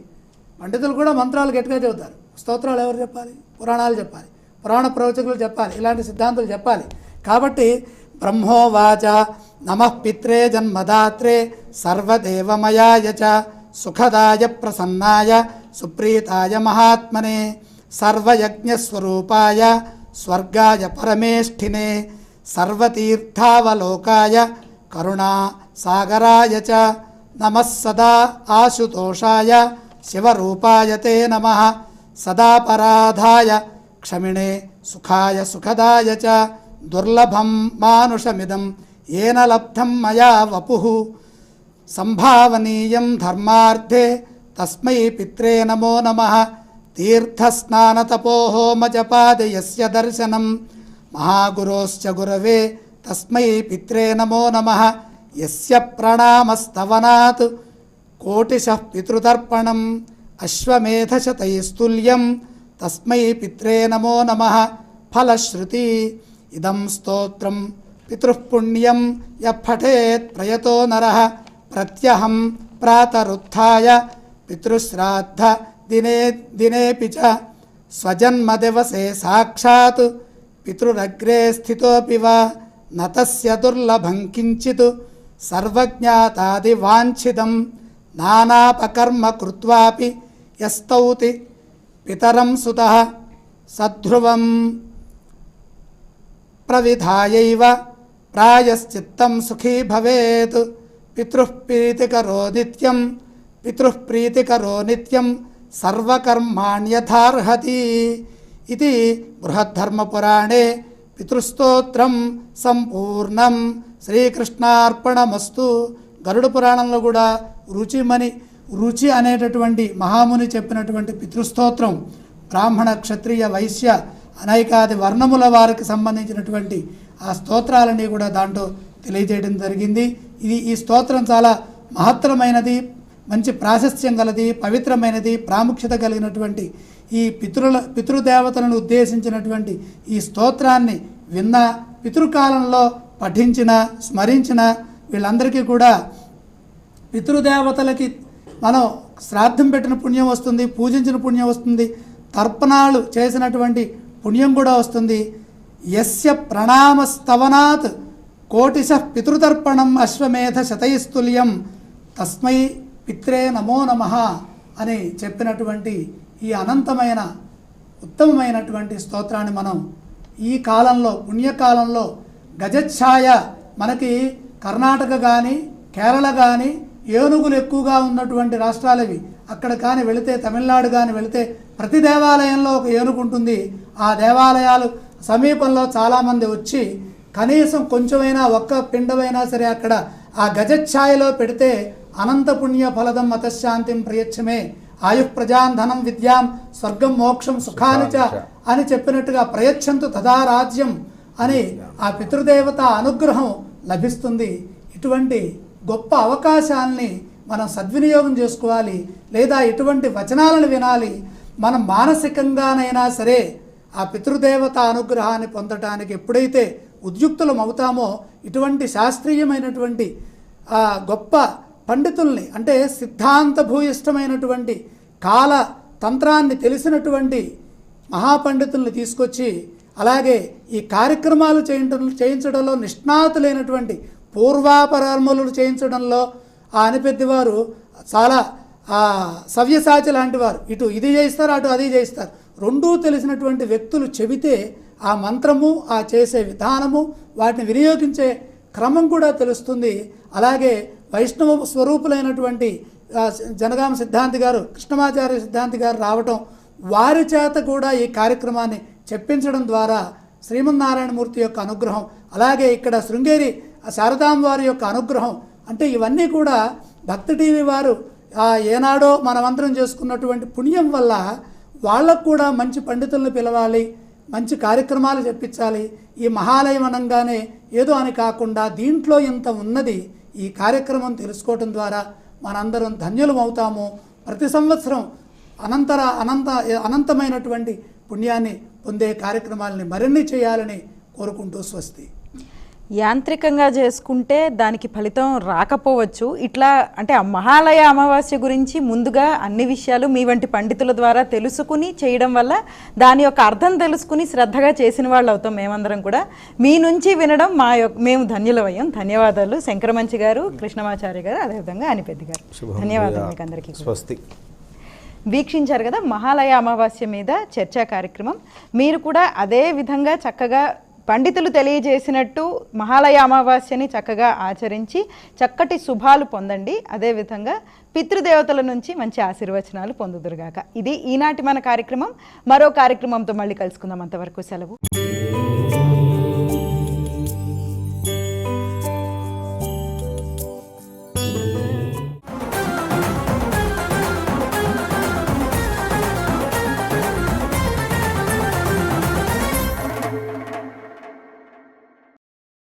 పండితులు కూడా మంత్రాలు గట్టిగా చెబుతారు. స్తోత్రాలు ఎవరు చెప్పాలి? పురాణాలు చెప్పాలి, పురాణ ప్రవచకులు చెప్పాలి, ఇలాంటి సిద్ధాంతాలు చెప్పాలి. కాబట్టి బ్రహ్మోవాచ నమః పిత్రే జన్మదాత్రే సర్వదేవమయాయ చ సుఖదాయ ప్రసన్నాయ సుప్రీతాయ మహాత్మనే సర్వయజ్ఞస్వరూపాయ స్వర్గాయ పరమేష్ఠినే సర్వతీర్థావలోకాయ కరుణా సాగరాయ చ నమః సదా ఆశుతోషాయ శివరూపాయ తే నమః సదాపరాధాయ క్షమిణే సుఖాయ సుఖదాయ చ దుర్లభం మానుషమిదం ఏన లబ్ధం మయా వపుః సంభావనీయం ధర్మార్థే తస్మై పిత్రే నమో నమః తీర్థస్నానతపోహోమజపాదయస్య దర్శనం మహాగురోశ్చ గురవే తస్మై పిత్రే నమో నమః యస్య ప్రణామస్తవనాత్ కోటిశః పితృతర్పణం అశ్వమేధశతైస్తుల్యం తస్మై పిత్రే నమో నమః ఫలశ్రుతి ఇదం స్తోత్రం పితృపుణ్యం యపఠేత్ ప్రయతో నరః ప్రత్యహం ప్రాతరుత్థాయ పితృశ్రాద్ధ దినేపి చ స్వజన్మదివసే సాక్షాత్ పితృరగ్రే స్థితోపి వా నతస్య దుర్లభం కించిత్ సర్వజ్ఞాతాదివాంఛితం నానాపకర్మ కృత్వాపి యస్తౌతి పితరం సుతః సధ్రువం ప్రవిధాయైవ ప్రాయశ్చిత్తం సుఖీ భవేత్ పితృః ప్రీతికరో నిత్యం సర్వకర్మాణ్యథార్హతి. ఇది బృహద్ధర్మపురాణే పితృస్తోత్రం సంపూర్ణం. శ్రీకృష్ణార్పణమస్తు. గరుడ పురాణంలో కూడా రుచి అనేటటువంటి మహాముని చెప్పినటువంటి పితృస్తోత్రం బ్రాహ్మణ, క్షత్రియ, వైశ్య అనేకాది వర్ణముల వారికి సంబంధించినటువంటి ఆ స్తోత్రాలన్నీ కూడా దాంట్లో తెలియజేయడం జరిగింది. ఈ స్తోత్రం చాలా మహత్తరమైనది, మంచి ప్రాశస్త్యం గలది, పవిత్రమైనది, ప్రాముఖ్యత కలిగినటువంటి ఈ పితృదేవతలను ఉద్దేశించినటువంటి ఈ స్తోత్రాన్ని విన్న, పితృకాలంలో పఠించిన, స్మరించిన వీళ్ళందరికీ కూడా పితృదేవతలకి మనం శ్రాద్ధం పెట్టిన పుణ్యం వస్తుంది, పూజించిన పుణ్యం వస్తుంది, తర్పణాలు చేసినటువంటి పుణ్యం కూడా వస్తుంది. యస్య ప్రణామస్తవనాత్ కోటిశః పితృతర్పణం అశ్వమేధ శతైస్తుల్యం తస్మై పిత్రే నమో నమః అని చెప్పినటువంటి ఈ అనంతమైన ఉత్తమమైనటువంటి స్తోత్రాన్ని మనం ఈ కాలంలో, పుణ్యకాలంలో గజఛాయ, మనకి కర్ణాటక కానీ కేరళ కానీ ఏనుగులు ఎక్కువగా ఉన్నటువంటి రాష్ట్రాలవి. అక్కడ కానీ వెళితే, తమిళనాడు కానీ వెళితే ప్రతి దేవాలయంలో ఒక ఏనుగు ఉంటుంది. ఆ దేవాలయాలు సమీపంలో చాలామంది వచ్చి కనీసం కొంచెమైనా, ఒక్క పిండమైనా సరే అక్కడ ఆ గజఛాయలో పెడితే అనంత పుణ్య ఫలదం మతశాంతిం ప్రయచ్చమే ఆయుః ప్రజాన్ ధనం విద్యాం స్వర్గం మోక్షం సుఖానిచ అని చెప్పినట్టుగా ప్రయచ్చంతు తదా రాజ్యం అని ఆ పితృదేవత అనుగ్రహం లభిస్తుంది. ఇటువంటి గొప్ప అవకాశాలని మనం సద్వినియోగం చేసుకోవాలి. లేదా ఇటువంటి వచనాలను వినాలి. మనం మానసికంగానైనా సరే ఆ పితృదేవత అనుగ్రహాన్ని పొందటానికి ఎప్పుడైతే ఉద్యుక్తులం అవుతామో, ఇటువంటి శాస్త్రీయమైనటువంటి గొప్ప పండితుల్ని, అంటే సిద్ధాంత భూయిష్టమైనటువంటి కాల తంత్రాన్ని తెలిసినటువంటి మహాపండితుల్ని తీసుకొచ్చి, అలాగే ఈ కార్యక్రమాలు చేయించడంలో నిష్ణాతులైనటువంటి పూర్వాపరాములు చేయించడంలో ఆ అనిపెద్దివారు చాలా సవ్యసాచి లాంటి వారు. ఇటు ఇది చేయిస్తారు, అటు అది చేయిస్తారు. రెండూ తెలిసినటువంటి వ్యక్తులు చెబితే ఆ మంత్రము, ఆ చేసే విధానము, వాటిని వినియోగించే క్రమం కూడా తెలుస్తుంది. అలాగే వైష్ణవ స్వరూపులైనటువంటి జనగామ సిద్ధాంతి గారు, కృష్ణమాచార్య సిద్ధాంతి గారు రావటం, వారి చేత కూడా ఈ కార్యక్రమాన్ని చెప్పించడం ద్వారా శ్రీమన్నారాయణమూర్తి యొక్క అనుగ్రహం, అలాగే ఇక్కడ శృంగేరి శారదాంబ వారి యొక్క అనుగ్రహం, అంటే ఇవన్నీ కూడా భక్తి టీవీ వారు ఏనాడో మనమంతరం చేసుకున్నటువంటి పుణ్యం వల్ల వాళ్ళకు కూడా మంచి పండితులను పిలవాలి, మంచి కార్యక్రమాలు చెప్పించాలి. ఈ మహాలయం అనగానే ఏదో అని కాకుండా దీంట్లో ఇంత ఉన్నది, ఈ కార్యక్రమం తెలుసుకోవటం ద్వారా మనందరం ధన్యులం అవుతాము. ప్రతి సంవత్సరం అనంతమైనటువంటి పుణ్యాన్ని పొందే కార్యక్రమాలని మరిన్ని చేయాలని కోరుకుంటూ స్వస్తి. యాంత్రికంగా చేసుకుంటే దానికి ఫలితం రాకపోవచ్చు. ఇట్లా అంటే ఆ మహాలయ అమావాస్య గురించి ముందుగా అన్ని విషయాలు మీ వంటి పండితుల ద్వారా తెలుసుకుని చేయడం వల్ల దాని యొక్క అర్థం తెలుసుకుని శ్రద్ధగా చేసిన వాళ్ళు అవుతాం మేమందరం కూడా. మీ నుంచి వినడం మేము ధన్యులమయ్యాం. ధన్యవాదాలు శంకరమంచి గారు, కృష్ణమాచార్య గారు, అదేవిధంగా అనిపెద్ది గారు. ధన్యవాదాలు మీకు అందరికీ. స్వస్తి. వీక్షించారు కదా మహాలయ అమావాస్య మీద చర్చా కార్యక్రమం. మీరు కూడా అదే విధంగా చక్కగా పండితులు తెలియజేసినట్టు మహాలయ అమావాస్యని చక్కగా ఆచరించి చక్కటి శుభాలు పొందండి. అదేవిధంగా పితృదేవతల నుంచి మంచి ఆశీర్వచనాలు పొందుదురుగాక. ఇది ఈనాటి మన కార్యక్రమం. మరో కార్యక్రమంతో మళ్ళీ కలుసుకుందాం. అంతవరకు సెలవు.